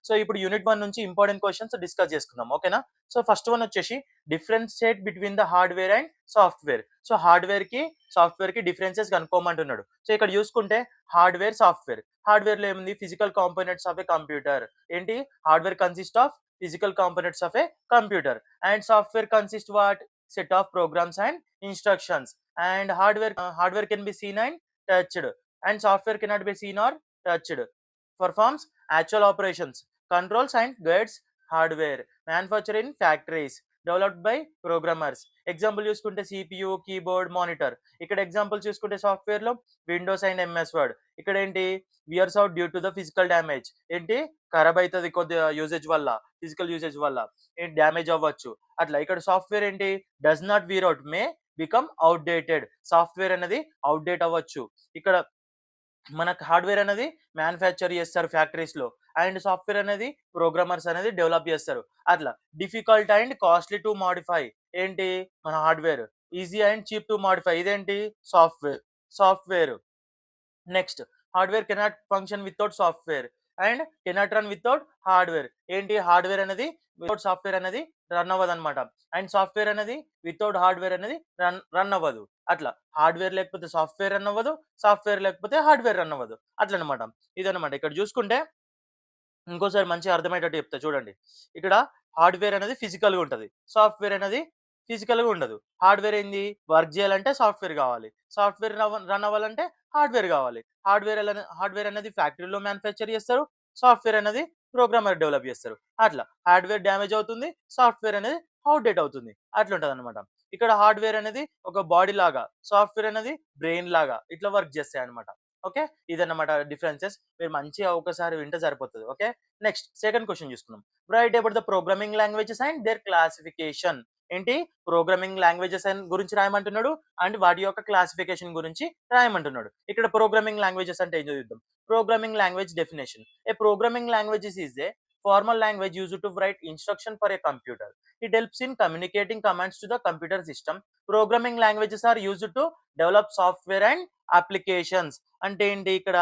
So ఇప్పుడు unit 1 నుంచి important questions discuss చేసుకుందాం. ఓకేనా? సో ఫస్ట్ వన్ వచ్చేసి differentiate between the hardware and software. So సాఫ్ట్‌వేర్‌కి డిఫరెన్సెస్ కనుక్కోమంటున్నాడు. సో ఇక్కడ చూసుకుంటే సాఫ్ట్‌వేర్. హార్డ్‌వేర్‌లో ఏముంది? Physical components of a computer. ఏంటి? Hardware consist of physical components of a computer, and software consists what? Set of programs and instructions. And hardware can be seen and touched, and software cannot be seen or touched. Performs actual operations, controls and guides hardware. Manufactured in factories, developed by programmers. Example చూసుకుంటే CPU, keyboard, monitor. ఇక్కడ example చూసుకుంటే software లో Windows and MS word. ఇక్కడ ఏంటి? Weirs out due to the physical damage. ఏంటి? ఖరాబ్ అవుతుంది కొద్దిగా యూసేజ్ వల్ల, ఫిజికల్ యూసేజ్ వల్ల ఏంటి డ్యామేజ్ అవ్వచ్చు. అట్లా ఇక్కడ సాఫ్ట్వేర్ ఏంటి? Does not wear out, may become outdated. Software అనేది అవుట్డేట్ అవ్వచ్చు. ఇక్కడ మనకు హార్డ్వేర్ అనేది మ్యానుఫ్యాక్చర్ చేస్తారు ఫ్యాక్టరీస్ లో, అండ్ సాఫ్ట్వేర్ అనేది ప్రోగ్రామర్స్ అనేది డెవలప్ చేస్తారు. అట్లా difficult and costly to modify. ఏంటి? మన hardware. Easy and cheap to modify. ఇదేంటి? Software. Next, hardware cannot function without software and cannot run without hardware. ఏంటి? హార్డ్వేర్ అనేది వితౌట్ సాఫ్ట్వేర్ అనేది రన్ అవ్వదు అనమాట, అండ్ సాఫ్ట్వేర్ అనేది వితౌట్ హార్డ్వేర్ అనేది రన్ అవ్వదు. అట్లా హార్డ్వేర్ లేకపోతే సాఫ్ట్వేర్ రన్ అవ్వదు, సాఫ్ట్వేర్ లేకపోతే హార్డ్వేర్ రన్ అవ్వదు. అట్లా అనమాట. ఇదనమాట. ఇక్కడ చూసుకుంటే ఇంకోసారి మంచిగా అర్థమయ్యేటట్టు చెప్తా చూడండి. ఇక్కడ హార్డ్వేర్ అనేది ఫిజికల్‌గా ఉంటది. సాఫ్ట్వేర్ అనేది ఫిజికల్‌గా ఉండదు. హార్డ్వేర్ ఏంది? వర్క్ చేయాలంటే సాఫ్ట్వేర్ కావాలి. సాఫ్ట్వేర్ రన్ అవ్వాలంటే హార్డ్వేర్ కావాలి. హార్డ్వేర్ అనేది ఫ్యాక్టరీలో మ్యానుఫ్యాక్చర్ చేస్తారు. సాఫ్ట్వేర్ అనేది ప్రోగ్రామర్ డెవలప్ చేస్తారు. అట్లా హార్డ్వేర్ డ్యామేజ్ అవుతుంది. సాఫ్ట్వేర్ అనేది అవుట్‌డేట్ అవుతుంది. అట్లుంటదనమాట. ఇక్కడ హార్డ్వేర్ అనేది ఒక బాడీ లాగా, సాఫ్ట్వేర్ అనేది బ్రెయిన్ లాగా ఇట్లా వర్క్ చేస్తాయన్నమాట. ఓకే. ఇదన్నమాట డిఫరెన్సెస్. మీరు మంచిగా ఒకసారి వింటే సరిపోతది. ఓకే. నెక్స్ట్ సెకండ్ క్వెషన్ చూసుకుందాం. Write about the programming languages and their classification. ఏంటి? ప్రోగ్రామింగ్ లాంగ్వేజెస్ గురించి రాయమంటున్నాడు, అండ్ వాటి యొక్క క్లాసిఫికేషన్ గురించి రాయమంటున్నాడు. ఇక్కడ ప్రోగ్రామింగ్ లాంగ్వేజెస్ అంటే ఏం చూద్దాం. Programming language definition. A programming languages is a formal language used to write instruction for a computer. It helps in communicating commands to the computer system. Programming languages are used to develop software and applications. అంటే ఏంటి? ఇక్కడ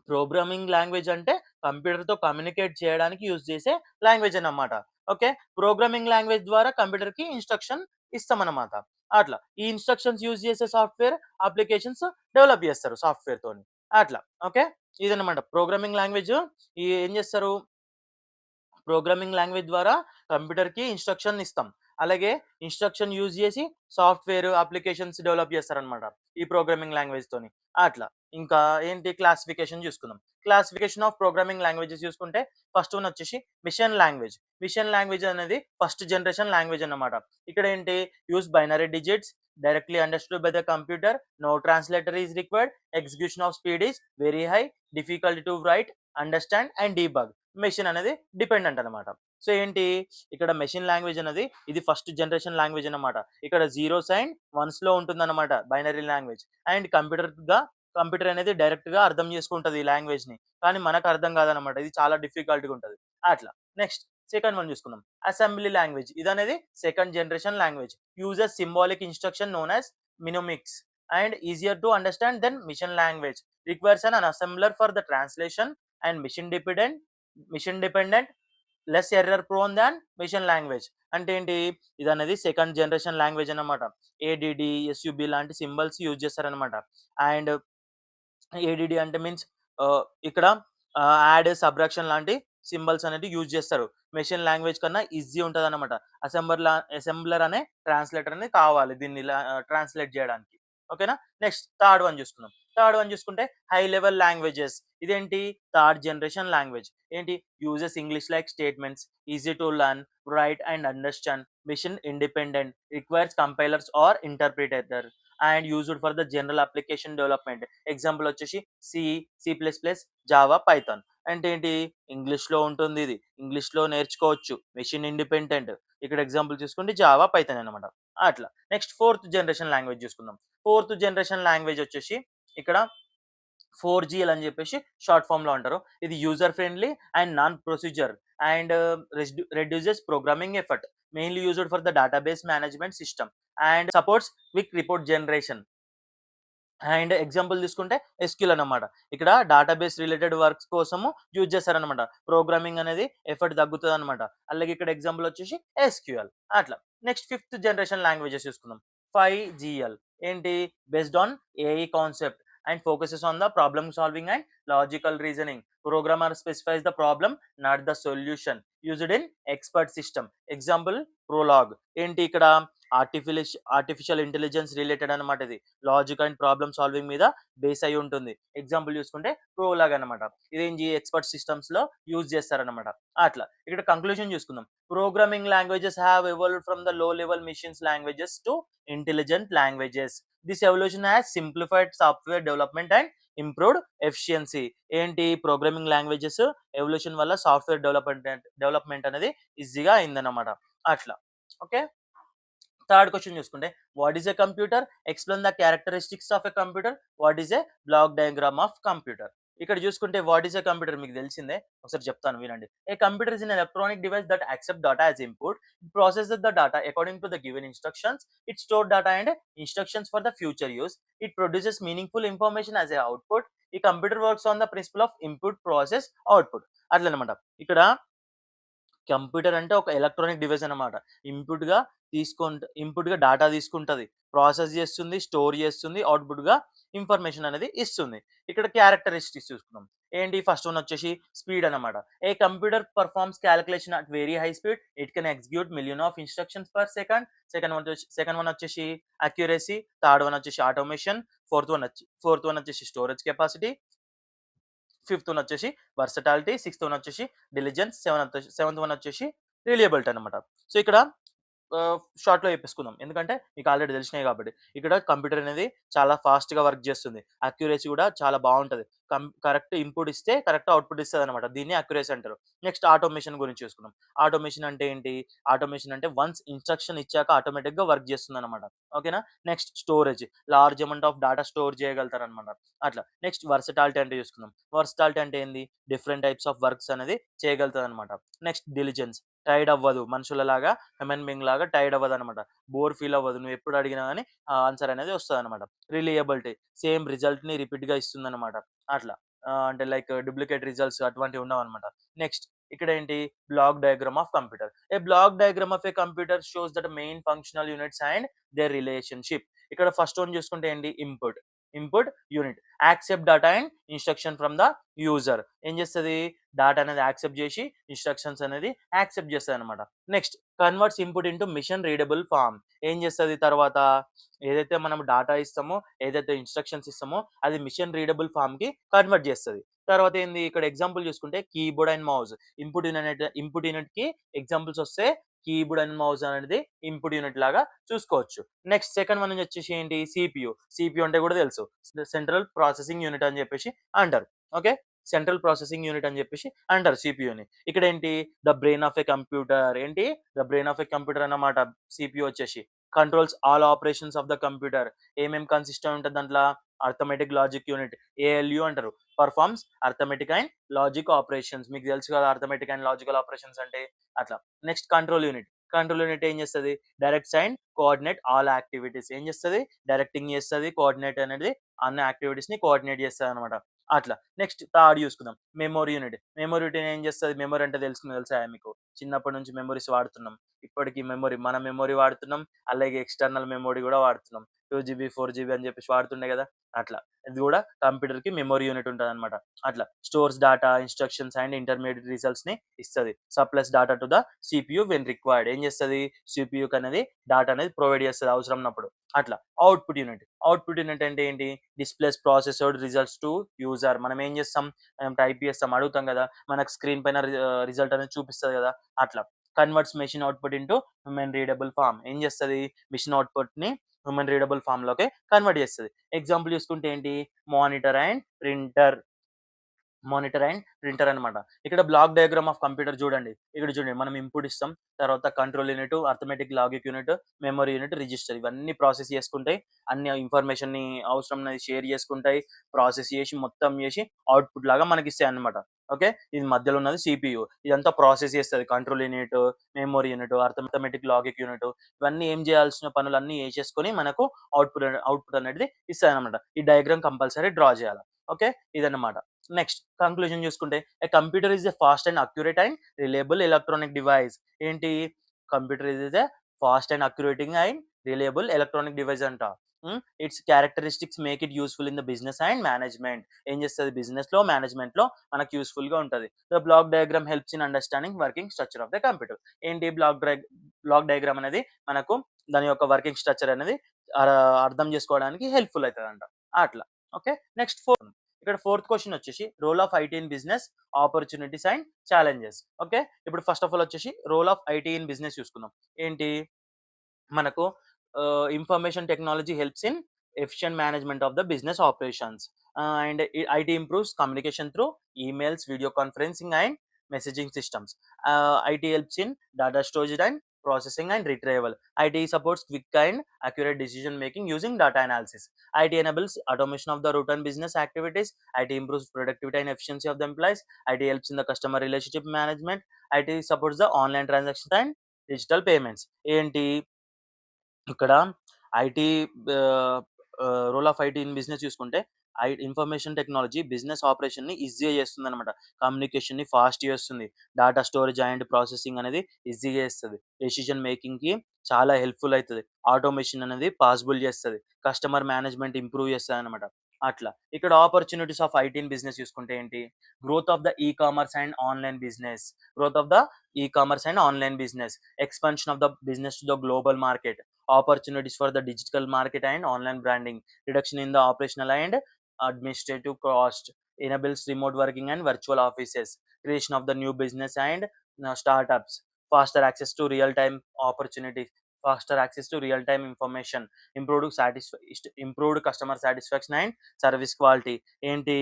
programming language అంటే computer తో communicate చేయడానికి use చేసే language అన్నమాట. Okay. Programming language ద్వారా computer కి ఇన్స్ట్రక్షన్ ఇస్తామన్నమాట. అట్లా ఈ ఇన్స్ట్రక్షన్స్ యూజ్ చేసే సాఫ్ట్వేర్ అప్లికేషన్స్ డెవలప్ చేస్తారు సాఫ్ట్వేర్ తోని. అట్లా. ఓకే. ఇదన్నమాట ప్రోగ్రామింగ్ లాంగ్వేజ్. ఏం చేస్తారు? ప్రోగ్రామింగ్ లాంగ్వేజ్ ద్వారా కంప్యూటర్‌కి ఇన్‌స్ట్రక్షన్ ఇస్తాం. అలాగే ఇన్‌స్ట్రక్షన్ యూజ్ చేసి సాఫ్ట్‌వేర్ అప్లికేషన్స్ డెవలప్ చేస్తారనమాట ఈ ప్రోగ్రామింగ్ లాంగ్వేజ్‌తోని. అట్లా. ఇంకా ఏంటి? క్లాసిఫికేషన్ చూసుకుందాం. క్లాసిఫికేషన్ ఆఫ్ ప్రోగ్రామింగ్ లాంగ్వేజెస్ చూసుకుంటే ఫస్ట్ వన్ వచ్చేసి మిషన్ లాంగ్వేజ్. మిషన్ లాంగ్వేజ్ అనేది ఫస్ట్ జనరేషన్ లాంగ్వేజ్ అన్నమాట. ఇక్కడ ఏంటి? Use binary digits, directly understood by the computer, no translator is required, execution of speed is very high, difficulty to write, understand and debug. Machine అనేది dependent అనమాట. So ఏంటి? ఇక్కడ machine language అనేది ఇది first generation language అన్నమాట. ఇక్కడ zeros and once లో ఉంటుందన్నమాట బైనరీ లాంగ్వేజ్. అండ్ కంప్యూటర్ అనేది డైరెక్ట్ గా అర్థం చేసుకుంటది ఈ లాంగ్వేజ్ ని. కానీ మనకు అర్థం కాదనమాట. ఇది చాలా డిఫికల్ట్ గా ఉంటది. అట్లా. నెక్స్ట్ సెకండ్ వన్ చూసుకుందాం. Assembly language. ఇది అనేది second generation language. Uses symbolic instruction known as mnemonics and easier to understand then machine language. Requires an assembler for the translation and machine dependent, less error prone than machine language. అంటే ఏంటి? ఇది అనేది second generation language అన్నమాట. ADD, SUB లాంటి symbols use చేస్తారనమాట. And ADD అంటే means ఇక్కడ add, subtraction లాంటి సింబల్స్ అనేది యూజ్ చేస్తారు. మెషిన్ లాంగ్వేజ్ కన్నా ఈజీ ఉంటది అనమాట. అసెంబ్లర్ అనే ట్రాన్స్లేటర్ అనేది కావాలి దీన్ని ట్రాన్స్లేట్ చేయడానికి. ఓకేనా. నెక్స్ట్ థర్డ్ వన్ చూసుకుంటే హై లెవెల్ లాంగ్వేజెస్. ఇదేంటి? Third generation language. ఏంటి? Uses English like statements, easy to learn, write and understand, machine independent, requires compilers or interpreter and used for the general application development. Example వచ్చేసి సి++, Java, Python. అంటే ఏంటి? English లో ఉంటుంది. ఇది English లో నేర్చుకోవచ్చు. Machine independent. ఇక్కడ ఎగ్జాంపుల్ చూసుకుంటే జావా, పైథాన్ అనమాట. అట్లా. నెక్స్ట్ ఫోర్త్ జనరేషన్ లాంగ్వేజ్ చూసుకుందాం. ఫోర్త్ జనరేషన్ లాంగ్వేజ్ వచ్చేసి ఇక్కడ 4GL అని చెప్పేసి షార్ట్ ఫామ్ లో అంటారు. ఇది user friendly and non procedure and reduces programming effort, mainly used for the database management system and supports quick report generation. And example తీసుకుంటే SQL అన్నమాట. ఇక్కడ డేటాబేస్ రిలేటెడ్ వర్క్స్ కోసము యూజ్ చేస్తారనమాట. ప్రోగ్రామింగ్ అనేది effort తగ్గుతదనమాట. అలాగే ఇక్కడ ఎగ్జాంపుల్ వచ్చేసి SQL అట్లా. నెక్స్ట్ ఫిఫ్త్ జనరేషన్ లాంగ్వేజెస్ చూసుకుందాం. 5GL ఏంటి? Based on AI concept and focuses on the problem solving and logical reasoning. Programmer specifies the problem not the solution. Used in expert system. Example Prolog. ఏంటి ఇక్కడ? Artificial intelligence related అనమాట ఇది. Logic and problem solving మీద base అయి ఉంటుంది. Example చూసుకుంటే Prolog అనమాట. ఇదేంటి ఎక్స్‌పర్ట్ సిస్టమ్స్ లో యూజ్ చేస్తారనమాట. అట్లా. ఇక్కడ కంక్లూజన్ చూసుకుందాం. Programming languages have evolved from the low level machines languages to intelligent languages. This evolution has simplified software development and improved efficiency. ఏంటి? ప్రోగ్రామింగ్ లాంగ్వేజెస్ ఎవల్యూషన్ వల్ల సాఫ్ట్‌వేర్ డెవలప్‌మెంట్ అనేది ఈజీగా అయిందన్నమాట. అట్లా. ఓకే. థర్డ్ క్వశ్చన్ చూసుకుంటే what is a computer? Explain the characteristics of a computer. What is a block diagram of computer? ఇక్కడ చూసుకుంటే what is a computer మీకు తెలిసిందే. ఒకసారి చెప్తాను వినండి. A computer is an electronic device that accept data as input. It processes the data according to the given instructions. It store data and instructions for the future use. It produces meaningful information as a output. ఈ computer works on the principle of input, process, output. అట్లనమాట. ఇక్కడ computer అంటే ఒక electronic device అన్నమాట. ఇన్‌పుట్‌గా ఇన్‌పుట్‌గా data తీసుకుంటది. Process చేస్తుంది, స్టోర్ చేస్తుంది, అవుట్‌పుట్‌గా ఇన్ఫర్మేషన్ అనేది ఇస్తుంది. ఇక్కడ క్యారెక్టరిస్టిక్స్ చూసుకుందాం. ఏంటి? ఫస్ట్ వన్ వచ్చేసి స్పీడ్ అన్నమాట. A computer performs calculation at very high speed. It can execute million of instructions per second. Second one వచ్చేసి అక్యురసీ. థర్డ్ వన్ వచ్చేసి ఆటోమేషన్. ఫోర్త్ వన్ వచ్చేసి స్టోరేజ్ కెపాసిటీ. ఫిఫ్త్ వన్ వచ్చేసి versatility. Sixth one వచ్చేసి diligence. Seventh one వచ్చేసి reliability అనమాట. So ఇక్కడ షార్ట్‌లో చెప్పేసుకుందాం. ఎందుకంటే మీకు ఆల్రెడీ తెలిసినయి కాబట్టి. ఇక్కడ కంప్యూటర్ అనేది చాలా ఫాస్ట్‌గా వర్క్ చేస్తుంది. అక్యురసీ కూడా చాలా బావుంటది. కరెక్ట్ ఇన్‌పుట్ ఇస్తే కరెక్ట్ అవుట్‌పుట్ ఇస్తదనమాట. దీన్ని అక్యురసీ అంటారు. నెక్స్ట్ ఆటోమేషన్ గురించి చూసుకుందాం. ఆటోమేషన్ అంటే ఏంటి? ఆటోమేషన్ అంటే వన్స్ ఇన్‌స్ట్రక్షన్ ఇచ్చాక ఆటోమేటిక్‌గా వర్క్ చేస్తుందనమాట. ఓకేనా? Next storage. Large amount of data store చేయగలుగుతారనమాట. అట్లా. నెక్స్ట్ వర్సటాలిటీ అంటే చూసుకుందాం. వర్సటాలిటీ అంటే ఏంది? డిఫరెంట్ టైప్స్ ఆఫ్ వర్క్స్ అనేది చేయగలుగుతదనమాట. Next diligence. టైర్డ్ అవ్వదు. మనుషులలాగా హ్యూమన్ బీయింగ్ లాగా టైర్డ్ అవ్వదనమాట. బోర్ ఫీల్ అవ్వదు. నువ్వు ఎప్పుడు అడిగినా గాని ఆన్సర్ అనేది వస్తదనమాట. రిలయబిలిటీ. సేమ్ రిజల్ట్‌ని రిపీట్‌గా ఇస్తుందనమాట. అట్లా. అంటే లైక్ డూప్లికేట్ రిజల్ట్స్ అటువంటివి ఉండవనమాట. నెక్స్ట్ ఇక్కడేంటి? Block diagram of computer. A block diagram of a computer shows that main functional units and their relationship. ఇక్కడ ఫస్ట్ వన్ చూసుకుంటే ఏంటి? Input unit. Accept data and instruction from the user. ఏం చేస్తది? Data అనేది accept చేసి instructions అనేది accept చేస్తదనమాట. Next converts input into machine readable form. ఏం చేస్తది తర్వాత? ఏదైతే మనం డేటా ఇస్తామో, ఏదైతే ఇన్‌స్ట్రక్షన్స్ ఇస్తామో అది మిషన్ రీడబుల్ ఫార్మ్‌కి కన్వర్ట్ చేస్తది. తర్వాత ఏంది? ఇక్కడ ఎగ్జాంపుల్ చూసుకుంటే కీబోర్డ్ అండ్ మౌస్. ఇన్పుట్ యూనిట్‌కి ఎగ్జాంపుల్స్ వస్తే కీబోర్డ్ అండ్ మౌస్ అనేది ఇన్పుట్ యూనిట్ లాగా చూసుకోవచ్చు. నెక్స్ట్ సెకండ్ వన్ వచ్చేసి ఏంటి? సీపీయూ. సీపీయూ అంటే కూడా తెలుసు. సెంట్రల్ ప్రాసెసింగ్ యూనిట్ అని చెప్పేసి అంటారు. ఓకే. సెంట్రల్ ప్రాసెసింగ్ యూనిట్ అని చెప్పేసి అంటారు సీపీయూని. ఇక్కడేంటి? The brain of a computer. ఏంటి? The brain of a computer అన్నమాట సీపీయూ వచ్చేసి. Controls all operations of the computer. ఏమేం కన్సిస్ట్ అయి ఉంటది దాంట్ల? Arithmetic logic unit. ఏఎల్యూ అంటారు. Performs arithmetic and logic operations. మీకు తెలుసు కదా అర్థమెటిక్ అండ్ లాజికల్ ఆపరేషన్స్ అంటే అట్లా. Next control unit. Control unit ఏం చేస్తది? Directs and coordinate all activities. ఏం చేస్తది? డైరెక్టింగ్ చేస్తది. కోఆర్డినేట్ అనేది అన్ని యాక్టివిటీస్‌ని కోఆర్డినేట్ చేస్తదనమాట. అట్లా. నెక్స్ట్ థర్డ్ చూసుకుందాం. Memory unit. మెమరీ యూనిట్ ఏం చేస్తది? మెమరీ అంటే తెలుసా మీకు? చిన్నప్పటి నుంచి మెమోరీస్ వాడుతున్నాం. ఇప్పటికి మన మెమరీ వాడుతున్నాం. అలాగే ఎక్స్‌టర్నల్ మెమరీ కూడా వాడుతున్నాం. 2 జీబీ, 4 జీబీ అని చెప్పేసి వాడుతుండే కదా! అట్లా. ఇది కూడా కంప్యూటర్‌కి మెమరీ యూనిట్ ఉంటదనమాట. అట్లా. Stores data, instructions and intermediate రిజల్ట్స్‌ని ఇస్తది. Supplies data to the CPU when required. ఏం చేస్తది? సీపీయూకి అనేది డేటా అనేది ప్రొవైడ్ చేస్తది అవసరం ఉన్నప్పుడు. అట్లా. Output unit. అవుట్‌పుట్ యూనిట్ అంటే ఏంటి? Displays processed results to user. మనం ఏం చేస్తాం? టైప్ చేస్తాం. అడుగుతాం కదా! మనకు స్క్రీన్ పైన రిజల్ట్ అనేది చూపిస్తది కదా! అట్లా. Converts machine output into human readable form. ఏం చేస్తది? మెషిన్ అవుట్‌పుట్‌ని హ్యూమన్ రీడబుల్ ఫార్మ్‌లోకి కన్వర్ట్ చేస్తది. ఎగ్జాంపుల్ చూసుకుంటే ఏంటి? Monitor and printer. Monitor and printer అనమాట. ఇక్కడ బ్లాక్ డయాగ్రామ్ ఆఫ్ కంప్యూటర్ చూడండి. ఇక్కడ చూడండి మనం ఇన్పుట్ ఇస్తాం. తర్వాత control unit, arithmetic logic unit, memory unit, register ఇవన్నీ ప్రాసెస్ చేసుకుంటాయి. అన్ని ఇన్ఫర్మేషన్‌ని అవసరమైనది షేర్ చేసుకుంటాయి. ప్రాసెస్ చేసి మొత్తం చేసి అవుట్‌పుట్ లాగా మనకిస్తాయన్నమాట. ఓకే. ఇది మధ్యలో ఉన్నది సిపియు. ఇదంతా ప్రాసెస్ చేస్తది. Control unit, memory unit, arithmetic logic unit ఇవన్నీ ఏం చేయాల్సిన పనులన్నీ చేసేసుకొని మనకు అవుట్‌పుట్ అనేది ఇస్తాయన్నమాట. ఈ డయాగ్రామ్ కంపల్సరీ డ్రా చేయాలి. ఓకే. ఇదన్నమాట. నెక్స్ట్ కంక్లూజన్ చూసుకుంటే a computer is a fast and accurate and reliable electronic device. ఏంటి? Computer is a fast and accurating and reliable electronic device అంట. Its characteristics make it useful in the business and management. ఏం చేస్తది బిజినెస్‌లో, మేనేజ్‌మెంట్‌లో మనకు యూజ్‌ఫుల్‌గా ఉంటది. The block diagram helps in understanding working structure of the computer. ఏంటి block diagram అనేది మనకు దాని యొక్క వర్కింగ్ స్ట్రక్చర్ అనేది అర్థం చేసుకోవడానికి హెల్ప్‌ఫుల్ అయితదంట. అట్లా. ఓకే. నెక్స్ట్ ఇక్కడ ఫోర్త్ క్వెషన్ వచ్చేసి role of IT in business opportunities and challenges. Okay. ఇప్పుడు ఫస్ట్ ఆఫ్ ఆల్ వచ్చేసి role of IT in business చూసుకుందాం. ఏంటి? మనకు information technology helps in efficient management of the business operations. And IT improves communication through emails, video conferencing and messaging systems. IT helps in data storage and processing and retrieval. IT supports quick and accurate decision making using data analysis. IT enables automation of the routine business activities. IT improves productivity and efficiency of the employees. IT helps in the customer relationship management. IT supports the online transactions and digital payments. ఏంటి ఇక్కడ IT role of IT in business చూసుకుంటే information technology business ఆపరేషన్‌ని ఈజీగా చేస్తుందన్నమాట. కమ్యూనికేషన్‌ని fast చేస్తుంది. Data storage and processing అనేది ఈజీగా చేస్తది. డెసిషన్ మేకింగ్‌కి చాలా హెల్ప్‌ఫుల్ అయితది. ఆటోమేషన్ అనేది పాసిబుల్ చేస్తది. కస్టమర్ మేనేజ్మెంట్ ఇంప్రూవ్ చేస్తదన్నమాట. అట్లా. ఇక్కడ opportunities of IT in business చూసుకుంటే ఏంటి? Growth of the e-commerce and online business. Growth of the e-commerce and online business, expansion of the business to the global market, opportunities for the digital market and online branding, reduction in the operational and administrative cost, enables remote working and virtual offices, creation of the new business and startups, faster access to real time opportunities, faster access to real time information, improved customer satisfaction and service quality. ఏంటి?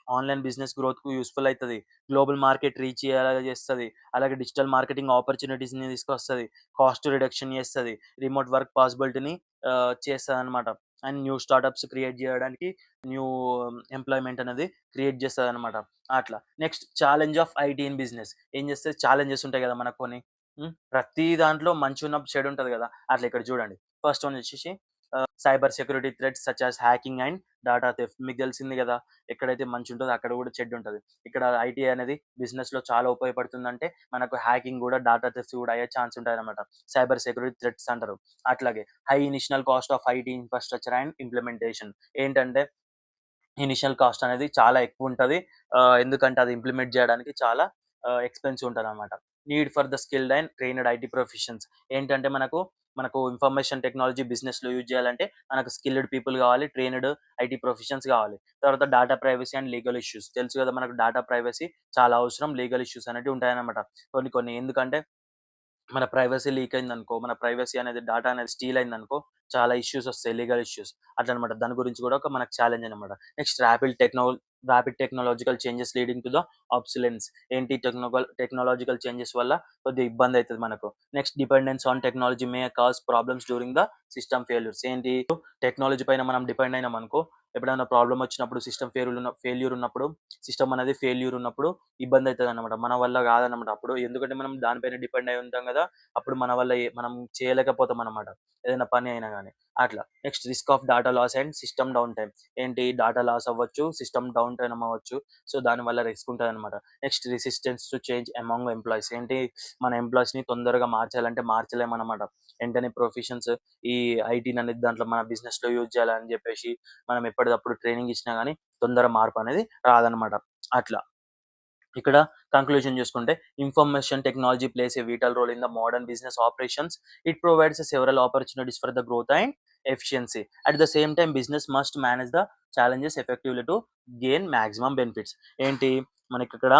Online business గ్రోత్‌కు useful అయితది. Global market reach అయ్యేలాగా చేస్తది. అలాగే digital marketing ఆపర్చునిటీస్‌ని తీసుకొస్తది. Cost reduction చేస్తది. Remote work పాసిబిలిటీని చేస్తదనమాట. అండ్ న్యూ స్టార్టప్స్ క్రియేట్ చేయడానికి న్యూ ఎంప్లాయ్‌మెంట్ అనేది క్రియేట్ చేస్తదనమాట. అట్లా. Next challenge of IT in business. ఏం చేస్తది? ఛాలెంజెస్ ఉంటాయి కదా మనకు కొన్ని. ప్రతి దాంట్లో మంచి ఉన్నప్పుడు చెడు ఉంటది కదా! అట్లా ఇక్కడ చూడండి. ఫస్ట్ వన్ వచ్చేసి cyber security threats such as hacking and data theft. మీకు తెలిసింది కదా! ఎక్కడైతే మంచి ఉంటదో అక్కడ కూడా చెడు ఉంటది. ఇక్కడ ఐటీ అనేది బిజినెస్‌లో చాలా ఉపయోగపడుతుందంటే మనకు హ్యాకింగ్ కూడా, డాటా థెఫ్ట్స్ కూడా అయ్యే ఛాన్స్ ఉంటాయన్నమాట. సైబర్ సెక్యూరిటీ థ్రెట్స్ అంటారు. అట్లాగే high initial cost of IT infrastructure and implementation. ఏంటంటే ఇనిషియల్ కాస్ట్ అనేది చాలా ఎక్కువుంటది. ఎందుకంటే అది ఇంప్లిమెంట్ చేయడానికి చాలా ఎక్స్‌పెన్సివ్ ఉంటదనమాట. Need for the skilled and trained IT professions. ఏంటంటే మనకు ఇన్ఫర్మేషన్ టెక్నాలజీ బిజినెస్‌లో యూజ్ చేయాలంటే మనకు స్కిల్డ్ పీపుల్ కావాలి. ట్రైన్డ్ ఐటీ ప్రొఫెషన్స్ కావాలి. తర్వాత data privacy and legal issues. తెలుసు కదా మనకు డాటా ప్రైవసీ చాలా అవసరం. లీగల్ ఇష్యూస్ అనేటివి ఉంటాయన్నమాట. కొన్ని ఎందుకంటే మన ప్రైవసీ లీక్ అయిందనుకో, మన ప్రైవసీ అనేది డేటా అనేది స్టీల్ అయిందనుకో, చాలా ఇష్యూస్ వస్తాయి. Legal issues. అట్లనమాట. దాని గురించి కూడా ఒక మనకు ఛాలెంజ్ అనమాట. Next rapid technological changes leading to the obsolescence. ఏంటి టెక్నాలజికల్ చేంజెస్ వల్ల కొద్దిగా ఇబ్బంది అయితది మనకు. Next dependence on technology may cause problems during the system failures. ఏంటి? టెక్నాలజీ పైన మనం డిపెండ్ అయినామనుకో, ఎప్పుడైనా ప్రాబ్లమ్ వచ్చినప్పుడు, సిస్టమ్ ఫెయిల్యూర్ ఉన్నప్పుడు ఇబ్బంది అయితదన్నమాట. మన వల్ల కాదన్నమాట. అప్పుడు ఎందుకంటే మనం దానిపైన డిపెండ్ అయి ఉంటాం కదా! అప్పుడు మన వల్ల మనం చేయలేకపోతాం అన్నమాట. ఏదైనా పని అయినా గాని. అట్లా. Next risk of data loss and system down time. ఏంటి? డాటా లాస్ అవ్వచ్చు, సిస్టమ్ డౌన్ టైమ్ అవ్వచ్చు. సో, దానివల్ల రిస్క్ ఉంటదన్నమాట. Next resistance to change among employees. ఏంటి? మన ఎంప్లాయీస్‌ని తొందరగా మార్చాలంటే మార్చలేమన్నమాట. వెంటనే ప్రొఫెషన్స్ ఈ ఐటీని అనేది దాంట్లో మన బిజినెస్‌లో యూజ్ చేయాలని చెప్పేసి మనం ఎప్పటికప్పుడు ట్రైనింగ్ ఇచ్చినా గాని తొందర మార్పు అనేది రాదన్నమాట. అట్లా. ఇక్కడ కంక్లూజన్ చూసుకుంటే information technology plays a vital role in the modern business operations. It provides several opportunities for the growth and efficiency. At the same time business must manage the challenges effectively to gain maximum benefits. ఏంటి? మనకిక్కడ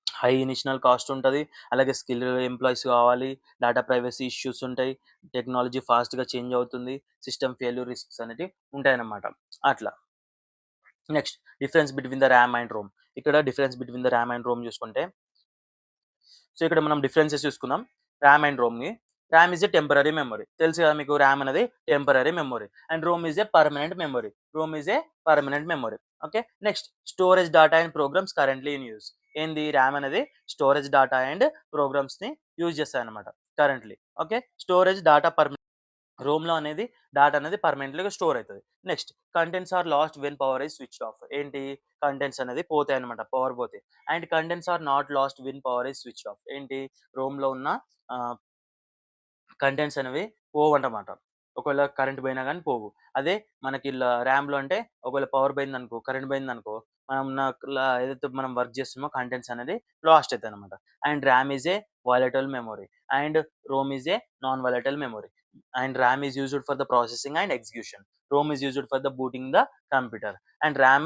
high initial cost ఉంటది. అలాగే skilled employees కావాలి. Data privacy issues ఉంటాయి. Technology ఫాస్ట్‌గా change అవుతుంది. System failure risks అనేటివి ఉంటాయన్నమాట. అట్లా. Next difference between the RAM and ROM. ఇక్కడ difference between the RAM and ROM చూసుకుంటే, సో ఇక్కడ మనం డిఫరెన్సెస్ చూసుకుందాం ర్యామ్ అండ్ రోమ్‌ని. RAM is a temporary memory. తెలుసు కదా మీకు ర్యామ్ అనేది temporary memory. And ROM is a permanent memory. ROM is a permanent memory. Okay. Next storage data and programs currently in use. ఏంది RAM అనేది storage data and ప్రోగ్రామ్స్‌ని use చేస్తాయన్నమాట currently. Okay. Storage data రోమ్‌లో అనేది data అనేది పర్మనెంట్‌లీగా store అయితది. Next contents are last when power is switched off. ఏంటి కంటెంట్స్ అనేది పోతాయన్నమాట పవర్ పోతే. And contents are not lost when power is switched off. ఏంటి రోమ్‌లో ఉన్న ఆహ్, కంటెంట్స్ అనేవి పోవన్నమాట. ఒకవేళ కరెంట్ పోయినా గాని పోవు. అదే మనకి ర్యామ్‌లో అంటే ఒకవేళ పవర్ పోయిందనుకో, కరెంట్ పోయిందనుకో, మనం ఏదైతే మనం వర్క్ చేస్తున్నామో కంటెంట్స్ అనేది లాస్ట్ అయితాయన్నమాట. And RAM is a volatile memory and ROM is a non volatile memory. And RAM is used for the processing and execution. ROM is used for the booting the computer. And RAM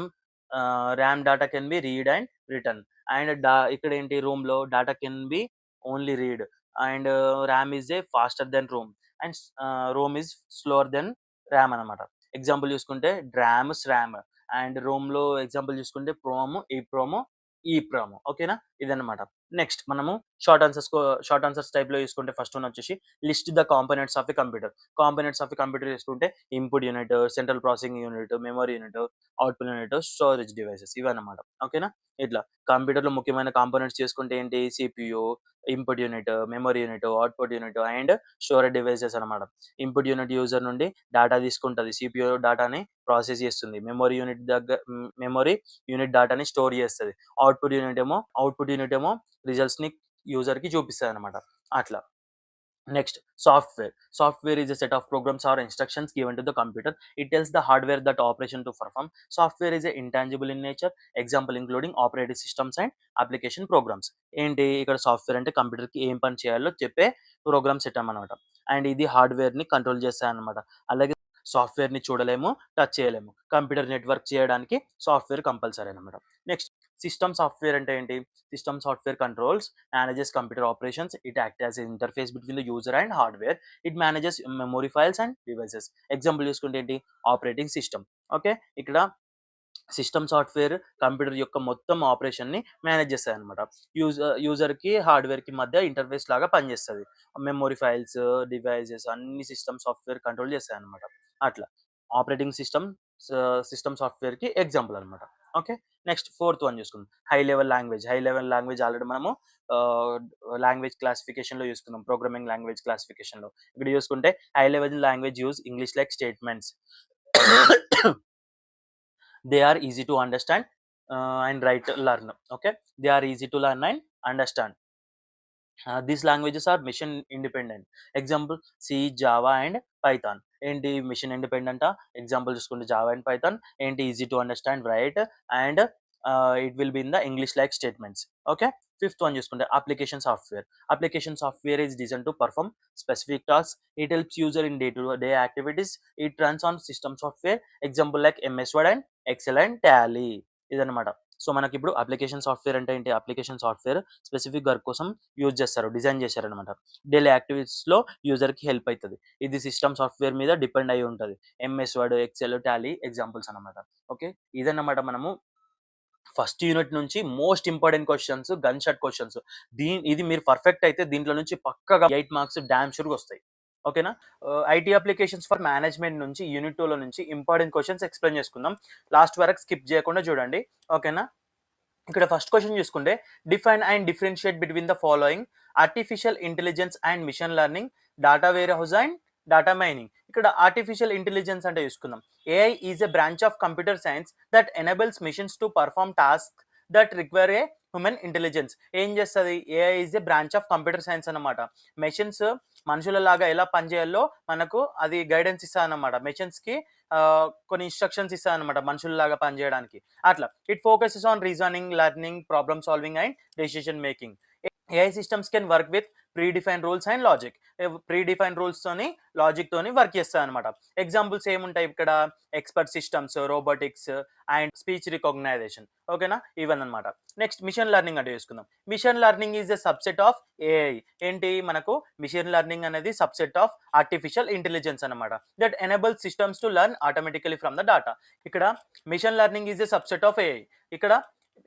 data can be read and written. And ఇక్కడ ఏంటి ROM లో data can be only read. And RAM is a faster than ROM. And ROM is slower than RAM అన్నమాట. Example చూసుకుంటే DRAM, SRAM. And ROM లో example చూసుకుంటే PROM, EPROM. ఓకేనా? ఇదన్నమాట. Next మనము షార్ట్ ఆన్సర్స్ టైప్ లో చూసుకుంటే ఫస్ట్ వన్ వచ్చేసి list the components of a computer. Components of a computer చూసుకుంటే input unit, central processing unit, memory unit, output unit, storage devices ఇవన్నమాట. ఓకేనా? ఇట్లా కంప్యూటర్ లో ముఖ్యమైన కాంపోనెంట్స్ చేసుకుంటే ఏంటి CPU, input unit, memory unit, output unit and storage devices అన్నమాట. Input unit user నుండి డేటా తీసుకుంటది. సిపియు డేటాని ప్రాసెస్ చేస్తుంది. మెమరీ యూనిట్ డేటాని స్టోర్ చేస్తది. అవుట్పుట్ యూనిట్ ఏమో రిజల్ట్స్ ని యూజర్ కి చూపిస్తది అనమాట. అట్లా. Next software. Software is a set of programs or instructions given to the computer. It tells the hardware that operation to perform. Software is a intangible in nature. Example including operating systems and application programs. ఏంటి ఇక్కడ software అంటే computer కి ఏం పని చేయాలో చెప్పే program set అనమాట. And ఇది హార్డ్వేర్ ని కంట్రోల్ చేస్తాయి అనమాట. అలాగే సాఫ్ట్వేర్ ని చూడలేము, టచ్ చేయలేము. కంప్యూటర్ నెట్వర్క్ చేయడానికి సాఫ్ట్వేర్ కంపల్సరీ అనమాట. నెక్స్ట్ సిస్టమ్ సాఫ్ట్వేర్ అంటే ఏంటి? System software controls, manages computer operations. It acts as an interface between the user and hardware. It manages memory files and devices. Example చూసుకుంటే ఏంటి? Operating system. Okay. ఇక్కడ system software computer యొక్క మొత్తం operation ని manage చేస్తాయి అనమాట. User కి hardware కి మధ్య ఇంటర్ఫేస్ లాగా పనిచేస్తుంది. మెమరీ ఫైల్స్, డివైజెస్ అన్ని సిస్టమ్ సాఫ్ట్వేర్ కంట్రోల్ చేస్తాయి అనమాట. అట్లా ఆపరేటింగ్ సిస్టమ్ సాఫ్ట్వేర్ కి ఎగ్జాంపుల్ అనమాట. ఓకే. నెక్స్ట్ ఫోర్త్ వన్ చూసుకుందాం. హై లెవెల్ లాంగ్వేజ్ ఆల్రెడీ మనము లాంగ్వేజ్ క్లాసిఫికేషన్ లో చూసుకుందాం. ప్రోగ్రామింగ్ లాంగ్వేజ్ క్లాసిఫికేషన్ లో ఇక్కడ చూసుకుంటే high level language use English like statements. They are easy to understand and learn. Okay, they are easy to learn and understand. These languages are mission independent. Example C, Java and Python. ఏంటి machine independent? Example చూసుకుంటే Java and Python ఏంటి easy to understand, write, and it will be in the English like statements. Okay. Fifth one చూసుకుంటే application software is design to perform specific task. It helps user in day to day activities. It runs on system software. Example like MS Word and Excel and Tally. ఇదన్నమాట. So మనకి ఇప్పుడు application software అంటే ఏంటి? Application software specific work కోసం use చేస్తారు, design చేశారనమాట. Daily activities లో user కి హెల్ప్ అవుతుంది. ఇది సిస్టమ్ సాఫ్ట్వేర్ మీద డిపెండ్ అయి ఉంటుంది. MS Word, Excel, Tally examples అనమాట. ఓకే. ఇదన్నమాట మనము ఫస్ట్ యూనిట్ నుంచి most important questions, gun shot questions. ఇది మీరు పర్ఫెక్ట్ అయితే దీంట్లో నుంచి పక్కగా 8 మార్క్స్ డామ్ షూర్గా వస్తాయి. ఓకేనా? ఐటీ అప్లికేషన్స్ ఫర్ మేనేజ్మెంట్ నుంచి యూనిట్ 2లో నుంచి ఇంపార్టెంట్ క్వశ్చన్స్ ఎక్స్ప్లెయిన్ చేసుకుందాం. లాస్ట్ వరకు స్కిప్ చేయకుండా చూడండి. ఓకేనా? ఇక్కడ ఫస్ట్ క్వశ్చన్ చూసుకుంటే define and differentiate between the following: artificial intelligence and machine learning, data warehouse and data mining. ఇక్కడ ఆర్టిఫిషియల్ ఇంటెలిజెన్స్ అంటే చూసుకుందాం. AI is a branch of computer science that enables machines to perform task that require a human intelligence. ఏం చేస్తుంది? AI is a branch of computer science అన్నమాట. Machines మనుషులలాగా ఎలా పనిచేయాలో మనకు అది guidance ఇస్తా అన్నమాట. మెషిన్స్ కి కొన్ని ఇన్స్ట్రక్షన్స్ ఇస్తా అనమాట మనుషులలాగా పనిచేయడానికి. అట్లా it focuses on reasoning, learning, problem solving and decision making. AI systems can work with predefined rules and logic. Predefined rules తోని లాజిక్ తోని వర్క్ చేస్తాయి అనమాట. ఎగ్జాంపుల్స్ ఏముంటాయి ఇక్కడ? Expert systems, robotics and speech recognition. ఓకేనా? ఇవన్నీ అనమాట. నెక్స్ట్ మిషన్ లెర్నింగ్ అంటే చూసుకుందాం. Machine learning is a subset of AI. ఏంటి? మనకు మిషన్ లెర్నింగ్ అనేది సబ్సెట్ ఆఫ్ ఆర్టిఫిషియల్ ఇంటెలిజెన్స్ అనమాట. That enables systems to learn automatically from the data. ఇక్కడ machine learning is a subset of AI. ఇక్కడ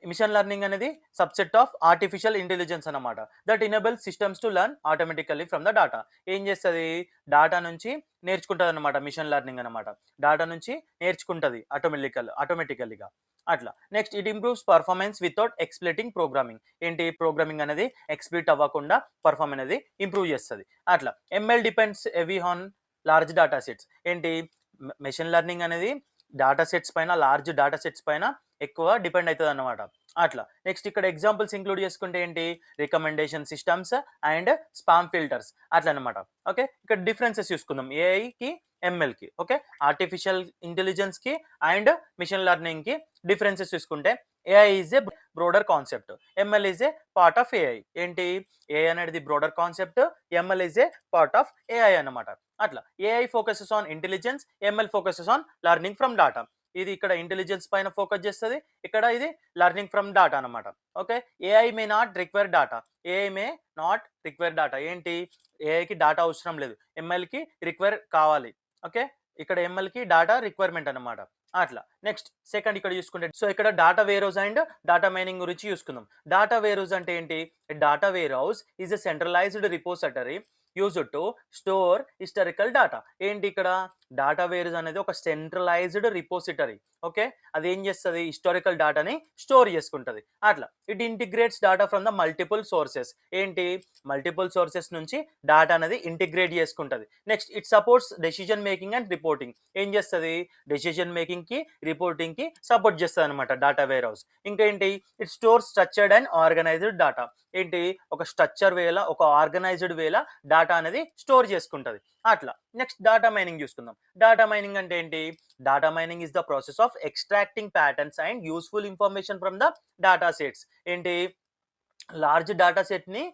machine learning అనేది subset of artificial intelligence అన్నమాట. That enable systems to learn automatically from the data. ఏం చేస్తది? Data నుంచి నేర్చుకుంటదన్నమాట machine learning అన్నమాట. Data నుంచి నేర్చుకుంటది ఆటోమేటికల్లీగా. అట్లా. Next it improves performance without explicit programming. ఏంటి? ప్రోగ్రామింగ్ అనేది ఎక్స్‌ప్లిట్ అవ్వకుండా పర్ఫార్మ్ అనేది ఇంప్రూవ్ చేస్తది. అట్లా. ML depends heavy on large data sets. ఏంటి? మెషిన్ లెర్నింగ్ అనేది డేటా సెట్స్ పైన, లార్జ్ డేటా సెట్స్ పైన ఎక్కువ డిపెండ్ అవుతదన్నమాట. అట్లా. నెక్స్ట్ ఇక్కడ ఎగ్జాంపుల్స్ ఇంక్లూడ్ చేసుకుంటే ఏంటి? Recommendation systems and spam filters అట్లనమాట. ఓకే. ఇక్కడ డిఫరెన్సెస్ చూసుకుందాం. ఏఐకి, ఎంఎల్‌కి. ఓకే. ఆర్టిఫిషియల్ ఇంటెలిజెన్స్‌కి అండ్ మిషన్ లెర్నింగ్‌కి డిఫరెన్సెస్ చూసుకుంటే AI is a broader concept. ML is a part of AI. ఏంటి? ఏఐ అనేది broader concept. ML is a part of AI అన్నమాట. అట్లా. AI focuses on intelligence, ML focuses on learning from data. ఇది ఇక్కడ intelligence పైన focus చేస్తది. ఇక్కడ ఇది లెర్నింగ్ ఫ్రమ్ డాటా అన్నమాట. Okay. AI may not require data. AI may not require data. ఏంటి? ఏఐకి డాటా అవసరం లేదు. ఎంఎల్‌కి రిక్వైర్ కావాలి. ఓకే. ఇక్కడ ఎంఎల్‌కి డాటా రిక్వైర్మెంట్ అన్నమాట. అట్లా. నెక్స్ట్ సెకండ్ ఇక్కడ చూసుకుంటే సో ఇక్కడ data warehouse and data mining గురించి చూసుకుందాం. డాటా వేర్‌హౌస్ అంటే ఏంటి? Data warehouse is a centralised repository used to store historical data. ఏంటి ఇక్కడ? డాటా వేర్స్ అనేది ఒక సెంట్రలైజ్డ్ రిపోజిటరీ. ఓకే. అది ఏం చేస్తది? హిస్టారికల్ డాటాని స్టోర్ చేసుకుంటది. అట్లా. It integrates data from the multiple sources. ఏంటి? మల్టిపుల్ సోర్సెస్ నుంచి డాటా అనేది ఇంటిగ్రేట్ చేసుకుంటది. Next it supports decision making and reporting. ఏం చేస్తది? డెసిషన్ మేకింగ్ కి, రిపోర్టింగ్ కి సపోర్ట్ చేస్తది అనమాట డాటా వేర్ హౌస్. ఇంకా ఏంటి? It store structured and organised data. ఏంటి? ఒక స్ట్రక్చర్ వేలా, ఒక ఆర్గనైజ్డ్ వేలా డాటా అనేది స్టోర్ చేసుకుంటది. అట్లా. నెక్స్ట్ డాటా మైనింగ్ చూసుకుందాం. డాటా మైనింగ్ అంటే ఏంటి? Data mining is the process of extracting patterns and useful information from the data sets. ఏంటి? లార్జ్ డాటా సెట్‌ని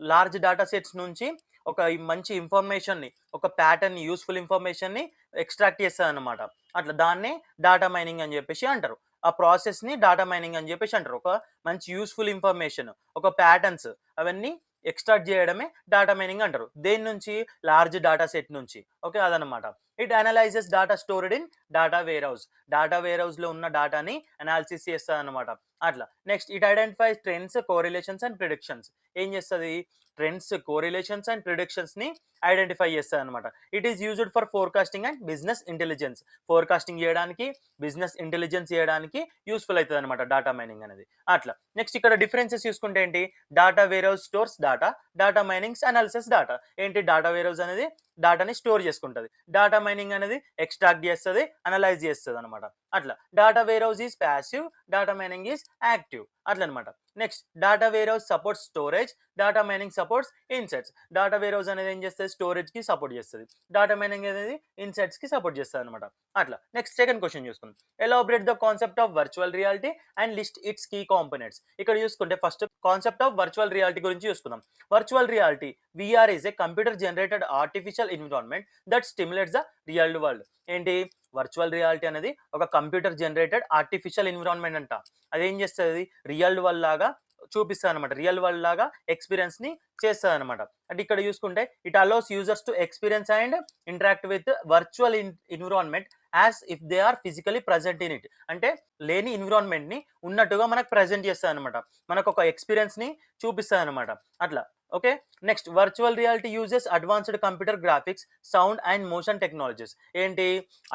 లార్జ్ డాటా సెట్స్ నుంచి ఒక మంచి ఇన్ఫర్మేషన్‌ని, ఒక ప్యాటర్న్‌ని, యూస్ఫుల్ ఇన్ఫర్మేషన్‌ని ఎక్స్ట్రాక్ట్ చేస్తదన్నమాట. అట్లా. దాన్నే డాటా మైనింగ్ అని చెప్పేసి అంటారు. ఆ ప్రాసెస్‌ని డాటా మైనింగ్ అని చెప్పేసి అంటారు. ఒక మంచి యూస్ఫుల్ ఇన్ఫర్మేషన్, ఒక ప్యాటర్న్స్ అవన్నీ ఎక్స్ట్రాక్ట్ చేయడమే డాటా మైనింగ్ అంటారు. దేని నుంచి? లార్జ్ డాటా సెట్ నుంచి. ఓకే. అదనమాట. It analyses data stored in data warehouse. Data వేర్ హౌస్‌లో ఉన్న డాటాని అనాలిసిస్ చేస్తదన్నమాట. అట్లా. Next it identifies trends, correlations and predictions. ఏం చేస్తది? ట్రెండ్స్, కోరిలేషన్స్ అండ్ ప్రిడిక్షన్స్‌ని ఐడెంటిఫై చేస్తదన్నమాట. It is used for forecasting and business intelligence. Forecasting చేయడానికి, బిజినెస్ ఇంటెలిజెన్స్ చేయడానికి యూజ్‌ఫుల్ అయితదన్నమాట డాటా మైనింగ్ అనేది. అట్లా. నెక్స్ట్ ఇక్కడ డిఫరెన్సెస్ చూసుకుంటే ఏంటి? Data warehouse stores data, data minings analysis data. ఏంటి? డాటా వేర్ హౌస్ అనేది డాటాని స్టోర్ చేసుకుంటది. డాటా మైనింగ్ అనేది ఎక్స్ట్రాక్ట్ చేస్తది, అనలైజ్ చేస్తదన్నమాట. అట్లా. Data warehouse is passive, data mining is active. అట్లనమాట. Next data warehouse supports storage, data mining supports insights. Data warehouse అనేది ఏం చేస్తది? స్టోరేజ్‌కి సపోర్ట్ చేస్తది. డాటా మైనింగ్ అనేది ఇన్సైట్స్‌కి సపోర్ట్ చేస్తదన్నమాట. అట్లా. నెక్స్ట్ సెకండ్ క్వెషన్ చూసుకుందాం. Elaborate the concept of virtual reality and list its key components. ఇక్కడ చూసుకుంటే first concept of virtual reality గురించి చూసుకుందాం. Virtual reality VR is a computer generated artificial environment that stimulates the real world. ఏంటి? Virtual reality అనేది ఒక computer generated artificial environment అంట. అదేం చేస్తది? రియల్ వరల్డ్ లాగా చూపిస్తదన్నమాట. రియల్ వరల్డ్ లాగా ఎక్స్‌పీరియన్స్‌ని చేస్తదన్నమాట. అంటే ఇక్కడ చూసుకుంటే it allows users to experience and interact with virtual environment as if they are physically present in it. అంటే లేని ఎన్విరాన్మెంట్‌ని ఉన్నట్టుగా మనకు ప్రెజెంట్ చేస్తదన్నమాట. మనకొక ఎక్స్‌పీరియన్స్‌ని చూపిస్తదన్నమాట. అట్లా. Okay. Next virtual reality uses advanced computer graphics, sound and motion technologies. ఏంటి?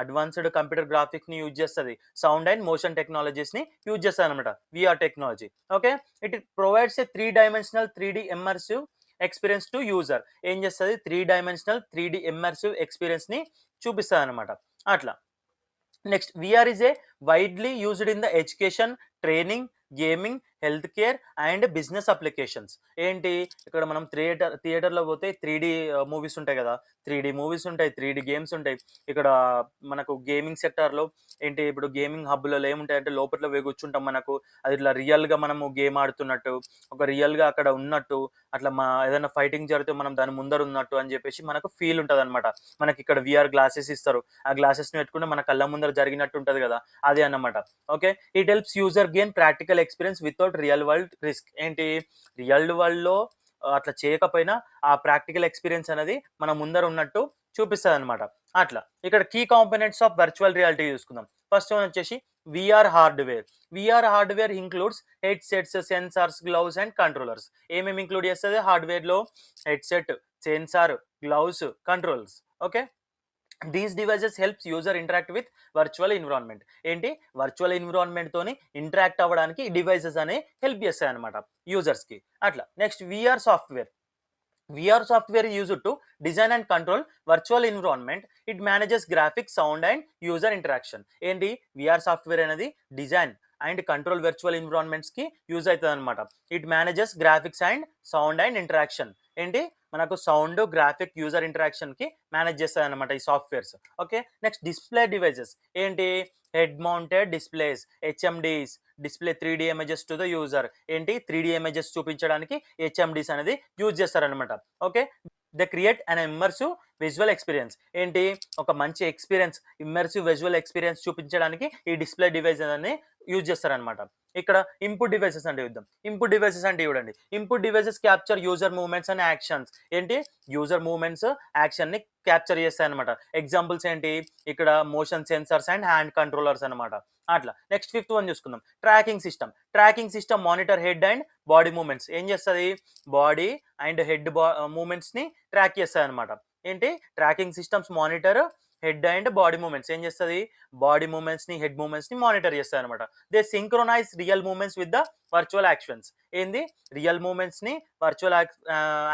Advanced computer గ్రాఫిక్స్‌ని యూజ్ చేస్తది. సౌండ్ అండ్ మోషన్ టెక్నాలజీస్‌ని యూజ్ చేస్తదన్నమాట. VR technology. Okay. It provides a 3 dimensional 3D immersive experience to user. ఏం చేస్తది? 3 dimensional 3D immersive ఎక్స్‌పీరియన్స్‌ని చూపిస్తదన్నమాట. అట్లా. Next VR is a widely used in the education, training, gaming, health care and business applications. ఏంటి? ఇక్కడ మనం థియేటర్‌లో పోతే 3 మూవీస్ ఉంటాయి కదా! 3 మూవీస్ ఉంటాయి, 3 గేమ్స్ ఉంటాయి. ఇక్కడ మనకు గేమింగ్ సెక్టార్‌లో ఏంటి? ఇప్పుడు గేమింగ్ హబ్‌లలో ఏముంటాయంటే లోపట్ల పోయి కూర్చుంటాం. మనకు అది ఇట్లా రియల్‌గా మనము గేమ్ ఆడుతున్నట్టు, ఒక రియల్‌గా అక్కడ ఉన్నట్టు, అట్లా ఏదైనా ఫైటింగ్ జరిగితే మనం దాని ముందర ఉన్నట్టు అని చెప్పేసి మనకు ఫీల్ ఉంటదన్నమాట. మనకి ఇక్కడ వీఆర్ గ్లాసెస్ ఇస్తారు. ఆ గ్లాసెస్‌ని పెట్టుకుంటే మన కళ్ళ ముందర జరిగినట్టు ఉంటది కదా! అదే అన్నమాట. Okay. It helps user gain practical experience without real world risk. ఏంటి? రియల్ వరల్డ్‌లో అట్లా చేయకపోయినా ఆ ప్రాక్టికల్ ఎక్స్‌పీరియన్స్ అనేది మన ముందర ఉన్నట్టు చూపిస్తదన్నమాట. అట్లా. ఇక్కడ key components of virtual reality చూసుకుందాం. ఫస్ట్ వన్ వచ్చేసి VR hardware. VR hardware includes headsets, sensors, gloves and controllers. ఏమేమి ఇంక్లూడ్ చేస్తుంది హార్డ్వేర్లో? Headset, sensor, gloves, controllers. Okay, these devices helps user interact with virtual environment. ఏంటి? Virtual environment తోని interact అవ్వడానికి ఈ devices అనే హెల్ప్ చేస్తాయి అనమాట యూజర్స్ కి. అట్లా next VR software. VR software is used to design and control virtual environment. It manages graphics, sound and user interaction. ఏంటి? VR సాఫ్ట్వేర్ అనేది design and control virtual environments కి యూజ్ అవుతుంది అనమాట. It manages graphics and sound and interaction. ఏంటి? మనకు sound, graphic, user interaction కి manage చేస్తాయి అనమాట ఈ softwares. Okay, next display devices. ఏంటి? Head mounted displays, HMDs, display 3D images to the user. ఏంటి? 3D ఇమేజెస్ చూపించడానికి హెచ్ఎండిస్ అనేది యూజ్ చేస్తారనమాట. Okay, the create an immersive visual experience. ఏంటి? ఒక మంచి ఎక్స్పీరియన్స్, ఇమ్మర్సివ్ విజువల్ ఎక్స్పీరియన్స్ చూపించడానికి ఈ డిస్ప్లే డివైస్ అని యూజ్ చేస్తారనమాట. ఇక్కడ ఇన్పుట్ డివైసెస్ అంటే చూద్దాం. ఇన్పుట్ డివైసెస్ అంటే చూడండి, input devices capture user movements and actions. ఏంటి? యూజర్ మూవ్మెంట్స్, యాక్షన్ ని క్యాప్చర్ చేస్తాయి అనమాట. ఎగ్జాంపుల్స్ ఏంటి? ఇక్కడ motion sensors and hand controllers అనమాట. అట్లా నెక్స్ట్ ఫిఫ్త్ వన్ చూసుకుందాం. Tracking system. Tracking system monitor head and body movements. ఏం చేస్తుంది? బాడీ అండ్ హెడ్ మూవ్మెంట్స్ ని ట్రాక్ చేస్తాయి అనమాట. ఏంటి? Tracking systems monitor head and body movements. ఏం చేస్తుంది? బాడీ మూవ్మెంట్స్ ని, హెడ్ మూవ్మెంట్స్ ని మానిటర్ చేస్తాయి అనమాట. They synchronise real movements with the virtual actions. ఏంది? రియల్ మూవ్మెంట్స్ ని, వర్చువల్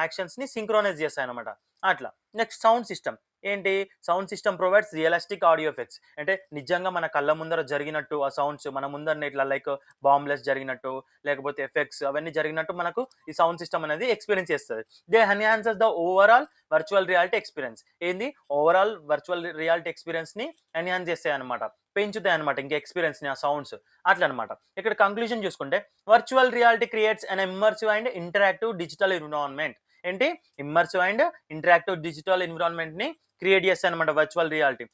యాక్షన్స్ ని సింక్రోనైజ్ చేస్తాయి అనమాట. అట్లా నెక్స్ట్ సౌండ్ సిస్టమ్. ఏంటి? Sound system provides realistic audio effects. అంటే నిజంగా మన కళ్ళ ముందర జరిగినట్టు ఆ సౌండ్స్ మన ముందర ఇట్లా లైక్ బాంబ్లెస్ జరిగినట్టు, లేకపోతే ఎఫెక్ట్స్ అవన్నీ జరిగినట్టు మనకు ఈ సౌండ్ సిస్టమ్ అనేది ఎక్స్పీరియన్స్ చేస్తుంది. They enhances the overall virtual reality experience. ఏంది? ఓవరాల్ వర్చువల్ రియాలిటీ ఎక్స్పీరియన్స్ ని ఎన్హాన్స్ చేస్తాయి అనమాట, పెంచుతాయి అనమాట ఇంకా ఎక్స్పీరియన్స్ ని ఆ సౌండ్స్. అట్లా అనమాట. ఇక్కడ కంక్లూజన్ చూసుకుంటే virtual reality creates an immersive and interactive digital environment. ఏంటి? Immersive and interactive digital environment ని క్రియేట్ చేస్తాయి అనమాట virtual reality.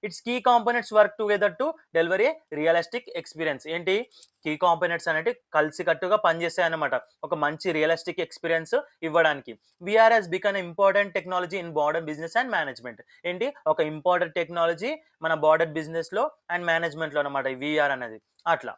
Its key components work together to delivery realistic experience. ఏంటి? కీ కాంపోనెంట్స్ అనేవి కలిసికట్టుగా పనిచేస్తాయి అనమాట ఒక మంచి రియలిస్టిక్ ఎక్స్పీరియన్స్ ఇవ్వడానికి. VR has become important technology in broader business and management. ఏంటి? ఒక ఇంపార్టెంట్ టెక్నాలజీ మన బార్డర్ బిజినెస్ లో అండ్ మేనేజ్మెంట్ లో అనమాట ఈ విఆర్ అనేది. అట్లా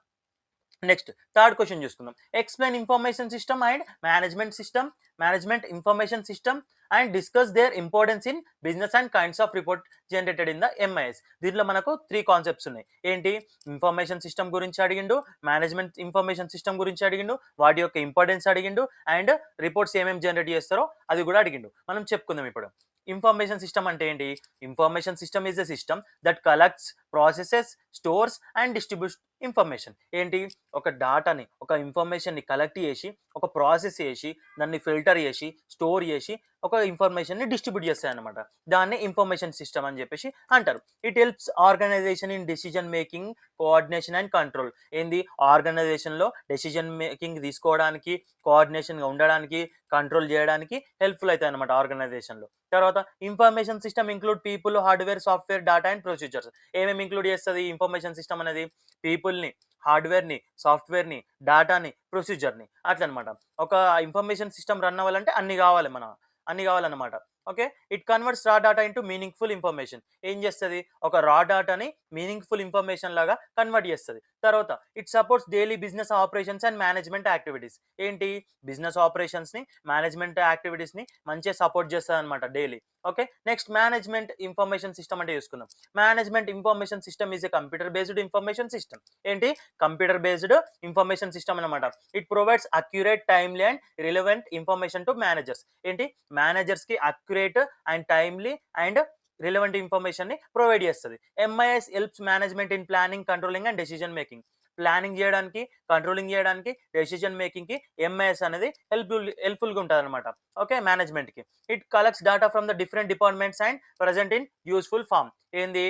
నెక్స్ట్ థర్డ్ క్వశ్చన్ చూసుకుందాం. Explain information system and management information system and discuss their importance in business and kinds of report generated in the MIS. దీంట్లో మనకు 3 కాన్సెప్ట్స్ ఉన్నాయి. ఏంటి? ఇన్ఫర్మేషన్ సిస్టమ్ గురించి అడిగిండు, మేనేజ్మెంట్ ఇన్ఫర్మేషన్ సిస్టమ్ గురించి అడిగిండు, వాటి యొక్క ఇంపార్టెన్స్ అడిగిండు, అండ్ రిపోర్ట్స్ ఏమేమి జనరేట్ చేస్తారో అది కూడా అడిగిండు. మనం చెప్పుకుందాం ఇప్పుడు. ఇన్ఫర్మేషన్ సిస్టమ్ అంటే ఏంటి? Information system is a system that collects, processes, stores and distributes information. ఏంటి? ఒక డాటాని, ఒక ఇన్ఫర్మేషన్ని కలెక్ట్ చేసి, ఒక ప్రాసెస్ చేసి, దాన్ని ఫిల్టర్ చేసి, స్టోర్ చేసి, ఒక ఇన్ఫర్మేషన్ని డిస్ట్రిబ్యూట్ చేస్తాయి అనమాట. దాన్ని ఇన్ఫర్మేషన్ సిస్టమ్ అని చెప్పేసి అంటారు. It helps organisation in decision making, coordination and control. ఏంది? ఆర్గనైజేషన్లో డెసిజన్ మేకింగ్ తీసుకోవడానికి, కోఆర్డినేషన్గా ఉండడానికి, కంట్రోల్ చేయడానికి హెల్ప్ఫుల్ అవుతాయి అనమాట ఆర్గనైజేషన్లో. తర్వాత information system include people, hardware, software, data and procedures. ఏమేమి ఇంక్లూడ్ చేస్తుంది ఇన్ఫర్మేషన్ సిస్టమ్ అనేది? పీపుల్ని, హార్డ్వేర్ని, సాఫ్ట్వేర్ని, డేటాని, ప్రొసీజర్ని. అట్లా అనమాట. ఒక ఇన్ఫర్మేషన్ సిస్టమ్ రన్ అవ్వాలంటే అన్ని కావాలన్నమాట. Okay, it converts raw data into meaningful information. ఏం చేస్తుంది? ఒక రా డాటాని మీనింగ్ఫుల్ ఇన్ఫర్మేషన్ లాగా కన్వర్ట్ చేస్తుంది. తర్వాత it supports daily business operations and management activities. ఏంటి? బిజినెస్ ఆపరేషన్స్ ని, మేనేజ్మెంట్ యాక్టివిటీస్ ని మంచిగా సపోర్ట్ చేస్తుంది అనమాట daily. Okay, next management information system అంటే చూసుకుందాం. Management information system is a computer based information system. ఏంటి? కంప్యూటర్ బేస్డ్ ఇన్ఫర్మేషన్ సిస్టమ్ అనమాట. It provides accurate, timely and relevant information to managers. ఏంటి? Managers కి accurate and timely and relevant information ని provide చేస్తుంది. MIS helps management in planning, controlling and decision making. Planning చేయడానికి, controlling చేయడానికి, decision making కి MIS అనేది helpful గా ఉంటుంది అనమాట. ఓకే, మేనేజ్మెంట్ కి. It collects data from the different departments and present in useful form. ఏంది?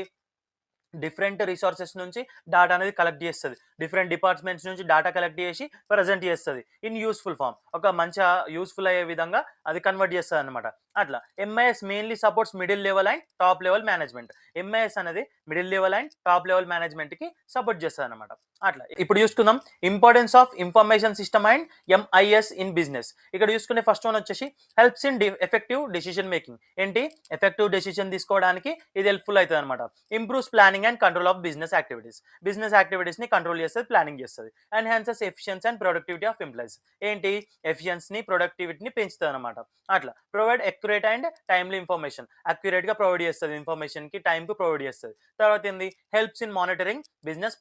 డిఫరెంట్ రిసోర్సెస్ నుంచి డాటా అనేది కలెక్ట్ చేస్తుంది. డిఫరెంట్ డిపార్ట్మెంట్స్ నుంచి డేటా కలెక్ట్ చేసి ప్రజెంట్ చేస్తుంది ఇన్ యూస్ఫుల్ ఫామ్, ఒక మంచి యూస్ఫుల్ అయ్యే విధంగా అది కన్వర్ట్ చేస్తుంది అనమాట. అట్లా MIS mainly supports middle level and top level management. MIS అనేది middle level and top level management కి సపోర్ట్ చేస్తుంది అనమాట. అట్లా ఇప్పుడు చూసుకుందాం importance of information system and MIS in business. ఇక్కడ చూసుకునే ఫస్ట్ వన్ వచ్చేసి helps in effective decision making. ఏంటి ఎఫెక్టివ్ డెసిషన్ తీసుకోవడానికి ఇది హెల్ప్ఫుల్ అవుతుంది అనమాట. Improves planning and control of business activities ని కంట్రోల్ చేస్తుంది, ప్లానింగ్ చేస్తుంది. Enhances efficiency and productivity of employees. ఏంటి ఎఫిషియన్సీని ప్రొడక్టివిటీని పెంచుతుంది అనమాట. అట్లా provide accurate and timely information, accurate గా ప్రొవైడ్ చేస్తుంది, ఇన్ఫర్మేషన్ కి టైం కు ప్రొవైడ్ చేస్తుంది. తర్వాత ఏంది helps in monitoring business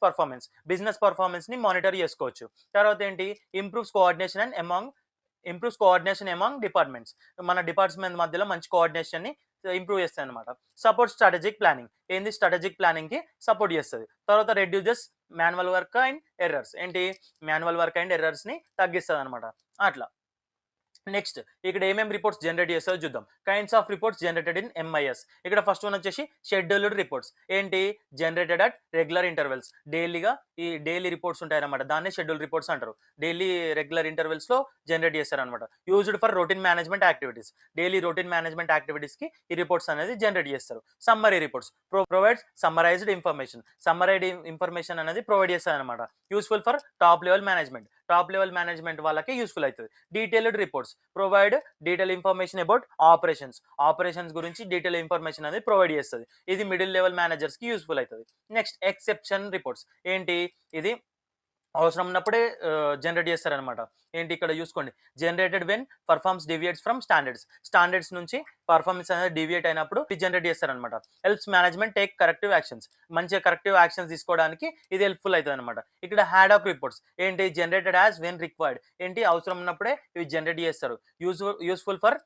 performance ని మానిటర్ చేసుకోవచ్చు. తర్వాత ఏంటి ఇంప్రూవ్స్ కోఆర్డినేషన్ అమాంగ్ డిపార్ట్మెంట్స్. మన డిపార్ట్మెంట్ మధ్యలో మంచి కోఆర్డినేషన్ ని ఇంప్రూవ్ చేస్తాయి అనమాట. Support strategic planning. ఏంది స్ట్రాటజిక్ ప్లానింగ్ కి సపోర్ట్ చేస్తుంది. తర్వాత reduces manual work and errors. ఏంటి మాన్యువల్ వర్క్ అండ్ ఎర్రర్స్ ని తగ్గిస్తుంది అనమాట. అట్లా నెక్స్ట్ ఇక్కడ ఏమేమి రిపోర్ట్స్ జనరేట్ చేస్తారో చూద్దాం. Kinds of reports generated in MIS. ఇక్కడ ఫస్ట్ వన్ వచ్చేసి షెడ్యూల్డ్ రిపోర్ట్స్. ఏంటి జనరేటెడ్ అట్ రెగ్యులర్ ఇంటర్వెల్స్. డైలీగా ఈ డైలీ రిపోర్ట్స్ ఉంటాయన్నమాట, దాన్ని షెడ్యూల్ రిపోర్ట్స్ అంటారు. డైలీ రెగ్యులర్ ఇంటర్వెల్స్ లో జనరేట్ చేస్తారనమాట. Used for routine management activities. Daily routine management activities కి ఈ రిపోర్ట్స్ అనేది జనరేట్ చేస్తారు. Summary reports provides summarised information అనేది ప్రొవైడ్ చేస్తారు అనమాట. Useful for top level management వాళ్ళకి యూస్ఫుల్ అవుతుంది. Detailed reports provide detail information about operations గురించి డీటెయిల్ ఇన్ఫర్మేషన్ అనేది ప్రొవైడ్ చేస్తుంది. ఇది మిడిల్ లెవెల్ మేనేజర్స్ కి యూస్ఫుల్ అవుతుంది. Next exception reports. ఏంటి ఇది అవసరం ఉన్నప్పుడే జనరేట్ చేస్తారనమాట. ఏంటి ఇక్కడ చూసుకోండి generated when performance deviates from standards నుంచి పర్ఫార్మెన్స్ అనేది డివియేట్ అయినప్పుడు ఇది జనరేట్ చేస్తారనమాట. Helps management take corrective actions. మంచిగా కరెక్టివ్ యాక్షన్స్ తీసుకోవడానికి ఇది హెల్ప్ఫుల్ అవుతుంది అనమాట. ఇక్కడ హ్యాడ్ ఆఫ్ రిపోర్ట్స్. ఏంటి జనరేటెడ్ యాజ్ వెన్ రిక్వైర్డ్. ఏంటి అవసరం ఉన్నప్పుడే ఇవి జనరేట్ చేస్తారు. Useful for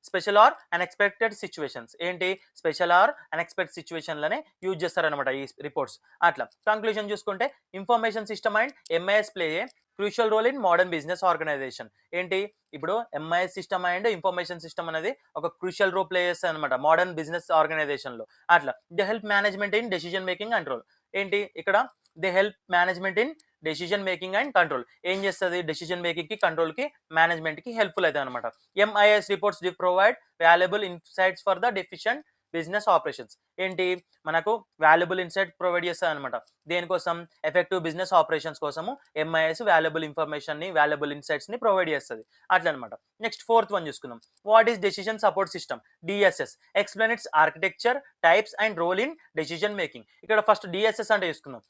special or unexpected situations. ఏంటి స్పెషల్ ఆర్ అన్ఎక్స్పెక్టెడ్ సిచ్యువేషన్లనే యూజ్ చేస్తారనమాట ఈ రిపోర్ట్స్. అట్లా కంక్లూజన్ చూసుకుంటే information system and MIS play a crucial role in modern business organisation. ఏంటి ఇప్పుడు MIS system and information system అనేది ఒక క్రూషియల్ రోల్ ప్లే చేస్తుంది అనమాట మోడర్న్ బిజినెస్ ఆర్గనైజేషన్ లో. అట్లా they help management in decision making control. ఏంటి ఇక్కడ they help management in decision making and control. ఏం చేస్తుంది డెసిషన్ మేకింగ్ కి కంట్రోల్ కి మేనేజ్మెంట్ కి హెల్ప్ఫుల్ అవుతుంది అనమాట. MIS reports provide valuable insights for the deficient business operations. ఏంటి మనకు వాల్యుబుల్ ఇన్సైట్ ప్రొవైడ్ చేస్తుంది అనమాట. దేనికోసం ఎఫెక్టివ్ బిజినెస్ ఆపరేషన్స్ కోసము ఎంఐఎస్ వాల్యుబుల్ ఇన్సైట్స్ ని ప్రొవైడ్ చేస్తుంది. అట్లా అనమాట. నెక్స్ట్ ఫోర్త్ వన్ చూసుకుందాం. What is decision support system DSS. Explain its architecture types and role in decision making. ఇక్కడ ఫస్ట్ డిఎస్ఎస్ అంటే చూసుకుందాం.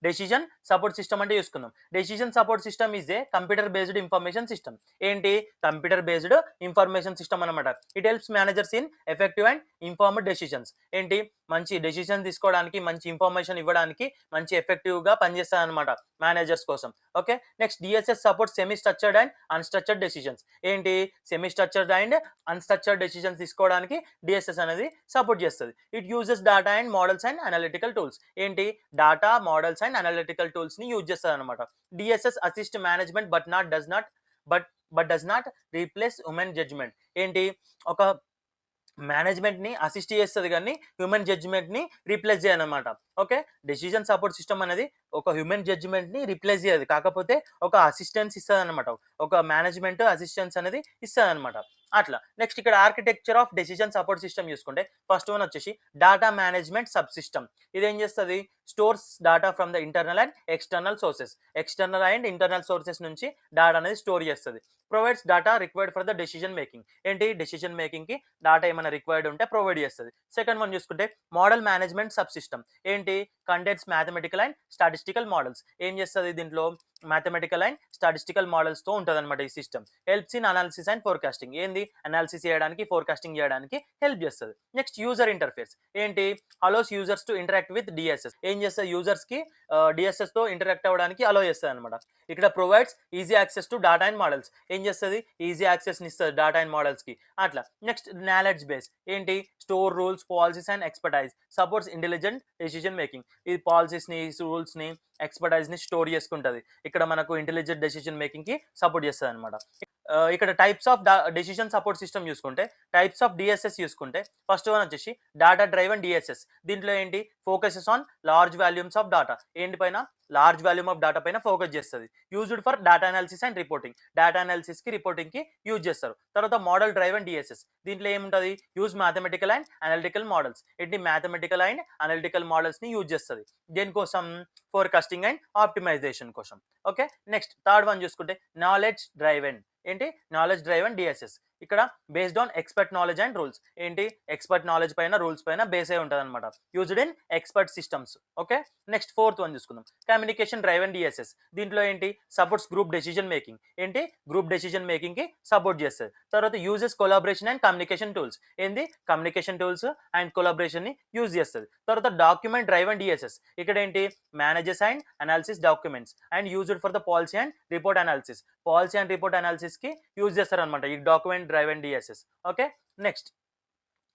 డెసిషన్ సపోర్ట్ సిస్టమ్ అంటే చూసుకుందాం. Decision support system is a computer based information system. ఏంటి computer based information system అనమాట. It helps managers in effective and informed decisions. ఏంటి మంచి decision తీసుకోవడానికి మంచి ఇన్ఫర్మేషన్ ఇవ్వడానికి మంచి ఎఫెక్టివ్ గా పనిచేస్తుంది అనమాట మేనేజర్స్ కోసం. Okay next DSS support semi structured and unstructured decisions. ఏంటి semi structured and unstructured decisions తీసుకోవడానికి డిఎస్ఎస్ అనేది సపోర్ట్ చేస్తుంది. It uses data and models and analytical tools. ఏంటి data models and analytical tools ని యూజ్ చేస్తుంది అనమాట. DSS assist management does not replace human judgment. ఏంటి ఒక మేనేజ్మెంట్ ని అసిస్ట్ చేస్తుంది కానీ హ్యూమన్ జడ్జ్మెంట్ ని రీప్లేస్ చేయనమాట. ఓకే డెసిషన్ సపోర్ట్ సిస్టమ్ అనేది ఒక హ్యూమన్ జడ్జ్మెంట్ ని రీప్లేస్ చేయదు, కాకపోతే ఒక అసిస్టెన్స్ ఇస్తుంది అనమాట. ఒక మేనేజ్మెంట్ అసిస్టెన్స్ అనేది ఇస్తుంది అనమాట. అట్లా నెక్స్ట్ ఇక్కడ architecture of decision support system చూసుకుంటే ఫస్ట్ వన్ వచ్చేసి డాటా మేనేజ్మెంట్ సబ్ సిస్టమ్. ఇదేం చేస్తుంది stores data from the internal and external sources నుంచి డాటా అనేది స్టోర్ చేస్తుంది. Provides data required for the decision making. ఏంటి డెసిషన్ మేకింగ్ కి డాటా ఏమైనా రిక్వైర్డ్ ఉంటే ప్రొవైడ్ చేస్తుంది. సెకండ్ వన్ చూసుకుంటే మోడల్ మేనేజ్మెంట్ సబ్ సిస్టమ్. ఏంటి contents mathematical and statistical models. ఏం చేస్తుంది దీంట్లో మ్యాథమెటికల్ అండ్ స్టాటిస్టికల్ మోడల్స్ తో ఉంటుంది అనమాట ఈ system. Helps in analysis and forecasting. ఏంది అనాలిసిస్ చేయడానికి ఫోర్కాస్టింగ్ చేయడానికి హెల్ప్ చేస్తుంది. Next user interface. ఏంటి allows users to interact with DSS. ఏం చేస్తుంది యూజర్స్ కి డిఎస్ఎస్ తో ఇంటరాక్ట్ అవ్వడానికి అలో చేస్తుంది అనమాట. ఇక్కడ provides easy access to data and models. ఏం చేస్తుంది ఈజీ యాక్సెస్ ని ఇస్తుంది డాటా అండ్ మోడల్స్ కి. అట్లా నెక్స్ట్ నాలెడ్జ్ బేస్. ఏంటి store rules policies and expertise. Supports intelligent decision making. ఈ పాలసీస్ ని రూల్స్ ని ఎక్స్పర్టైజ్ని స్టోర్ చేసుకుంటుంది. ఇక్కడ మనకు ఇంటెలిజెంట్ డెసిషన్ మేకింగ్కి సపోర్ట్ చేస్తుంది అనమాట. ఇక్కడ types of decision support system చూసుకుంటే, టైప్స్ ఆఫ్ డిఎస్ఎస్ చూసుకుంటే, ఫస్ట్ వన్ వచ్చేసి డేటా డ్రైవెన్ డిఎస్ఎస్. దీంట్లో ఏంటి focuses on large volumes of data. ఏంటి పైన లార్జ్ వాల్యూమ్ ఆఫ్ డేటా పైన ఫోకస్ చేస్తుంది. Used for data analysis and reporting. Data analysis కి రిపోర్టింగ్ కి యూజ్ చేస్తారు. తర్వాత మోడల్ డ్రైవెన్ డిఎస్ఎస్. దీంట్లో ఏముంటుంది use mathematical and analytical models. ఏంటి మ్యాథమెటికల్ అండ్ అనలిటికల్ మోడల్స్ ని యూజ్ చేస్తుంది. దేనికోసం ఫోర్కాస్టింగ్ అండ్ ఆప్టిమైజేషన్ కోసం. ఓకే, నెక్స్ట్ థర్డ్ వన్ చూసుకుంటే నాలెడ్జ్ డ్రైవెన్. ఏంటి నాలెడ్జ్ డ్రైవెన్ డిఎస్ఎస్. ఇక్కడ based on expert knowledge and rules. ఏంటి ఎక్స్పర్ట్ నాలెడ్జ్ పైన రూల్స్ పైన బేస్ అయి ఉంటుంది అనమాట. Used in expert systems. Okay, next fourth one చూసుకుందాం కమ్యూనికేషన్ డ్రైవెన్ డిఎస్ఎస్. దీంట్లో ఏంటి సపోర్ట్స్ గ్రూప్ డెసిషన్ మేకింగ్. ఏంటి గ్రూప్ డెసిషన్ మేకింగ్ కి సపోర్ట్ చేస్తుంది. తర్వాత uses collaboration and communication tools. ఏంది కమ్యూనికేషన్ టూల్స్ అండ్ కొలాబరేషన్ ని యూజ్ చేస్తుంది. తర్వాత డాక్యుమెంట్ డ్రైవెన్ డిఎస్ఎస్. ఇక్కడ ఏంటి manages and analysis documents and used for the policy and report analysis. Policy and report analysis కి యూజ్ చేస్తారు అనమాట ఈ document driven DSS. Okay, next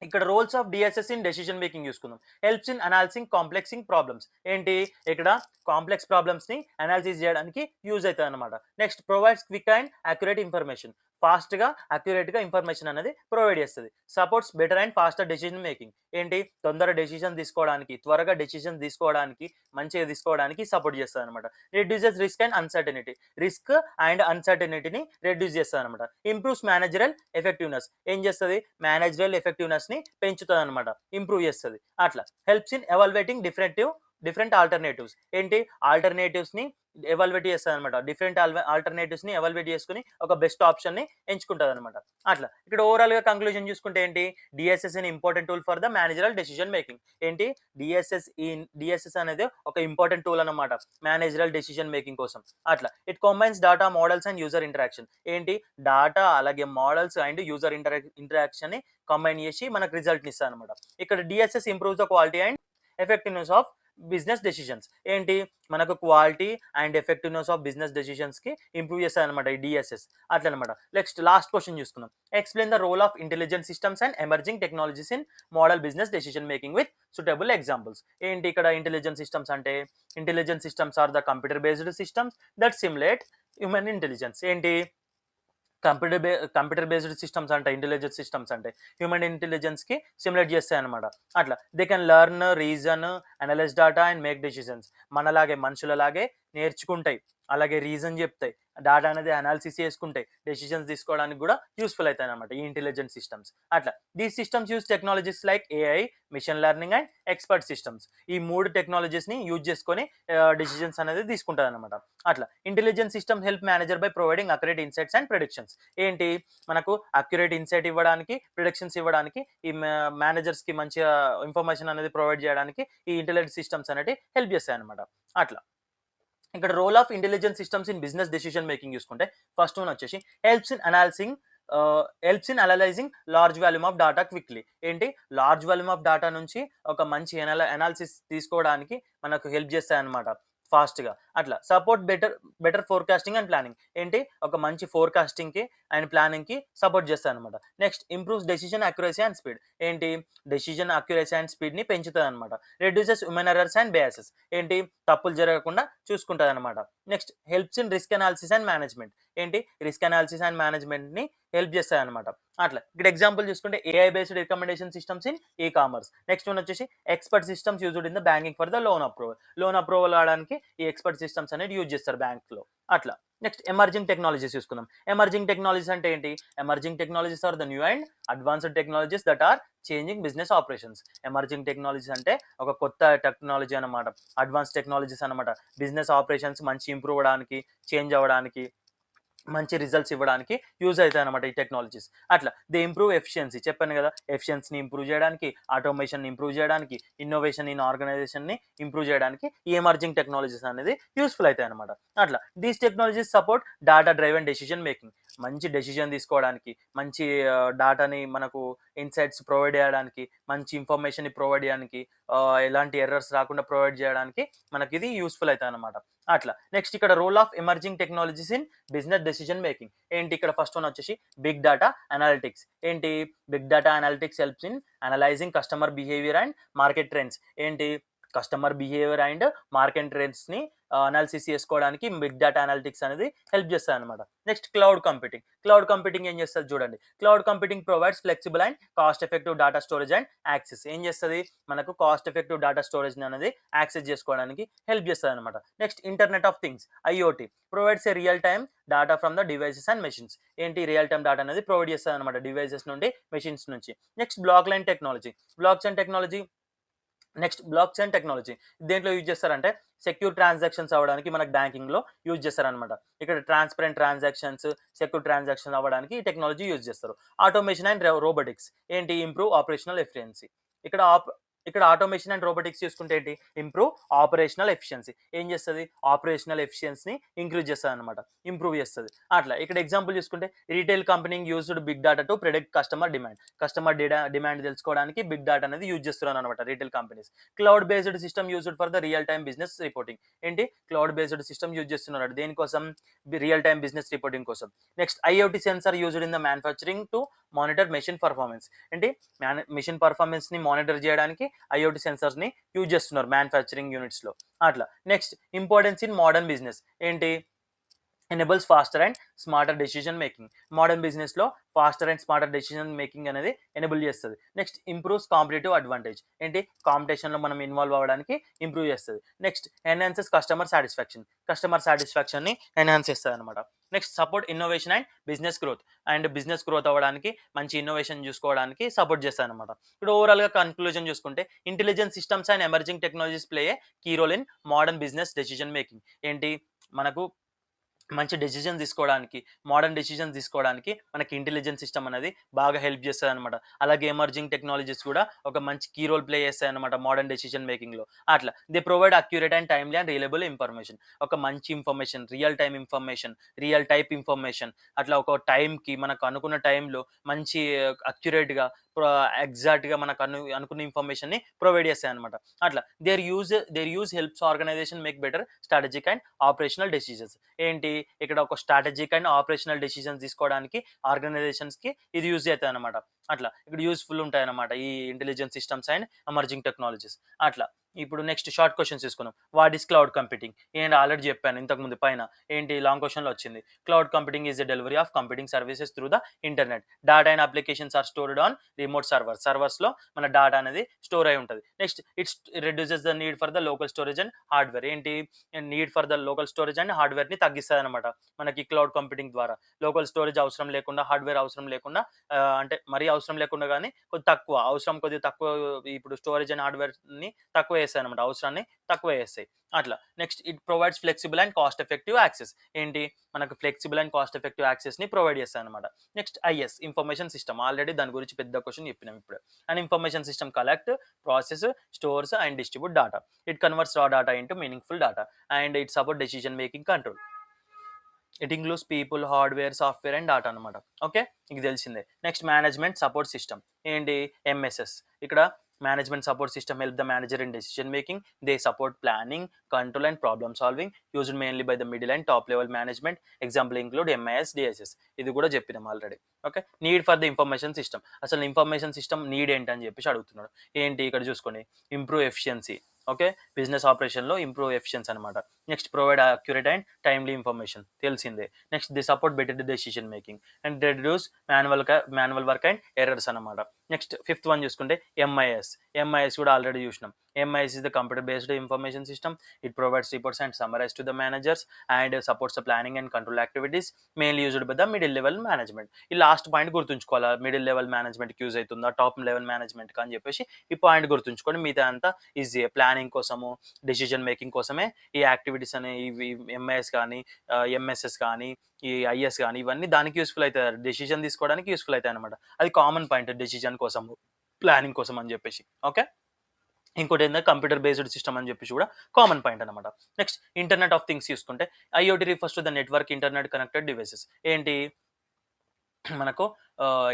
ఇక్కడ roles of DSS in decision making చూసుకుందాం. Helps in analysing complexing problems. ఏంటి ఇక్కడ complex problems ని analysis చేయడానికి యూజ్ అవుతుంది అనమాట. Next provides quick and accurate information. Fast గా అక్యురేట్ గా ఇన్ఫర్మేషన్ అనేది ప్రొవైడ్ చేస్తుంది. Supports better and faster decision making. ఏంటి తొందర డెసిషన్ తీసుకోవడానికి, త్వరగా డెసిషన్ తీసుకోవడానికి, మంచిగా తీసుకోవడానికి సపోర్ట్ చేస్తుంది అనమాట. Reduces risk and uncertainty. Risk and అన్సర్టనిటీని రెడ్యూస్ చేస్తుంది అనమాట. Improves managerial effectiveness. ఏం చేస్తుంది మేనేజరల్ ఎఫెక్టివ్నెస్ ని పెంచుతుంది అనమాట, ఇంప్రూవ్ చేస్తుంది. అట్లా helps in evaluating different alternatives. ఏంటి ఆల్టర్నేటివ్స్ ని ఎవాల్యుయేట్ చేస్తుంది అనమాట. డిఫరెంట్ ఆల్టర్నేటివ్స్ ని ఎవాల్యుయేట్ చేసుకుని ఒక బెస్ట్ ఆప్షన్ ని ఎంచుకుంటుంది అనమాట. అట్లా ఇక్కడ ఓవరాల్ గా కంక్లూజన్ చూసుకుంటే ఏంటి DSS in important tool for the managerial decision making. ఏంటి డిఎస్ఎస్ అనేది ఒక ఇంపార్టెంట్ టూల్ అనమాట మేనేజరల్ డెసిషన్ మేకింగ్ కోసం. అట్లా it combines data models and user interaction. ఏంటి డాటా అలాగే మోడల్స్ అండ్ యూజర్ ఇంటరాక్షన్ ని కంబైన్ చేసి మనకు రిజల్ట్ ఇస్తుంది అనమాట. ఇక్కడ DSS improves the quality and effectiveness of business decisions. ఏంటి మనకు quality and effectiveness of business decisions కి ఇంప్రూవ్ చేస్తాయి అనమాట ఈ డిఎస్ఎస్. అట్లా అనమాట. నెక్స్ట్ లాస్ట్ క్వశ్చన్ చూసుకుందాం. Explain the role of intelligent systems and emerging technologies in model business decision making with suitable examples. ఏంటి ఇక్కడ ఇంటెలిజెంట్ సిస్టమ్స్ అంటే intelligent systems are the computer based systems that simulate human intelligence. ఏంటి computer based systems అంటే intelligent systems అంటే human intelligence కి simulate చేస్తాయి అనమాట. అట్లా they can learn reason analyse data and make decisions. మనలాగే మనుషులలాగే నేర్చుకుంటాయి, అలాగే రీజన్ చెప్తాయి, డేటా అనేది అనాలిసిస్ చేసుకుంటాయి, డెసిషన్స్ తీసుకోవడానికి కూడా యూస్ఫుల్ అవుతాయి అనమాట ఈ ఇంటెలిజెంట్ సిస్టమ్స్. అట్లా these systems use technologies like AI, machine learning and expert systems. ఈ మూడు టెక్నాలజీస్ ని యూజ్ చేసుకొని డెసిషన్స్ అనేది తీసుకుంటారు అనమాట. అట్లా intelligent system help manager by providing accurate insights and predictions. ఏంటి మనకు అక్యురేట్ ఇన్సైట్ ఇవ్వడానికి, ప్రిడిక్షన్స్ ఇవ్వడానికి, ఈ మేనేజర్స్ కి మంచిగా ఇన్ఫర్మేషన్ అనేది ప్రొవైడ్ చేయడానికి ఈ ఇంటెలిజెంట్ సిస్టమ్స్ అనేది హెల్ప్ చేస్తాయి అనమాట. అట్లా ఇక్కడ role of intelligent systems in business decision making చూసుకుంటే ఫస్ట్ వన్ వచ్చేసి helps in analysing large volume of data quickly. ఏంటి లార్జ్ వాల్యూమ్ ఆఫ్ డేటా నుంచి ఒక మంచి అనాలిసిస్ తీసుకోవడానికి మనకు హెల్ప్ చేస్తాయి అనమాట ఫాస్ట్ గా. అట్లా support better forecasting and planning. ఏంటి ఒక మంచి ఫోర్కాస్టింగ్ కి అండ్ ప్లానింగ్ కి సపోర్ట్ చేస్తాయి అనమాట. Next improves decision accuracy and speed. ఏంటి డెసిషన్ అక్యురసీ అండ్ స్పీడ్ ని పెంచుతుంది అనమాట. Reduces human errors and biases. ఏంటి తప్పులు జరగకుండా చూసుకుంటుంది అనమాట. Next helps in risk analysis and management. ఏంటి రిస్క్ అనాలిసిస్ అండ్ మేనేజ్మెంట్ ని హెల్ప్ చేస్తాయి అనమాట. అట్లా ఇక్కడ ఎగ్జాంపుల్ చూసుకుంటే AI based recommendation systems in e commerce. Next one వచ్చేసి expert systems used in the banking for the loan approval అవడానికి ఈ ఎక్స్పర్ట్ సిస్టమ్స్ అనేది యూజ్ చేస్తారు బ్యాంక్ లో. అట్లా నెక్స్ట్ ఎమర్జింగ్ టెక్నాలజీస్ చూసుకుందాం. ఎమర్జింగ్ టెక్నాలజీస్ అంటే ఏంటి emerging technologies are the new and advanced technologies that are changing business operations. Emerging technologies అంటే ఒక కొత్త టెక్నాలజీ అనమాట, అడ్వాన్స్ టెక్నాలజీస్ అనమాట. బిజినెస్ ఆపరేషన్స్ మంచి ఇంప్రూవ్ అవ్వడానికి, చేంజ్ అవ్వడానికి, మంచి రిజల్ట్స్ ఇవ్వడానికి యూజ్ అవుతాయి అనమాట ఈ టెక్నాలజీస్. అట్లా దే ఇంప్రూవ్ ఎఫిషియన్సీ. చెప్పాను కదా ఎఫిషియన్సీని ఇంప్రూవ్ చేయడానికి, ఆటోమేషన్ ఇంప్రూవ్ చేయడానికి, ఇన్నోవేషన్ ఇన్ ఆర్గనైజేషన్ ని ఇంప్రూవ్ చేయడానికి ఈ ఎమర్జింగ్ టెక్నాలజీస్ అనేది యూస్ఫుల్ అవుతాయి అనమాట. అట్లా these technologies support data driven decision making. మంచి డెసిషన్ తీసుకోవడానికి, మంచి డాటాని మనకు ఇన్సైట్స్ ప్రొవైడ్ చేయడానికి, మంచి ఇన్ఫర్మేషన్ ప్రొవైడ్ చేయడానికి, ఎలాంటి ఎర్రర్స్ రాకుండా ప్రొవైడ్ చేయడానికి మనకి ఇది యూస్ఫుల్ అవుతాయి అనమాట. అట్లా నెక్స్ట్ ఇక్కడ role of emerging technologies in business decision making. ఏంటి ఇక్కడ ఫస్ట్ వన్ వచ్చేసి బిగ్ డేటా అనాలిటిక్స్. ఏంటి big data analytics helps in analyzing customer behaviour and market trends. ఏంటి కస్టమర్ బిహేవియర్ అండ్ మార్కెట్ ట్రెండ్స్ని అనాలిసిస్ చేసుకోవడానికి బిగ్ డేటా అనలిటిక్స్ అనేది help చేస్తుంది అనమాట. నెక్స్ట్ క్లౌడ్ కంప్యూటింగ్ ఏం చేస్తుంది చూడండి. Cloud computing provides flexible and cost effective data storage and access. ఏం చేస్తుంది, మనకు కాస్ట్ ఎఫెక్టివ్ డేటా స్టోరేజ్ అనేది యాక్సెస్ చేసుకోవడానికి హెల్ప్ చేస్తుంది అనమాట. Next internet of things IoT provides A real time data from the devices and machines. ఏంటి real time data అనేది provide చేస్తుంది అనమాట డివైసెస్ నుండి మెషిన్స్ నుంచి. నెక్స్ట్ బ్లాక్ చైన్ టెక్నాలజీ దేంట్లో యూజ్ చేస్తారంటే సెక్యూర్ ట్రాన్సాక్షన్స్ అవ్వడానికి మనకు బ్యాంకింగ్లో యూజ్ చేస్తారనమాట. ఇక్కడ ట్రాన్స్పరెంట్ ట్రాన్సాక్షన్స్, సెక్యూర్ ట్రాన్సాక్షన్స్ అవ్వడానికి ఈ టెక్నాలజీ యూజ్ చేస్తారు. ఆటోమేషన్ అండ్ రోబోటిక్స్ ఏంటి, ఇంప్రూవ్ ఆపరేషనల్ ఎఫిషియన్సీ. ఇక్కడ ఆటోమేషన్ అండ్ రోబోటిక్స్ చూసుకుంటే ఏంటి, ఇంప్రూవ్ ఆపరేషనల్ ఎఫిషియన్సీ. ఏం చేస్తుంది, ఆపరేషనల్ ఎఫిషియన్సీని ఇంక్రీజ్ చేస్తుంది అనమాట, ఇంప్రూవ్ చేస్తుంది. అట్లా ఇక్కడ ఎగ్జాంపుల్ చూసుకుంటే retail company used big data to predict customer demand తెలుసుకోవడానికి బిగ్ డేటా అనేది యూజ్ చేస్తున్నారు అనమాట retail companies. Cloud based system used for the real time business reporting. ఏంటి, క్లౌడ్ బేస్డ్ సిస్టమ్ యూజ్ చేస్తున్నారు దేనికోసం, రియల్ టైమ్ బిజినెస్ రిపోర్టింగ్ కోసం. Next IoT sensor used in the manufacturing to monitor machine performance. ఏంటి, machine performance ని monitor చేయడానికి IoT sensors ని use చేస్తున్నారు manufacturing units లో. అట్లా next importance in modern business ఏంటి, enables faster and smarter decision making. Modern business లో faster and smarter decision making అనేది ఎనేబుల్ చేస్తుంది. Next improves competitive advantage. ఏంటి, కాంపిటీషన్ లో మనం ఇన్వాల్వ్ అవ్వడానికి ఇంప్రూవ్ చేస్తుంది. నెక్స్ట్ ఎన్హాన్సెస్ కస్టమర్ సాటిస్ఫాక్షన్ ని ఎన్హాన్స్ చేస్తుంది అనమాట. Next support innovation and business growth అవ్వడానికి మంచి ఇన్నోవేషన్ చూసుకోవడానికి సపోర్ట్ చేస్తుంది అనమాట. ఇప్పుడు ఓవరాల్ గా కన్క్లూజన్ చూసుకుంటే intelligent systems and emerging technologies play a key role in modern business decision making. ఏంటి, మనకు మంచి డెసిజన్ తీసుకోవడానికి, మోడర్న్ డెసిజన్స్ తీసుకోవడానికి మనకి ఇంటెలిజెన్స్ సిస్టమ్ అనేది బాగా హెల్ప్ చేస్తుంది అనమాట. అలాగే ఎమర్జింగ్ టెక్నాలజీస్ కూడా ఒక మంచి కీ రోల్ ప్లే చేస్తాయి అనమాట మోడర్న్ డెసిషన్ మేకింగ్ లో. అట్లా they provide accurate and timely and reliable information. ఒక మంచి ఇన్ఫర్మేషన్, రియల్ టైప్ ఇన్ఫర్మేషన్ అట్లా ఒక టైంకి మనకు అనుకున్న టైంలో మంచి అక్యురేట్గా ఎగ్జాక్ట్గా మనకు అనుకున్న ఇన్ఫర్మేషన్ ని ప్రొవైడ్ చేస్తాయి అనమాట. అట్లా their use helps organisation make better strategic and operational decisions. ఏంటి, ఇక్కడ ఒక స్ట్రాటజిక్ అండ్ ఆపరేషనల్ డెసిషన్స్ తీసుకోవడానికి ఆర్గనైజేషన్స్ కి ఇది యూజ్ అవుతాయి అనమాట. అట్లా ఇక్కడ యూస్ఫుల్ ఉంటాయి అనమాట ఈ intelligence systems and emerging technologies. అట్లా ఇప్పుడు నెక్స్ట్ షార్ట్ క్వశ్చన్స్ తీసుకుందాం. What is cloud computing? ఏంటి, ఆల్రెడీ చెప్పాను ఇంతకు ముందు పైన. ఏంటి, లాంగ్ క్వశ్చన్ లో వచ్చింది. Cloud computing is the delivery of computing services through the internet. Data and applications are stored on remote servers లో మన డేటా అనేది స్టోర్ అయి ఉంటుంది. Next its reduces the need for the local storage and hardware. ఏంటి, need for the local storage and hardware ని తగ్గిస్తుంది అనమాట మనకి క్లౌడ్ కంప్యూటింగ్ ద్వారా. లోకల్ స్టోరేజ్ అవసరం లేకుండా, హార్డ్వేర్ అవసరం లేకుండా, అంటే మరీ అవసరం లేకుండా కానీ కొద్దిగా తక్కువ ఇప్పుడు స్టోరేజ్ అండ్ హార్డ్వేర్ ని తక్కువ చేస్తాయి అనమాట, అవసరాన్ని తక్కువ చేస్తాయి. అట్లా next it provides flexible and cost effective access. ఏంటి, మనకు flexible and cost effective access ని ప్రొవైడ్ చేస్తాయి అనమాట. Next is information system, already దాని గురించి పెద్ద క్వశ్చన్ చెప్పినాం ఇప్పుడు. And information system collect, process, stores and distribute data. It converts రా data into meaningful data and it support decision making control. It includes people, hardware, software and data అనమాట. Okay, మీకు తెలిసిందే. Next management support system ఏంటి, MSS. ఇక్కడ management support system help the manager in decision making. They support planning, control and problem solving used mainly by the middle and top level management. Example include MIS, DSS. ఇది కూడా చెప్పినాం already. Okay, need for the information system. అసలు information system need ఏంటని చెప్పేసి అడుగుతున్నాడు. ఏంటి, ఇక్కడ చూసుకోండి, ఇంప్రూవ్ ఎఫిషియన్సీ. ఓకే, బిజినెస్ ఆపరేషన్లో ఇంప్రూవ్ ఎఫిషియన్సీ అనమాట. Next provide accurate and timely information, తెలిసిందే. Next the support better decision making and reduce manual work and errors అనమాట. నెక్స్ట్ ఫిఫ్త్ వన్ చూసుకుంటే ఎంఐఎస్ కూడా ఆల్రెడీ చూసినాం. MIS is the computer based information system. It provides reports and summarise to the managers and supports the planning and control activities mainly used by the middle level management. ఈ last point గుర్తుంచుకోవాలి, middle level మేనేజ్మెంట్కి use అవుతుందా, top level management అని చెప్పేసి ఈ point గుర్తుంచుకోండి. మిగతా అంతా ఈజీ, ప్లానింగ్ కోసము, డెసిషన్ మేకింగ్ కోసమే ఈ యాక్టివిటీస్ అనే ఇవి ఎంఐఎస్ కానీ, ఎంఎస్ఎస్ కానీ, ఈ ఐఎస్ కానీ ఇవన్నీ దానికి యూస్ఫుల్ అవుతాయి, డెసిషన్ తీసుకోవడానికి యూస్ఫుల్ అవుతాయి అనమాట. అది కామన్ పాయింట్, డెసిషన్ కోసం, ప్లానింగ్ కోసం అని చెప్పేసి. ఓకే, ఇంకోటి ఏంటంటే కంప్యూటర్ బేస్డ్ సిస్టమ్ అని చెప్పేసి కూడా కామన్ పాయింట్ అనమాట. నెక్స్ట్ ఇంటర్నెట్ ఆఫ్ థింగ్స్ చూసుకుంటే IoT refers to the network internet connected devices. ఏంటి, మనకు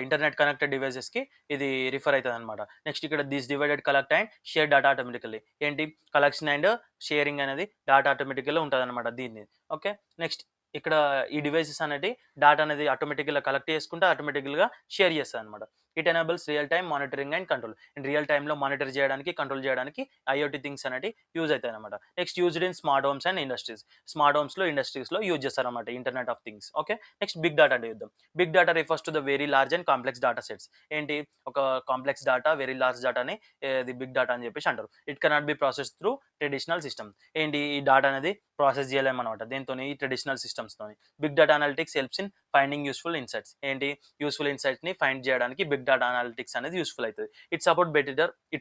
ఇంటర్నెట్ కనెక్టెడ్ డివైసెస్కి ఇది రిఫర్ అవుతుంది అనమాట. నెక్స్ట్ ఇక్కడ this divided collect and share data automatically. ఏంటి, కలెక్షన్ అండ్ షేరింగ్ అనేది డేటా ఆటోమేటికల్గా ఉంటుంది అనమాట దీన్ని. ఓకే, నెక్స్ట్ ఇక్కడ ఈ డివైసెస్ అనేది డేటా అనేది ఆటోమేటిక్గా కలెక్ట్ చేసుకుంటే ఆటోమేటిక్గా షేర్ చేస్తుంది అనమాట. It enables real time monitoring and control. In real టైమ్‌లో మానిటర్ చేయడానికి, కంట్రోల్ చేయడానికి ఐఓటీ థింగ్స్ అనేటివి యూజ్ అవుతాయన్నమాట. Next used in smart homes and industries. Smart హోమ్స్‌లో, ఇండస్ట్రీస్‌లో యూజ్ చేస్తారన్నమాట internet of things. Okay. Next big data అంటే చూద్దాం. Big data refers to the very large and complex data sets. ఏంటి ఒక కాంప్లెక్స్ డేటా, వెరీ లార్జ్ డేటాని ఇది big data అని చెప్పేసి అంటారు. It cannot be process through traditional system. ఏంటి ఈ డేటా అనేది ప్రాసెస్ చేయలేమన్నమాట దేనితోని, ఈ ట్రెడిషనల్ సిస్టమ్స్తోని. Big data analytics helps in finding useful insights. ఏంటి యూస్ఫుల్ ఇన్సైట్స్ని ఫైండ్ చేయడానికి బిగ్ డేటా అనలిటిక్స్ అనేది యూస్ఫుల్ అవుతుంది. It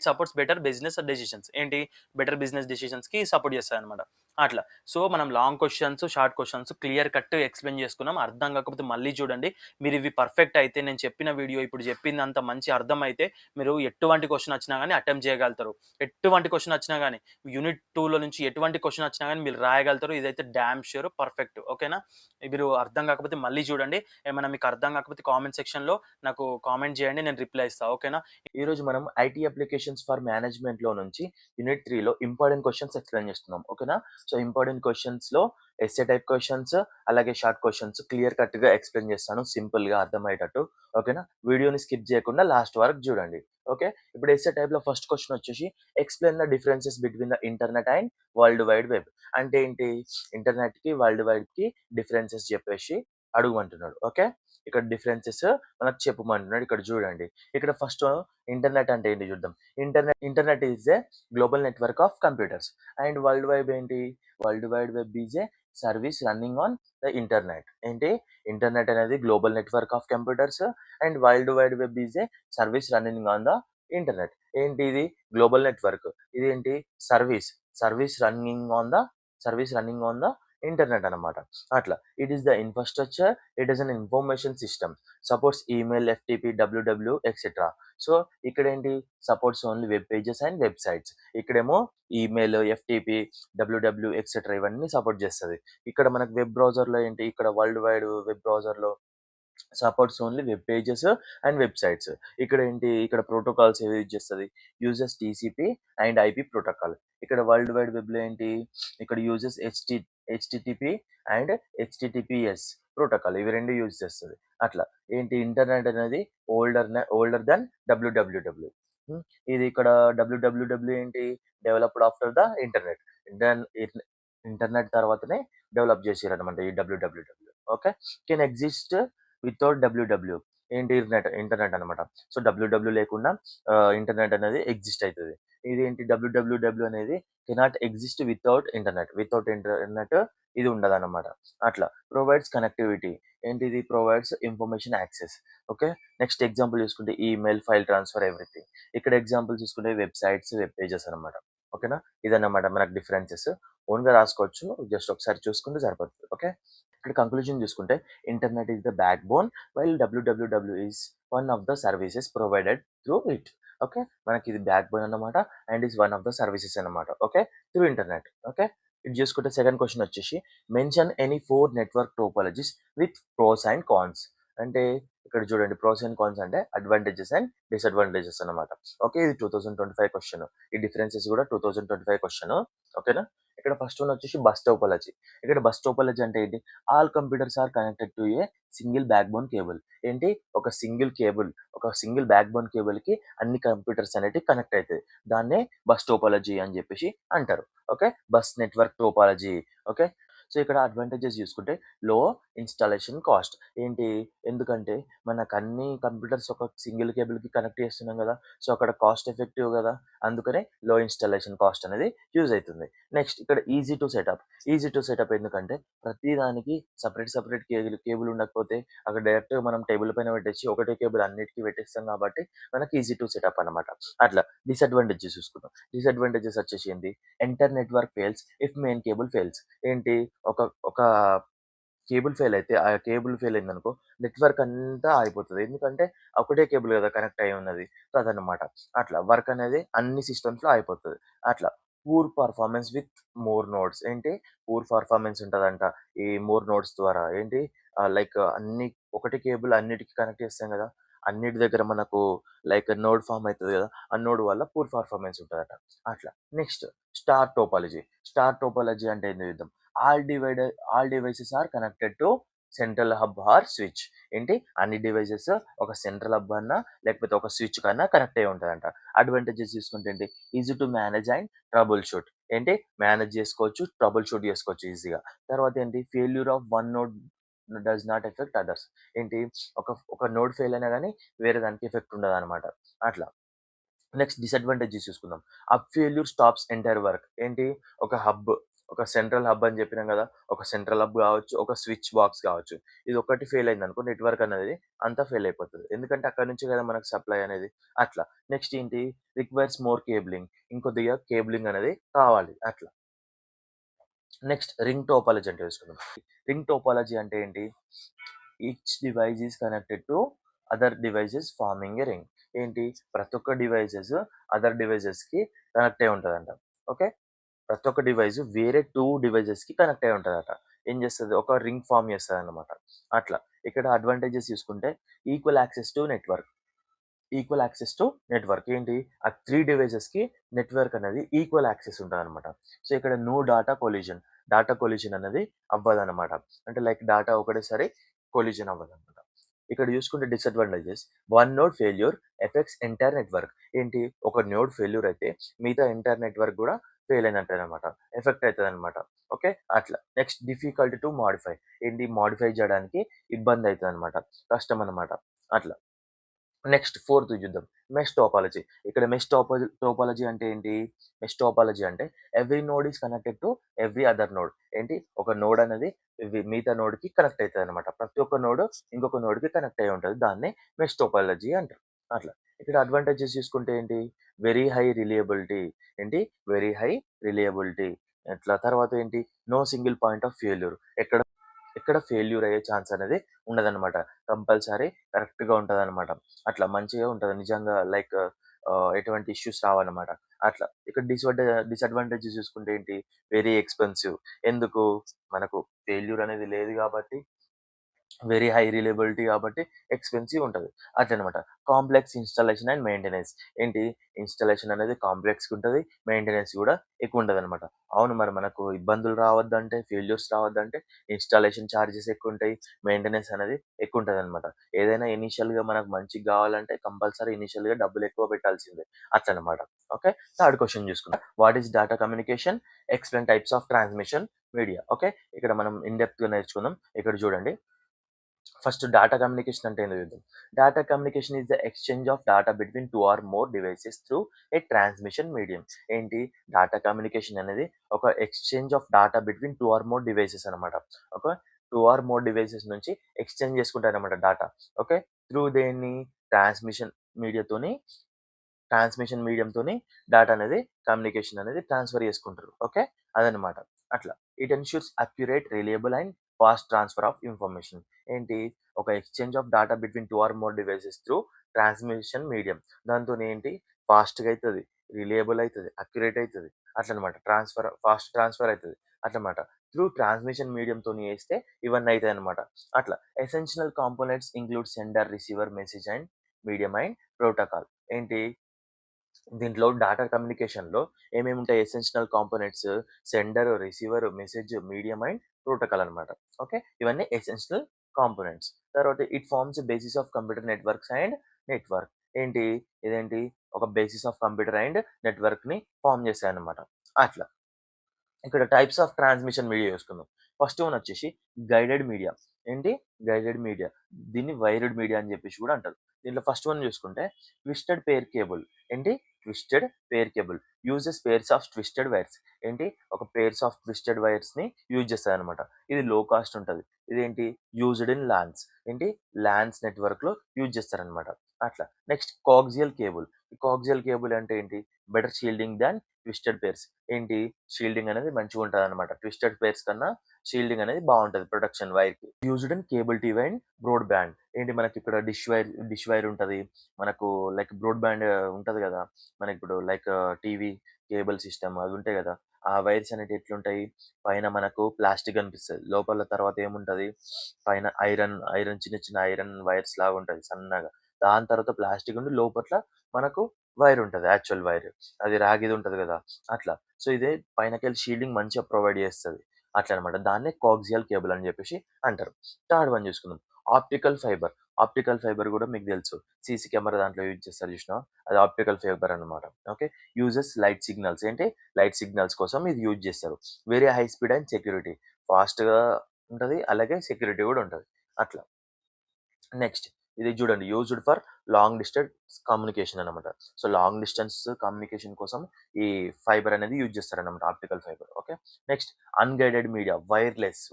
supports better business decisions. ఏంటి బెటర్ బిజినెస్ డెసిషన్స్ కి సపోర్ట్ చేస్తాయి అనమాట. అట్లా. సో మనం long questions, short questions clear cut explain చేసుకున్నాం. అర్థం కాకపోతే మళ్ళీ చూడండి. మీరు ఇవి పర్ఫెక్ట్ అయితే, నేను చెప్పిన వీడియో ఇప్పుడు చెప్పింది అంత మంచి అర్థం అయితే, మీరు ఎటువంటి క్వశ్చన్ వచ్చినా కానీ అటెంప్ట్ చేయగలుగుతారు. ఎటువంటి క్వశ్చన్ వచ్చినా కానీ, యూనిట్ 2లో నుంచి ఎటువంటి క్వశ్చన్ వచ్చినా కానీ మీరు రాయగలుగుతారు. ఇదైతే డామ్ ష్యూర్ పర్ఫెక్ట్. ఓకేనా? మీరు అర్థం కాకపోతే మళ్ళీ చూడండి. ఏమైనా మీకు అర్థం కాకపోతే కామెంట్ సెక్షన్లో నాకు కామెంట్ చేయండి, నేను రిప్లై ఇస్తాను. ఓకేనా? ఈరోజు మనం ఐటీ అప్లికేషన్స్ ఫర్ మేనేజ్మెంట్లో నుంచి యూనిట్ 3లో ఇంపార్టెంట్ క్వశ్చన్స్ ఎక్స్ప్లెయిన్ చేస్తున్నాం. ఓకేనా? సో ఇంపార్టెంట్ క్వశ్చన్స్లో ఎస్ఏ టైప్ క్వశ్చన్స్, అలాగే షార్ట్ క్వశ్చన్స్ క్లియర్ కట్గా ఎక్స్ప్లెయిన్ చేస్తాను, సింపుల్గా అర్థమయ్యేటట్టు. ఓకేనా? వీడియోని స్కిప్ చేయకుండా లాస్ట్ వరకు చూడండి. ఓకే. ఇప్పుడు ఎస్ఏ టైప్లో ఫస్ట్ క్వశ్చన్ వచ్చేసి explain the differences between the internet and world wide web. అంటే ఏంటి, ఇంటర్నెట్కి వరల్డ్ వైడ్కి డిఫరెన్సెస్ చెప్పేసి అడుగుమంటున్నాడు. ఓకే. ఇక్కడ డిఫరెన్సెస్ మనకు చెప్పమంటున్నాడు. ఇక్కడ చూడండి. ఇక్కడ ఫస్ట్ ఇంటర్నెట్ అంటే ఏంటి చూద్దాం. Internet is a global network of computers. And world wide ఏంటి, world wide web is a service running on the internet. ఏంటి, ఇంటర్నెట్ అనేది global network of computers and world wide web is a service running on the internet. ఏంటి ఇది global network, ఇది ఏంటి service service running on the internet అన్నమాట. అట్లా it is the infrastructure, it is an information system, supports email, FTP, W W etcetera. So ఇక్కడ ఏంటి, supports only web pages and websites. ఇక్కడేమో email, FTP, W W etcetera ఇవన్నీ support చేస్తుంది. ఇక్కడ మనకు web బ్రౌజర్లో ఏంటి, ఇక్కడ వరల్డ్ వైడ్ వెబ్ బ్రౌజర్లో supports only web pages and websites. ఇక్కడ ఏంటి, ఇక్కడ ప్రోటోకాల్స్ ఏవి యూజ్ చేస్తుంది, uses TCP and IP protocol. ఇక్కడ వరల్డ్ వైడ్ వెబ్లో ఏంటి, ఇక్కడ uses HTTP and HTTPS protocol, ఇవి రెండు యూజ్ చేస్తుంది. అట్లా ఏంటి, ఇంటర్నెట్ అనేది ఓల్డర్ దెన్ డబ్ల్యూడబ్ల్యూడబ్ల్యూ. ఇది ఇక్కడ డబ్ల్యూడబ్ల్యూడబ్ల్యూ ఏంటి, developed after the internet. Then internet తర్వాతనే డెవలప్ చేసారు అనమాట ఈ WWW. Okay. Can exist without WW. ఏంటి, ఇంటర్నెట్ అనమాట. సో డబ్ల్యూడబ్ల్యూ లేకుండా ఇంటర్నెట్ అనేది ఎగ్జిస్ట్ అవుతుంది. ఇది ఏంటి, డబ్ల్యూడబ్ల్యూడబ్ల్యూ అనేది కెనాట్ ఎగ్జిస్ట్ వితౌట్ ఇంటర్నెట్ ఇది ఉండదు అనమాట. అట్లా ప్రొవైడ్స్ కనెక్టివిటీ. ఏంటిది, provides information access. Okay. Next example చూసుకుంటే ఈమెయిల్, ఫైల్ ట్రాన్స్ఫర్, ఎవ్రీథింగ్. ఇక్కడ ఎగ్జాంపుల్ చూసుకుంటే వెబ్సైట్స్, వెబ్ పేజెస్ అనమాట. ఓకేనా? ఇదన్నమాట మనకు డిఫరెన్సెస్. ఓన్గా రాసుకోవచ్చు, జస్ట్ ఒకసారి చూసుకుంటే సరిపోతుంది. ఓకే. ఇక్కడ కంక్లూజన్ చూసుకుంటే internet is the backbone while WWW is one of the services provided through it. Okay. మనకి ఇది బ్యాక్ బోన్ అన్నమాట and is one of the services అన్నమాట. ఓకే. Through internet. ఓకే. ఇది చూసుకుంటే సెకండ్ క్వశ్చన్ వచ్చేసి mention any 4 network topologies with pros and cons. అంటే ఇక్కడ చూడండి, ప్రోస్ అండ్ కాన్స్ అంటే అడ్వాంటేజెస్ అండ్ డిసడ్వాంటేజెస్ అన్నమాట. ఓకే. ఇది 2025 క్వశ్చన్. ఈ డిఫరెన్సెస్ కూడా 2025 క్వశ్చన్. ఓకేనా? ఇక్కడ ఫస్ట్ వన్ వచ్చేసి బస్ టోపాలజీ. ఇక్కడ బస్ టోపాలజీ అంటే ఏంటి, all computers are connected to a single backbone cable. ఏంటి, ఒక సింగిల్ బ్యాక్ బోన్ కేబుల్ కి అన్ని కంప్యూటర్స్ అనేవి కనెక్ట్ అవుతాయి. దాన్నే బస్ టోపాలజీ అని చెప్పేసి అంటారు. Okay. Bus network topology. Okay. So ఇక్కడ అడ్వాంటేజెస్ చూసుకుంటే లో ఇన్స్టాలేషన్ కాస్ట్. ఏంటి, ఎందుకంటే మనకు అన్ని కంప్యూటర్స్ ఒక సింగిల్ కేబుల్కి కనెక్ట్ చేస్తున్నాం కదా, సో అక్కడ కాస్ట్ ఎఫెక్టివ్ కదా, అందుకనే లో ఇన్స్టాలేషన్ కాస్ట్ అనేది యూజ్ అవుతుంది. నెక్స్ట్ ఇక్కడ ఈజీ టు సెటప్ ఎందుకంటే ప్రతి దానికి సపరేట్ కేబుల్ ఉండకపోతే అక్కడ డైరెక్ట్గా మనం టేబుల్ పైన పెట్టేసి ఒకటే కేబుల్ అన్నిటికీ పెట్టేస్తాం కాబట్టి మనకి ఈజీ టు సెటప్ అనమాట. అట్లా డిసడ్వాంటేజెస్ చూసుకుందాం. డిసడ్వాంటేజెస్ వచ్చేసి ఏంటి, enter network fails if main cable fails. ఏంటి, ఒక ఒక కేబుల్ ఫెయిల్ అయితే, ఆ కేబుల్ ఫెయిల్ అయిందనుకో నెట్వర్క్ అంతా అయిపోతుంది. ఎందుకంటే ఒకటే కేబుల్ కదా కనెక్ట్ అయి ఉన్నది. సో అదనమాట. అట్లా వర్క్ అనేది అన్ని సిస్టమ్స్లో అయిపోతుంది. అట్లా poor performance with more nodes. ఏంటి, పూర్ పర్ఫార్మెన్స్ ఉంటుందంట ఈ మోర్ నోడ్స్ ద్వారా. ఏంటి, లైక్ అన్ని ఒకటి కేబుల్ అన్నిటికీ కనెక్ట్ చేస్తాం కదా, అన్నిటి దగ్గర మనకు లైక్ నోడ్ ఫామ్ అవుతుంది కదా, ఆ నోడ్ వల్ల పూర్ పర్ఫార్మెన్స్ ఉంటుందట. అట్లా. నెక్స్ట్ స్టార్ టోపాలజీ అంటే ఏంది చూద్దాం. All devices are connected to central hub or switch. ఏంటి అన్ని డివైసెస్ ఒక సెంట్రల్ హబ్ అన్నా లేకపోతే ఒక స్విచ్ కన్నా కనెక్ట్ అయ్యి ఉంటదంట. అడ్వాంటేజెస్ చూసుకుంటే ఏంటి easy to manage and trouble shoot. ఏంటి మేనేజ్ చేసుకోవచ్చు, ట్రబుల్ షూట్ చేసుకోవచ్చు ఈజీగా. తర్వాత ఏంటి failure of one node does not effect others. ఏంటి ఒక నోడ్ ఫెయిల్ అయినా గానీ వేరే దానికి ఎఫెక్ట్ ఉండదనమాట. అట్లా. నెక్స్ట్ డిసడ్వాంటేజెస్ చూసుకుందాం. Hub failure stops entire work. ఏంటి ఒక హబ్, ఒక సెంట్రల్ హబ్ అని చెప్పినాం కదా! ఒక సెంట్రల్ హబ్ కావచ్చు, ఒక స్విచ్ బాక్స్ కావచ్చు. ఇది ఒక్కటి ఫెయిల్ అయిందనుకో నెట్వర్క్ అనేది అంతా ఫెయిల్ అయిపోతది. ఎందుకంటే అక్కడి నుంచి కదా మనకు సప్లై అనేది. అట్లా. నెక్స్ట్ ఏంటి రిక్వైర్స్ మోర్ కేబులింగ్. ఇంకొద్దిగా కేబులింగ్ అనేది కావాలి అట్లా. నెక్స్ట్ రింగ్ టోపాలజీ అంటే తెలుసుకుందాం. రింగ్ టోపాలజీ అంటే ఏంటి? Each device is connected to other devices farming a ring. ఏంటి ప్రతి ఒక్క డివైసెస్ అదర్ డివైసెస్‌కి కనెక్ట్ అయ్యి ఉంటదంట. ఓకే. ప్రతి ఒక్క డివైస్ వేరే 2 డివైసెస్‌కి కనెక్ట్ అయ్యి ఉంటదట. ఏం చేస్తది? ఒక రింగ్ ఫార్మ్ చేస్తదనమాట. అట్లా. ఇక్కడ అడ్వాంటేజెస్ చూసుకుంటే equal access to network. Equal access to network. ఏంటి ఆ 3 డివైసెస్‌కి నెట్వర్క్ అనేది ఈక్వల్ యాక్సెస్ ఉంటదనమాట. సో, ఇక్కడ no data collision. Data collision అనేది అవ్వదనమాట. అంటే లైక్ డాటా ఒకటేసారి కొలిషన్ అవ్వదనమాట. ఇక్కడ చూసుకుంటే disadvantages one node failure effects entire network. ఏంటి ఒక నోడ్ ఫెయిల్యూర్ అయితే మిగతా ఎంటైర్ నెట్వర్క్ కూడా ఫెయిల్ అయినట్టేనమాట. ఎఫెక్ట్ అయితదనమాట. ఓకే. అట్లా. Next difficulty to modify. ఏంటి మోడిఫై చేయడానికి ఇబ్బంది అయితదనమాట. కష్టం అనమాట. అట్లా. నెక్స్ట్ ఫోర్త్ చూద్దాం. Mesh topology. ఇక్కడ టోపాలజీ అంటే ఏంటి? మెష్ టోపాలజీ అంటే every node is connected to every other node. ఏంటి ఒక నోడ్ అనేది మిగతా నోడ్‌కి కనెక్ట్ అయితదనమాట. ప్రతి ఒక్క నోడ్ ఇంకొక నోడ్‌కి కనెక్ట్ అయ్యి ఉంటది. దాన్నే మెష్ టోపాలజీ అంటారు. అట్లా. ఇక్కడ అడ్వాంటేజెస్ చూసుకుంటే ఏంటి? Very high reliability. ఏంటి? Very high reliability. అట్లా తర్వాత ఏంటి? No single point of failure. ఎక్కడ ఎక్కడ ఫెయిల్యూర్ అయ్యే ఛాన్స్ అనేది ఉండదనమాట. కంపల్సరీ కరెక్ట్‌గా ఉంటదనమాట. అట్లా మంచిగా ఉంటది. నిజంగా లైక్ ఎటువంటి ఇష్యూస్ రావన్నమాట. అట్లా. ఇక్కడ డిసడ్వాంటేజెస్ చూసుకుంటే ఏంటి? Very expensive. ఎందుకు? మనకు ఫెయిల్యూర్ అనేది లేదు కాబట్టి వెరీ హై రిలయబిలిటీ కాబట్టి ఎక్స్‌పెన్సివ్ ఉంటది. అట్లనమాట. Complex installation and maintenance. ఏంటి ఇన్‌స్టాలేషన్ అనేది కాంప్లెక్స్‌గా ఉంటది. మెయింటెనెన్స్ కూడా ఎక్కువ ఉంటదనమాట. అవును మరి మనకు ఇబ్బందులు రావద్దంటే, ఫెయిల్యూర్స్ రావద్దంటే ఇన్‌స్టాలేషన్ చార్జెస్ ఎక్కువుంటాయి. మెయింటెనెన్స్ అనేది ఎక్కువుంటదనమాట. ఏదైనా ఇనీషియల్‌గా మనకు మంచిగా గావాలంటే కంపల్సరీ ఇనీషియల్‌గా డబ్బులు ఎక్కువ పెట్టాల్సిందే. అట్లనమాట. ఓకే. థర్డ్ క్వెషన్ చూసుకుందాం. What is data communication? Explain types of transmission media. Okay. ఇక్కడ మనం ఇన్ డెప్త్‌గా నేర్చుకుందాం. ఇక్కడ చూడండి. ఫస్ట్ డాటా కమ్యూనికేషన్ అంటే ఏందో చూద్దాం. Data communication is the exchange of data between 2 or more devices through a transmission medium. ఏంటి డాటా కమ్యూనికేషన్ అనేది ఒక exchange of data between 2 or more devices అనమాట. ఒక 2 ఆర్ మోర్ డివైసెస్ నుంచి ఎక్స్‌చేంజ్ చేసుకుంటారనమాట డాటా. ఓకే. త్రూ దేన్ని transmission మీడియాతోని transmission మీడియంతోని డాటా అనేది కమ్యూనికేషన్ అనేది ట్రాన్స్‌ఫర్ చేసుకుంటారు. ఓకే. అదనమాట. అట్లా. It ensures accurate, reliable and fast transfer of information. ఏంటి ఒక exchange of data between 2 or more devices through transmission medium. దాంతోని ఏంటి ఫాస్ట్‌గా అయితది, రిలయబుల్ అయితది, అక్యురేట్ అయితది. అట్లనమాట. ఫాస్ట్ ట్రాన్స్‌ఫర్ అయితది. అట్లమాట. త్రూ ట్రాన్స్‌మిషన్ మీడియంతోని చేస్తే ఇవన్నీ అయితాయన్నమాట. అట్లా. Essential components include sender, receiver, message and medium and protocol. ఏంటి దీంట్లో డాటా కమ్యూనికేషన్‌లో ఏమేమి ఉంటాయి essential components sender, receiver, message, medium and protocol అన్నమాట. ఓకే. ఇవన్నీ ఎసెన్షియల్ కాంపోనెంట్స్. తర్వాత it forms basis of computer networks and network. ఏంటి ఇదేంటి ఒక బేసిస్ ఆఫ్ కంప్యూటర్ అండ్ నెట్వర్క్‌ని ఫార్మ్ చేస్తాయన్నమాట. అట్లా. ఇక్కడ టైప్స్ ఆఫ్ ట్రాన్స్మిషన్ మీడియా చూసుకుందాం. ఫస్ట్ వన్ వచ్చేసి గైడెడ్ మీడియా. ఏంటి గైడెడ్ మీడియా. దీన్ని వైర్డ్ మీడియా అని చెప్పేసి కూడా అంటారు. దీంట్లో ఫస్ట్ వన్ చూసుకుంటే ట్విస్టెడ్ పెయిర్ కేబుల్. ఏంటి twisted pair cable uses pairs of twisted wires. ఏంటి ఒక పెయిర్స్ ఆఫ్ ట్విస్టెడ్ వైర్స్ ని యూజ్ చేస్తాయి అనమాట. ఇది లో కాస్ట్ ఉంటది. ఇదేంటి యూజ్డ్ ఇన్ లాన్స్. ఏంటి లాన్స్ నెట్వర్క్ లో యూజ్ చేస్తారనమాట. అట్లా. Next coaxial cable. Coaxial cable అంటే ఏంటి better shielding than twisted pairs. ఏంటి షీల్డింగ్ అనేది మంచిగా ఉంటదనమాట. ట్విస్టెడ్ పెయిర్స్ కన్నా షీల్డింగ్ అనేది బావుంటది protection వైర్‌కి. Used in cable TV and broadband. ఏంటి మనకిక్కడ డిష్ వైర్ ఉంటది. మనకు లైక్ బ్రాడ్‌బ్యాండ్ ఉంటది గదా! మనకిప్పుడు లైక్ టీవీ కేబుల్ సిస్టమ్ అవి ఉంటాయి గదా! ఆ వైర్స్ అనేటివి ఎట్లుంటాయి? పైన మనకు ప్లాస్టిక్ కనిపిస్తది. లోపల తర్వాత ఏముంటది? పైన ఐరన్ చిన్న చిన్న ఐరన్ వైర్స్ లాగా ఉంటది సన్నగా. దాని తర్వాత ప్లాస్టిక్ ఉండి లోపట్ల మనకు వైర్ ఉంటది. Actual wire. అది రాగిది ఉంటది గదా! అట్లా. సో, ఇదే పైనకెళ్ళి షీల్డింగ్ మంచిగా ప్రొవైడ్ చేస్తది. అట్లా అనమాట. దాన్నే కోయాక్సియల్ కేబుల్ అని చెప్పేసి అంటారు. థర్డ్ వన్ చూసుకుందాం. Optical fibre. ఆప్టికల్ ఫైబర్ కూడా మీకు తెలుసు. సీసీ కెమెరా దాంట్లో యూజ్ చేస్తారు చూసినావా? అది ఆప్టికల్ ఫైబర్ అన్నమాట. ఓకే. Uses light signals. ఏంటి? లైట్ సిగ్నల్స్ కోసం ఇది యూజ్ చేస్తారు. Very high speed and security. ఫాస్ట్‌గా ఉంటది. అలాగే సెక్యూరిటీ కూడా ఉంటది. అట్లా. నెక్స్ట్ ఇది చూడండి, used for long distance communication అన్నమాట. సో లాంగ్ డిస్టెన్స్ కమ్యూనికేషన్ కోసం ఈ ఫైబర్ అనేది యూజ్ చేస్తారన్నమాట, optical fibre. Okay. Next unguided media, wireless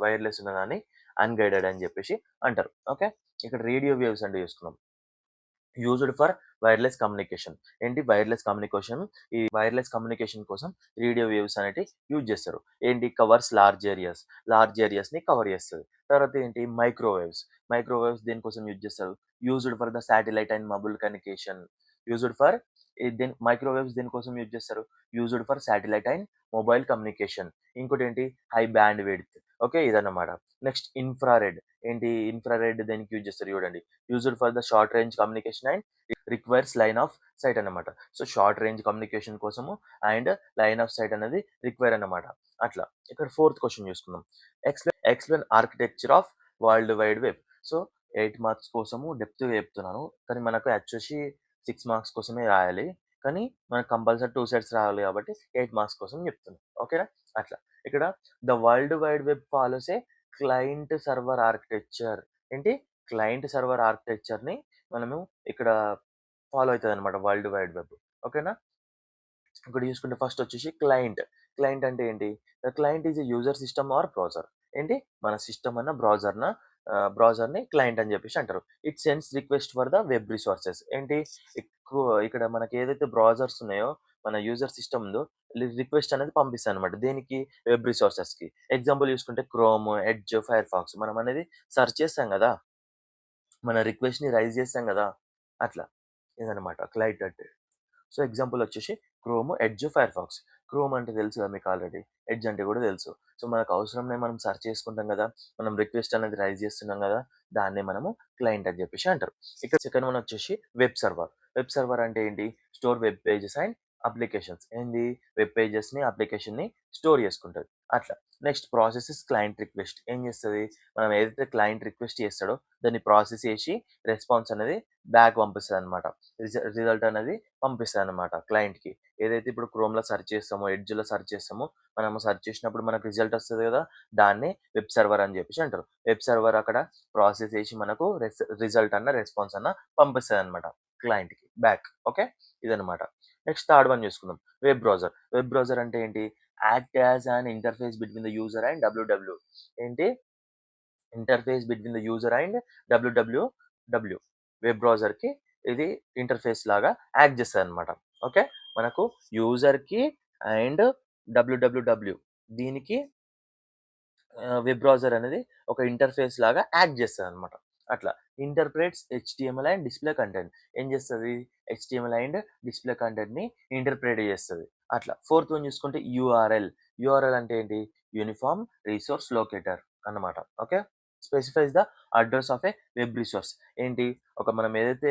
ఉన్నదాన్ని అన్‌గైడెడ్ అని చెప్పేసి అంటారు. ఓకే. ఇక్కడ రేడియో వేవ్స్ అంటే చూసుకుందాం. Used for wireless communication. ఏంటి? వైర్లెస్ కమ్యూనికేషన్ కోసం రేడియో వేవ్స్ అనేటివి యూజ్ చేస్తారు. ఏంటి? కవర్స్ లార్జ్ ఏరియాస్‌ని కవర్ చేస్తది. తర్వాత ఏంటి? మైక్రోవేవ్స్ దేనికోసం యూజ్ చేస్తారు? Used for the satellite and mobile communication. Used for microwaves దేనికోసం యూజ్ చేస్తారు? Used for satellite and mobile communication. ఇంకోటేంటి? High bandwidth. ఓకే. ఇదన్నమాట. Next infrared. ఏంటి? ఇన్‌ఫ్రారెడ్ దేనికి యూజ్ చేస్తారు చూడండి. Used for the short range communication and requires line of sight అన్నమాట. So short range communication కోసము అండ్ లైన్ ఆఫ్ సైట్ అనేది require అన్నమాట. అట్లా. ఇక్కడ ఫోర్త్ క్వెషన్ చూసుకుందాం. Explain architecture of world wide web. So 8 marks కోసము డెప్త్‌గా చెప్తున్నాను. కానీ మనకు వచ్చేసి 6 మార్క్స్ కోసమే రాయాలి. కానీ మనకు కంపల్సరీ 2 సెట్స్ రావాలి కాబట్టి 8 మార్క్స్ కోసం చెప్తున్నా. ఓకేనా? అట్లా. ఇక్కడ the world wide web follows a client server architecture. ఏంటి? క్లయింట్ సర్వర్ ఆర్కిటెక్చర్‌ని మనము ఇక్కడ ఫాలో అయితదనమాట వరల్డ్ వైడ్ వెబ్. ఓకేనా? ఇక్కడ చూసుకుంటే ఫస్ట్ వచ్చేసి క్లయింట్. క్లయింట్ అంటే ఏంటి? The client is a user system or browser. ఏంటి? మన సిస్టమ్ అన్న బ్రౌజర్‌ని క్లయింట్ అని చెప్పేసి అంటారు. It sends request for the web resources. ఏంటి? ఇక్కడ మనకి ఏదైతే బ్రౌజర్స్ ఉన్నాయో, మన యూజర్ సిస్టమ్ ఉందో రిక్వెస్ట్ అనేది పంపిస్తదనమాట. దేనికి? వెబ్ రిసోర్సెస్‌కి. ఎగ్జాంపుల్ చూసుకుంటే క్రోమ్, ఎడ్జ్, ఫైర్‌ఫాక్స్ మనం అనేది సెర్చ్ చేస్తాం గదా! మన రిక్వెస్ట్‌ని రైజ్ చేస్తాం గదా! అట్లా. ఇదనమాట క్లయింట్ అంటే. సో, ఎగ్జాంపుల్ వచ్చేసి క్రోమ్, ఎడ్జ్, ఫైర్‌ఫాక్స్. క్రోమ్ అంటే తెలుసు కదా మీకు ఆల్రెడీ. ఎడ్జ్ అంటే కూడా తెలుసు. సో, మనకు అవసరంనే మనం సెర్చ్ చేసుకుంటాం కదా! మనం రిక్వెస్ట్ అనేది రైజ్ చేస్తున్నాం కదా! దాన్నే మనము క్లయింట్ అని చెప్పేసి అంటారు. ఇక్కడ సెకండ్ వన్ వచ్చేసి వెబ్ సర్వర్. వెబ్ సర్వర్ అంటే ఏంటి? Store web pages and applications. ఏంది? వెబ్ పేజెస్‌ని, అప్లికేషన్‌ని స్టోర్ చేసుకుంటది. అట్లా. Next processes client request. ఏం చేస్తది? మనం ఏదైతే క్లయింట్ రిక్వెస్ట్ చేస్తాడో దాన్ని ప్రాసెస్ చేసి రెస్పాన్స్ అనేది బ్యాక్ పంపిస్తదనమాట. రిజల్ట్ అనేది పంపిస్తదనమాట క్లయింట్‌కి. ఏదైతే ఇప్పుడు క్రోమ్‌లో సెర్చ్ చేస్తామో, ఎడ్జ్‌లో సెర్చ్ చేస్తామో, మనము సెర్చ్ చేసినప్పుడు మనకు రిజల్ట్ వస్తది కదా! దాన్నే వెబ్ సర్వర్ అని చెప్పేసి అంటారు. వెబ్ సర్వర్ అక్కడ ప్రాసెస్ చేసి మనకు రిజల్ట్ అన్న, రెస్పాన్స్ అన్న పంపిస్తదనమాట క్లయింట్‌కి బ్యాక్. ఓకే. ఇదనమాట. నెక్స్ట్ థర్డ్ వన్ చూసుకుందాం. Web browser. వెబ్ బ్రౌజర్ అంటే ఏంటి? Act as an interface between the user and WW. ఏంటి? Interface between the user and WW. Web బ్రౌజర్‌కి ఇది ఇంటర్ఫేస్ లాగా యాక్ట్ చేస్తదనమాట. ఓకే. మనకు యూజర్‌కి అండ్ డబ్ల్యూడబ్ల్యూడబ్ల్యూ దీనికి వెబ్ బ్రౌజర్ అనేది ఒక ఇంటర్ఫేస్ లాగా యాక్ట్ చేస్తదనమాట. అట్లా. Interprets HTML and display content. ఏం చేస్తది? హెచ్‌టీఎంఎల్ అండ్ డిస్‌ప్లే కంటెంట్‌ని ఇంటర్ప్రెట్ చేస్తది. అట్లా. ఫోర్త్ వన్ చూసుకుంటే యూఆర్ఎల్. యూఆర్ఎల్ అంటే ఏంటి? యూనిఫార్మ్ రిసోర్స్ లొకేటర్ అన్నమాట. Okay. Specifies the address of A web resource. ఏంటి? మనం ఏదైతే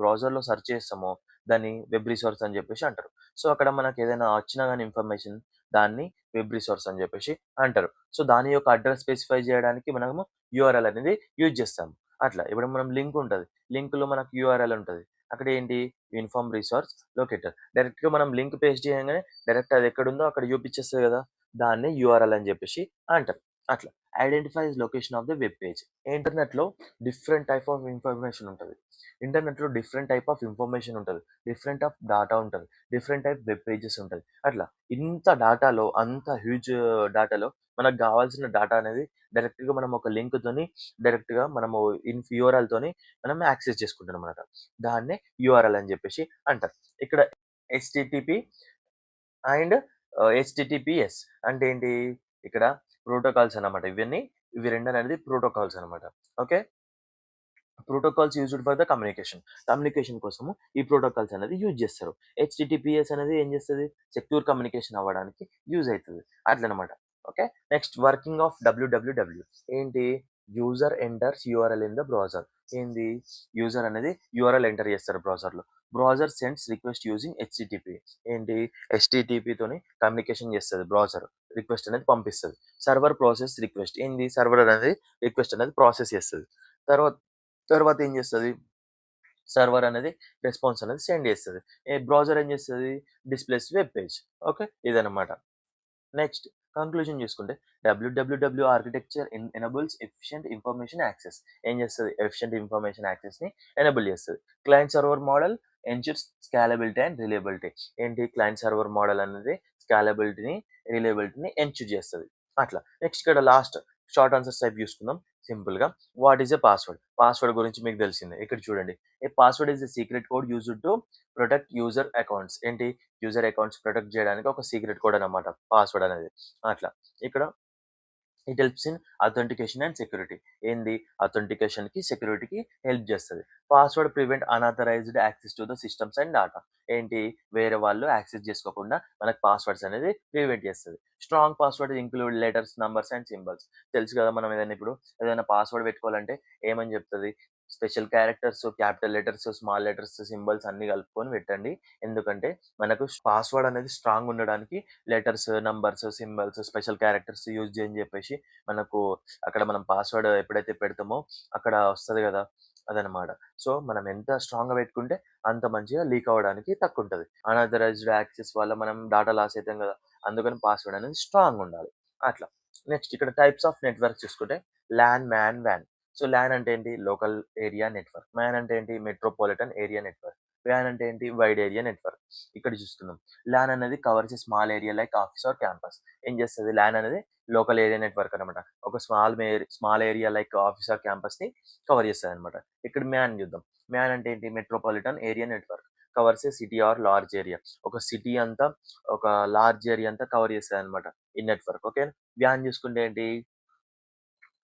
బ్రౌజర్‌లో సెర్చ్ చేస్తామో దాన్ని వెబ్ రిసోర్స్ అని చెప్పేసి అంటారు. సో, అక్కడ మనకు ఏదైనా వచ్చినా గాని ఇన్ఫర్మేషన్ దాన్ని వెబ్ రిసోర్స్ అని చెప్పేసి అంటారు. సో, దాని యొక్క అడ్రెస్ స్పెసిఫై చేయడానికి మనము యూఆర్ఎల్ అనేది యూజ్ చేస్తాం. అట్లా. ఇప్పుడు మనం లింక్ ఉంటది. లింక్‌లో మనకు యూఆర్ఎల్ ఉంటది. అక్కడ ఏంటి? Uniform resource locator. డైరెక్ట్‌గా మనం లింక్ పేస్ట్ చేయంగానే డైరెక్ట్ అది ఎక్కడుందో అక్కడ చూపించేస్తది కదా! దాన్నే యూఆర్ఎల్ అని చెప్పేసి అంటారు. అట్లా. Identifies location of the web page. ఇంటర్నెట్‌లో డిఫరెంట్ టైప్ ఆఫ్ ఇన్ఫర్మేషన్ ఉంటది. ఇంటర్నెట్‌లో డిఫరెంట్ టైప్ ఆఫ్ ఇన్ఫర్మేషన్ ఉంటది. డిఫరెంట్ ఆఫ్ డాటా ఉంటది. డిఫరెంట్ టైప్ వెబ్ పేజెస్ ఉంటది. అట్లా. ఇంత డాటాలో, అంత హ్యూజ్ డాటాలో మనకు గావాల్సిన డాటా అనేది డైరెక్ట్‌గా మనం ఒక లింక్‌తోని డైరెక్ట్‌గా మనము యూఆర్ఎల్‌తోని మనం యాక్సెస్ చేసుకుంటామనమాట. దాన్నే యూఆర్ఎల్ అని చెప్పేసి అంటారు. ఇక్కడ హెచ్‌టిటిపి అండ్ హెచ్‌టిటిపిఎస్ అంటే ఏంటి? ఇక్కడ ప్రోటోకాల్స్ అన్నమాట. ఇవి 2 అనేది ప్రోటోకాల్స్ అన్నమాట. Okay. Protocols used for the communication. Communication కోసము ఈ ప్రోటోకాల్స్ అనేది యూజ్ చేస్తారు. హెచ్‌టిటిపిఎస్ అనేది ఏం చేస్తది? సెక్యూర్ కమ్యూనికేషన్ అవ్వడానికి యూజ్ అయితది. అట్లనమాట. ఓకే. నెక్స్ట్ వర్కింగ్ ఆఫ్ డబ్ల్యూడబ్ల్యూడబ్ల్యూ. ఏంటి? User enters URL in the browser. ఏంది? యూజర్ అనేది యూఆర్ఎల్ ఎంటర్ చేస్తారు బ్రౌజర్‌లో. Browser sends request using HTTP. ఏంటి హెచ్టిటిపి తోని కమ్యూనికేషన్ చేస్తది బ్రౌజర్. రిక్వెస్ట్ అనేది పంపిస్తది. Server process request. ఏంది సర్వర్ అనేది రిక్వెస్ట్ అనేది ప్రాసెస్ చేస్తది. తర్వాత తర్వాత ఏం చేస్తది? సర్వర్ అనేది రెస్పాన్స్ అనేది సెండ్ చేస్తది. బ్రౌజర్ ఏం చేస్తది? Displays web page. ఓకే. ఇదనమాట. నెక్స్ట్ కంక్లూజన్ చూసుకుంటే WWW architecture enables efficient information access. ఏం చేస్తది? ఎఫిషియంట్ ఇన్ఫర్మేషన్ యాక్సెస్‌ని ఎనేబుల్ చేస్తది. Client server model ensures scalability and reliability. ఏంటి క్లయింట్ సర్వర్ మోడల్ అనేది స్కేలబిలిటీని, రిలయబిలిటీని ఎన్‌ష్యూర్ చేస్తది. అట్లా. నెక్స్ట్ ఇక్కడ లాస్ట్ షార్ట్ ఆన్సర్స్ టైప్ చూసుకుందాం సింపుల్‌గా. What is a password? Password గురించి మీకు తెలిసిందే. ఇక్కడ చూడండి. A password is a secret code used to protect user accounts. ఏంటి యూజర్ అకౌంట్స్ ప్రొటెక్ట్ చేయడానికి ఒక సీక్రెట్ కోడ్ అనమాట పాస్వర్డ్ అనేది. అట్లా. ఇక్కడ it helps in authentication and security. ఏంది అథెంటికేషన్‌కి, సెక్యూరిటీకి హెల్ప్ చేస్తది. Password prevent unauthorized access to the systems and data. ఏంటి వేరే వాళ్ళు యాక్సెస్ చేసుకోకుండా మనకు పాస్వర్డ్స్ అనేది ప్రివెంట్ చేస్తది. Strong password include letters, numbers and symbols. తెలుసు కదా మనం ఏదైనా ఇప్పుడు ఏదైనా పాస్వర్డ్ పెట్టుకోవాలంటే ఏమని చెప్తది? Special characters, capital letters, small letters, symbols అన్నీ కలుపుకొని పెట్టండి. ఎందుకంటే మనకు పాస్వర్డ్ అనేది స్ట్రాంగ్ ఉండడానికి letters, numbers, symbols, special characters use చేయని చెప్పేసి మనకు అక్కడ మనం పాస్వర్డ్ ఎప్పుడైతే పెడతామో అక్కడ వస్తది గదా! అదనమాట. సో, మనం ఎంత స్ట్రాంగ్‌గా పెట్టుకుంటే అంత మంచిగా లీక్ అవ్వడానికి తక్కువుంటది. అన్‌ఆథరైజ్డ్ యాక్సెస్ వల్ల మనం డేటా లాస్ అయితాం గదా! అందుకని పాస్వర్డ్ అనేది స్ట్రాంగ్ ఉండాలి. అట్లా. నెక్స్ట్ ఇక్కడ టైప్స్ ఆఫ్ నెట్వర్క్ చూసుకుంటే లాన్, మాన్, వాన్. సో, లాన్ అంటే ఏంటి? Local area network. మాన్ అంటే ఏంటి? Metropolitan area network. వాన్ అంటే ఏంటి? Wide area network. ఇక్కడ చూసుకుందాం. లాన్ అనేది covers a small area like office or campus. ఏం చేస్తది? లాన్ అనేది లోకల్ ఏరియా నెట్వర్క్ అనమాట. ఒక small area like office or క్యాంపస్‌ని కవర్ చేస్తదనమాట. ఇక్కడ మ్యాన్ చూద్దాం. మ్యాన్ అంటే ఏంటి? Metropolitan area network. Covers a city or large area. ఒక సిటీ అంతా, ఒక లార్జ్ ఏరియా అంతా కవర్ చేస్తదనమాట ఈ నెట్వర్క్. ఓకే. వ్యాన్ చూసుకుంటే ఏంటి?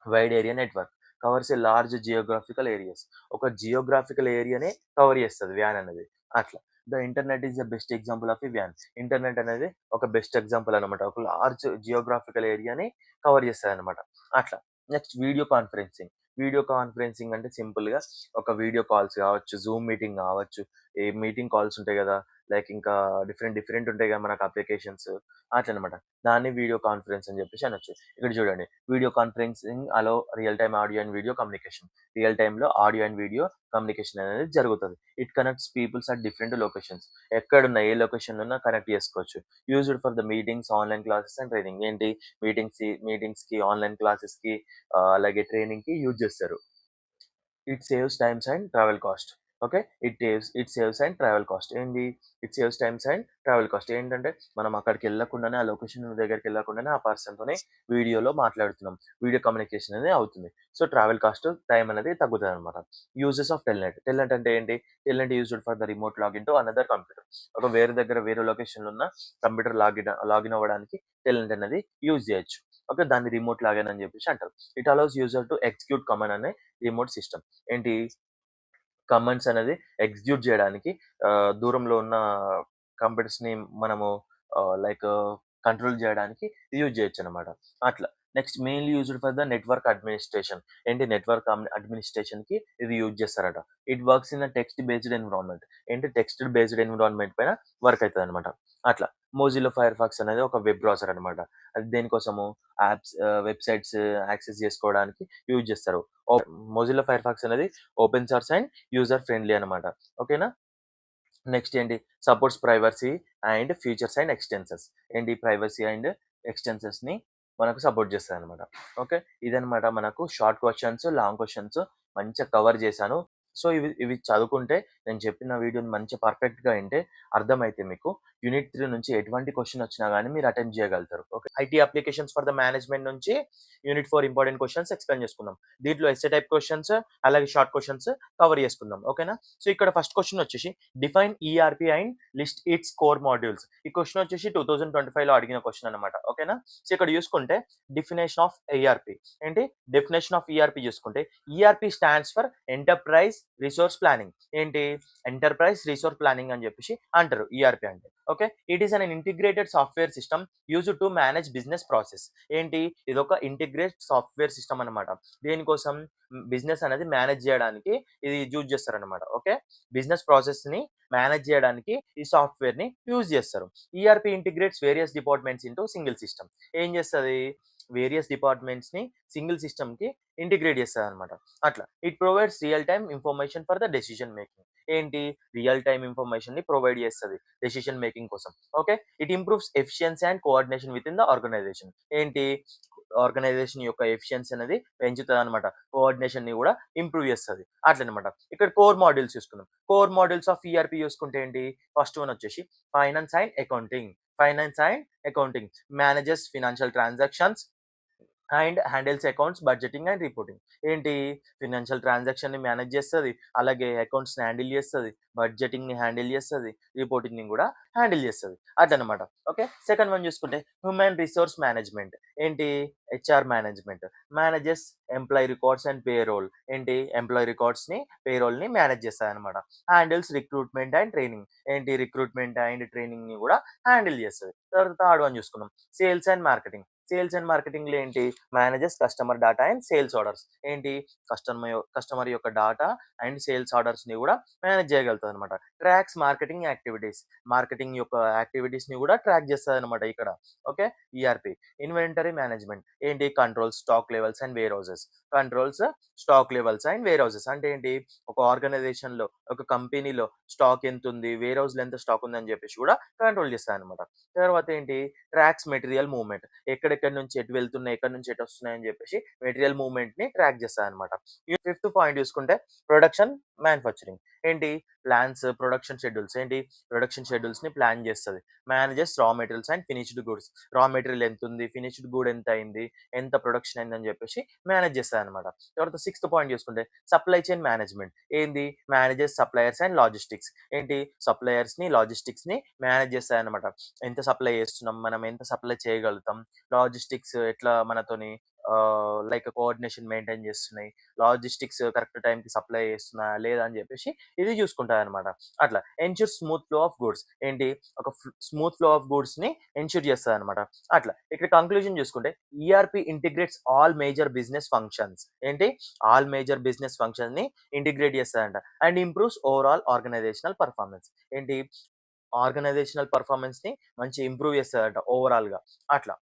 Wide area network. Covers a large geographical areas. ఒక జియోగ్రాఫికల్ ఏరియా‌నే కవర్ చేస్తది వ్యాన్ అనేది. అట్లా. The internet is the best example of a van. Internet అనేది ఒక బెస్ట్ ఎగ్జాంపుల్ అనమాట. ఒక లార్జ్ జియోగ్రాఫికల్ ఏరియా‌ని కవర్ చేస్తదనమాట. అట్లా. Next video conferencing. Video conferencing అంటే సింపుల్‌గా ఒక వీడియో కాల్స్ కావచ్చు, జూమ్ మీటింగ్ కావచ్చు, ఈ మీటింగ్ కాల్స్ ఉంటాయి గదా! లైక్ ఇంకా డిఫరెంట్ డిఫరెంట్ ఉంటాయి కదా! మనకు అప్లికేషన్స్ అట్లనమాట. దాన్ని వీడియో కాన్ఫరెన్స్ అని చెప్పేసి అనొచ్చు. ఇక్కడ చూడండి. Video conferencing allow real time audio and video communication. Real టైమ్‌లో ఆడియో అండ్ వీడియో కమ్యూనికేషన్ అనేది జరుగుతది. It connects peoples at different locations. ఎక్కడున్న ఏ లొకేషన్‌లో ఉన్నా కనెక్ట్ చేసుకోవచ్చు. Used for the meetings, online classes and training. ఏంటి మీటింగ్స్‌కి, ఆన్‌లైన్ క్లాసెస్‌కి అలాగే ట్రైనింగ్‌కి యూజ్ చేస్తారు. It saves times and travel cost. Okay. It saves and travel cost. ఏంది? It saves times and travel cost. ఏంటంటే మనం అక్కడికెళ్ళకుండానే, ఆ లొకేషన్ దగ్గరికెళ్ళకుండానే ఆ పర్సన్‌తోనే వీడియోలో మాట్లాడుతున్నాం. వీడియో కమ్యూనికేషన్ అనేది అవుతుంది. సో, ట్రావెల్ కాస్ట్, టైమ్ అనేది తగ్గుతదనమాట. Uses of Telnet. టెల్‌నెట్ అంటే ఏంటి? Telnet used for the remote login to another computer. ఒక వేరే లొకేషన్‌లో ఉన్న కంప్యూటర్ లాగిన్ అవ్వడానికి టెల్‌నెట్ అనేది యూజ్ చేయొచ్చు. ఓకే. దాన్ని రిమోట్ లాగిన్ అని చెప్పేసి అంటారు. It allows user to execute command అనే రిమోట్ సిస్టమ్. ఏంటి? కమాండ్స్ అనేది ఎగ్జిక్యూట్ జేయడానికి దూరంలో ఉన్న కంప్యూటర్స్‌ని మనము లైక్ కంట్రోల్ జేయడానికి యూజ్ జేయొచ్చనమాట. అట్లా. Next mainly used for the network administration. ఏంటి నెట్వర్క్ అడ్మినిస్ట్రేషన్‌కి ఇది యూజ్ చేస్తారట. It works in a text based environment. ఏంటి టెక్స్ట్ బేస్డ్ ఎన్విరాన్మెంట్ పైన వర్క్ అయితదనమాట. అట్లా. మొజిల్లా ఫైర్‌ఫాక్స్ అనేది ఒక వెబ్ బ్రౌజర్ అనమాట. అది దేనికోసము వెబ్‌సైట్స్ యాక్సెస్ జేసుకోవడానికి యూజ్ చేస్తారు. మొజిల్లా ఫైర్‌ఫాక్స్ అనేది open source and user friendly అనమాట. ఓకేనా? నెక్స్ట్ ఏంటి? Supports privacy and features and extensions. ఏంటి ప్రైవసీ అండ్ ఎక్స్‌టెన్సెస్‌ని మనకు సపోర్ట్ చేస్తదనమాట. ఓకే. ఇదనమాట మనకు షార్ట్ క్వెషన్స్, లాంగ్ క్వెషన్స్ మంచిగా కవర్ చేశాను. సో, ఇవి ఇవి చదువుకుంటే నేను చెప్పిన వీడియోని మంచిగా పర్ఫెక్ట్‌గా ఇంటే అర్థమైతే మీకు యూనిట్ 3 నుంచి ఎటువంటి క్వెషన్ వచ్చినా గాని మీరు అటెంప్ట్ చేయగలుగుతారు. Okay. IT applications for the management నుంచి యూనిట్ 4 ఇంపార్టెంట్ క్వెషన్స్ ఎక్స్‌ప్లెయిన్ చేసుకుందాం. దీంట్లో ఎస్సే టైప్ క్వెషన్స్ అలాగే షార్ట్ క్వెషన్స్ కవర్ చేసుకుందాం. ఓకేనా? సో, ఇక్కడ ఫస్ట్ క్వెషన్ వచ్చేసి define ERP and list it's core modules. ఈ క్వెషన్ వచ్చేసి 2025లో అడిగిన క్వెషన్ అన్నమాట. ఓకేనా? సో, ఇక్కడ చూసుకుంటే డెఫినిషన్ ఆఫ్ ఈఆర్‌పీ. ఏంటి? డెఫినిషన్ ఆఫ్ ఈఆర్‌పీ చూసుకుంటే ERP stands for enterprise resource planning. ఏంటి? ఎంటర్ప్రైజ్ రిసోర్స్ ప్లానింగ్ అని చెప్పేసి అంటారు ఈఆర్‌పీ అంటే. Okay. It is an integrated software system used to manage business process. ఏంటి? ఇదొక ఇంటిగ్రేట్ సాఫ్ట్‌వేర్ సిస్టమ్ అన్నమాట. దేనికోసం? బిజినెస్ అనేది మేనేజ్ జేయడానికి ఇది యూజ్ చేస్తారన్నమాట. ఓకే. బిజినెస్ ప్రాసెస్‌ని మేనేజ్ జేయడానికి ఈ సాఫ్ట్‌వేర్‌ని యూజ్ చేస్తారు. ERP integrates various departments into single system. ఏం చేస్తది? వేరియస్ డిపార్ట్‌మెంట్స్‌ని సింగిల్ సిస్టమ్‌కి ఇంటిగ్రేట్ చేస్తదన్నమాట. అట్లా. It provides real time information for the decision making. ఏంటి? రియల్ టైమ్ ఇన్ఫర్మేషన్‌ని ప్రొవైడ్ చేస్తది డెసిషన్ మేకింగ్ కోసం. Okay. It improves efficiency and coordination within the organisation. ఏంటి? ఆర్గనైజేషన్ యొక్క ఎఫిషియన్సీ అనేది పెంచుతదన్నమాట. కోఆర్డినేషన్‌ని కూడా ఇంప్రూవ్ చేస్తది. అట్లనమాట. ఇక్కడ కోర్ మాడ్యూల్స్ చూసుకుందాం. కోర్ మాడ్యూల్స్ ఆఫ్ ఈఆర్‌పీ చూసుకుంటే ఏంటి? ఫస్ట్ వన్ వచ్చేసి finance and accounting. Finance and accounting manages financial transactions and handles accounts, budgeting and reporting. ఏంటి? ఫినాన్షియల్ ట్రాన్సాక్షన్‌ని మేనేజ్ చేస్తది. అలాగే అకౌంట్స్‌ని హ్యాండిల్ చేస్తది. బడ్జెటింగ్‌ని హ్యాండిల్ చేస్తది. రిపోర్టింగ్‌ని కూడా హ్యాండిల్ చేస్తది. అట్లనమాట. ఓకే. సెకండ్ వన్ చూసుకుంటే హ్యూమన్ రిసోర్స్ మేనేజ్‌మెంట్. ఏంటి? HR management. Manages employee records and payroll. ఏంటి? ఎంప్లాయీ రికార్డ్స్‌ని, పేరోల్‌ని మేనేజ్ చేస్తదనమాట. Handles recruitment and training. ఏంటి? రిక్రూట్మెంట్ అండ్ ట్రైనింగ్‌ని కూడా హ్యాండిల్ చేస్తది. తర్వాత థర్డ్ వన్ చూసుకుందాం. Sales and marketing. Sales and మార్కెటింగ్‌లో ఏంటి? Manages customer data and sales orders. ఏంటి? కస్టమర్ యొక్క డాటా అండ్ సేల్స్ ఆర్డర్స్‌ని కూడా మేనేజ్ చేయగలుగుతదనమాట. Tracks marketing activities. మార్కెటింగ్ యొక్క యాక్టివిటీస్‌ని కూడా ట్రాక్ చేస్తదనమాట ఇక్కడ. ఓకే. ఈఆర్‌పీ. Inventory management. ఏంటి? Controls stock levels and warehouses. Controls stock levels and warehouses. అంటే ఏంటి? ఒక ఆర్గనైజేషన్‌లో, ఒక కంపెనీలో స్టాక్ ఎంతుంది? వేర్ హౌస్‌లో ఎంత స్టాక్ ఉందని చెప్పేసి కూడా కంట్రోల్ చేస్తదనమాట. తర్వాత ఏంటి? Tracks material movement. ఎక్కడెక్కడి నుంచి ఎటు వెళ్తున్నాయి, ఎక్కడి నుంచి ఎటు వస్తున్నాయి అని చెప్పేసి మెటీరియల్ మూవ్‌మెంట్‌ని ట్రాక్ చేస్తదనమాట. ఈ ఫిఫ్త్ పాయింట్ చూసుకుంటే ప్రొడక్షన్, మ్యానుఫ్యాక్చరింగ్. ఏంటి? Plans, production schedules. ఏంటి? ప్రొడక్షన్ షెడ్యూల్స్‌ని ప్లాన్ చేస్తది. మేనేజెస్ రా materials and finished goods. Raw material ఎంతుంది? ఫినిష్డ్ గూడ్ ఎంత అయింది? ఎంత ప్రొడక్షన్ అయిందని చెప్పేసి మేనేజ్ చేస్తదనమాట. తర్వాత సిక్స్త్ పాయింట్ చూసుకుంటే సప్లై చైన్ మేనేజ్‌మెంట్. ఏంది? Manages suppliers and logistics. ఏంటి? సప్లయర్స్‌ని, లాజిస్టిక్స్‌ని మేనేజ్ చేస్తదనమాట. ఎంత సప్లై చేస్తున్నాం? మనం ఎంత సప్లై చేయగలుగుతాం? లాజిస్టిక్స్ ఎట్లా మనతోని లైక్ కోఆర్డినేషన్ మెయింటైన్ చేస్తున్నాయి. లాజిస్టిక్స్ కరెక్ట్ టైంకి సప్లై చేస్తున్నాయా? లేదా? అని చెప్పేసి ఇది చూసుకుంటాదనమాట. అట్లా. Ensure smooth flow of goods. ఏంటి? ఒక స్మూత్ ఫ్లో ఆఫ్ గూడ్స్‌ని ఎన్‌ష్యూర్ చేస్తదనమాట. అట్లా. ఇక్కడ కంక్లూజన్ చూసుకుంటే ERP integrates all major business functions. ఏంటి? ఆల్ మేజర్ బిజినెస్ ఫంక్షన్‌ని ఇంటిగ్రేట్ చేస్తదంట. And improves overall organisational performance. ఏంటి? ఆర్గనైజేషనల్ పెర్ఫార్మన్స్‌ని మంచిగా ఇంప్రూవ్ చేస్తదట ఓవరాల్‌గా. అట్లా.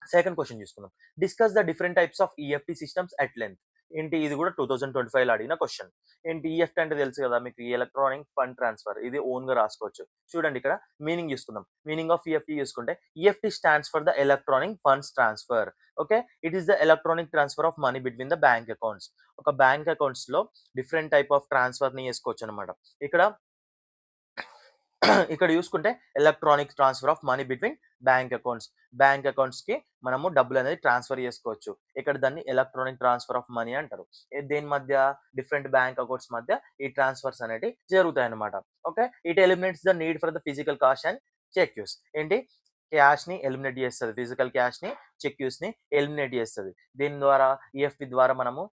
సెకండ్ క్వెషన్ చూసుకుందాం. Discuss the different types of EFT systems at length. ఏంటి? ఇది కూడా 2025లో అడిగిన క్వెషన్. ఏంటి? ఈఎఫ్టీ అంటే తెలుసు కదా మీకు, ఎలక్ట్రానిక్ ఫండ్ ట్రాన్స్‌ఫర్. ఇది ఓన్‌గా రాసుకోవచ్చు. చూడండి ఇక్కడ మీనింగ్ చూసుకుందాం. మీనింగ్ ఆఫ్ ఈఎఫ్టీ చూసుకుంటే EFT stands for the electronic funds transfer. Okay. It is the electronic transfer of money between the bank accounts. ఒక బ్యాంక్ అకౌంట్స్‌లో డిఫరెంట్ టైప్ ఆఫ్ ట్రాన్స్‌ఫర్‌ని చేసుకోవచ్చనమాట. ఇక్కడ ఇక్కడ చూసుకుంటే electronic transfer of money between bank accounts. Bank అకౌంట్స్‌కి మనము డబ్బులనేది ట్రాన్స్‌ఫర్ చేసుకోవచ్చు. ఇక్కడ దాన్ని ఎలక్ట్రానిక్ ట్రాన్స్ఫర్ ఆఫ్ మనీ అంటారు. దేని మధ్య? డిఫరెంట్ బ్యాంక్ అకౌంట్స్ మధ్య ఈ ట్రాన్స్‌ఫర్స్ అనేటివి జరుగుతాయన్నమాట. Okay. It eliminates the need for the physical cash and cheques. ఏంటి? క్యాష్‌ని ఎలిమినేట్ చేస్తది. ఫిజికల్ క్యాష్‌ని, చెక్ క్యూస్‌ని ఎలిమినేట్ చేస్తది. దీని ద్వారా ఈఎఫ్టీ ద్వారా మనము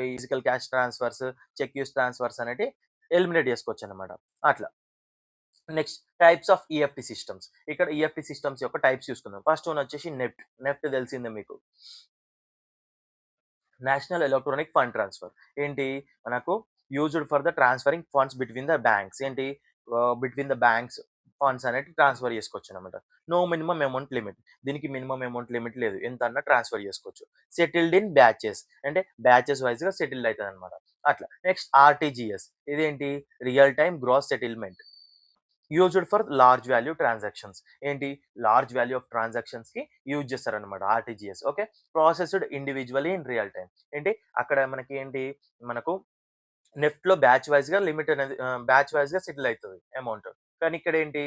ఈ physical cash transfers, cheques transfers అనేటివి ఎలిమినేట్ చేసుకోవచ్చన్నమాట. అట్లా. Next types of EFT systems. ఇక్కడ ఈఎఫ్టీ సిస్టమ్స్ యొక్క టైప్స్ చూసుకుందాం. ఫస్ట్ వన్ వచ్చేసి నెఫ్ట్. నెఫ్ట్ తెలిసిందే మీకు. National electronic fund transfer. ఏంటి? మనకు used for the transferring funds between the banks. ఏంటి? బిట్వీన్ ద బ్యాంక్స్ ఫండ్స్ అనేటివి ట్రాన్స్ఫర్ చేసుకోవచ్చనమాట. No minimum amount limit. దీనికి మినిమమ్ అమౌంట్ లిమిట్ లేదు. ఎంత అన్నా ట్రాన్స్ఫర్ చేసుకోవచ్చు. Settled in batches. అంటే బ్యాచెస్ వైస్‌గా సెటిల్డ్ అయితదనమాట. అట్లా. Next RTGS. ఇదేంటి? Real time gross settlement. Used for large value transactions. ఏంటి? లార్జ్ వాల్యూ ఆఫ్ ట్రాన్సాక్షన్స్ కి యూజ్ చేస్తారనమాట RTGS. Okay. Processed individually in real time. ఏంటి? అక్కడ మనకి ఏంటి? మనకు నెఫ్ట్‌లో బ్యాచ్ వైస్‌గా లిమిట్ అనేది బ్యాచ్ వైస్‌గా సెటిల్ అయితది అమౌంట్. కానీ ఇక్కడ ఏంటి?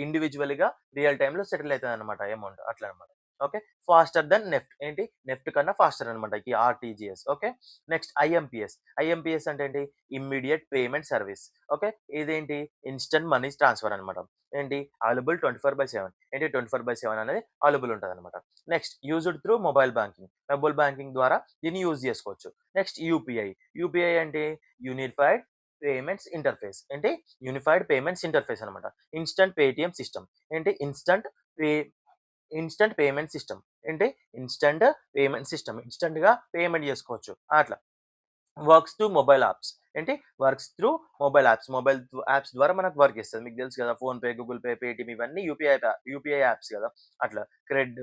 ఇండివిడ్యువల్‌గా రియల్ టైమ్‌లో సెటిల్ అయితదనమాట అమౌంట్. అట్లా అనమాట. ఓకే. Faster than NEFT. ఏంటి? నెఫ్ట్ కన్నా ఫాస్టర్ అనమాట ఈ RTGS. Okay. Next IMPS. IMPS అంటే ఏంటి? Immediate payment service. ఓకే. ఇదేంటి? ఇన్‌స్టంట్ మనీ ట్రాన్స్‌ఫర్ అనమాట. ఏంటి? అవైలబుల్ 24/7. ఏంటి? 24/7 అనేది అవైలబుల్ ఉంటదనమాట. Next used through mobile banking. Mobile banking ద్వారా దీన్ని యూజ్ చేసుకోవచ్చు. Next UPI. యూపీఐ అంటే యూనిఫైడ్ పేమెంట్స్ ఇంటర్ఫేస్ ఏంటి యూనిఫైడ్ పేమెంట్స్ ఇంటర్ఫేస్ అనమాట. ఇన్స్టంట్ పేటిఎం సిస్టమ్ ఏంటి పే ఇన్స్టంట్ పేమెంట్ సిస్టమ్ ఏంటి ఇన్స్టంట్ పేమెంట్ సిస్టమ్ ఇన్స్టంట్‌గా పేమెంట్ చేసుకోవచ్చు అట్లా. వర్క్స్ త్రూ మొబైల్ యాప్స్ ఏంటి వర్క్స్ త్రూ మొబైల్ యాప్స్ ద్వారా మనకు వర్క్ చేస్తది. మీకు తెలుసు కదా ఫోన్‌పే, గూగుల్ పే, పేటీఎం ఇవన్నీ యూపీఐ యాప్స్ కదా! అట్లా క్రెడ్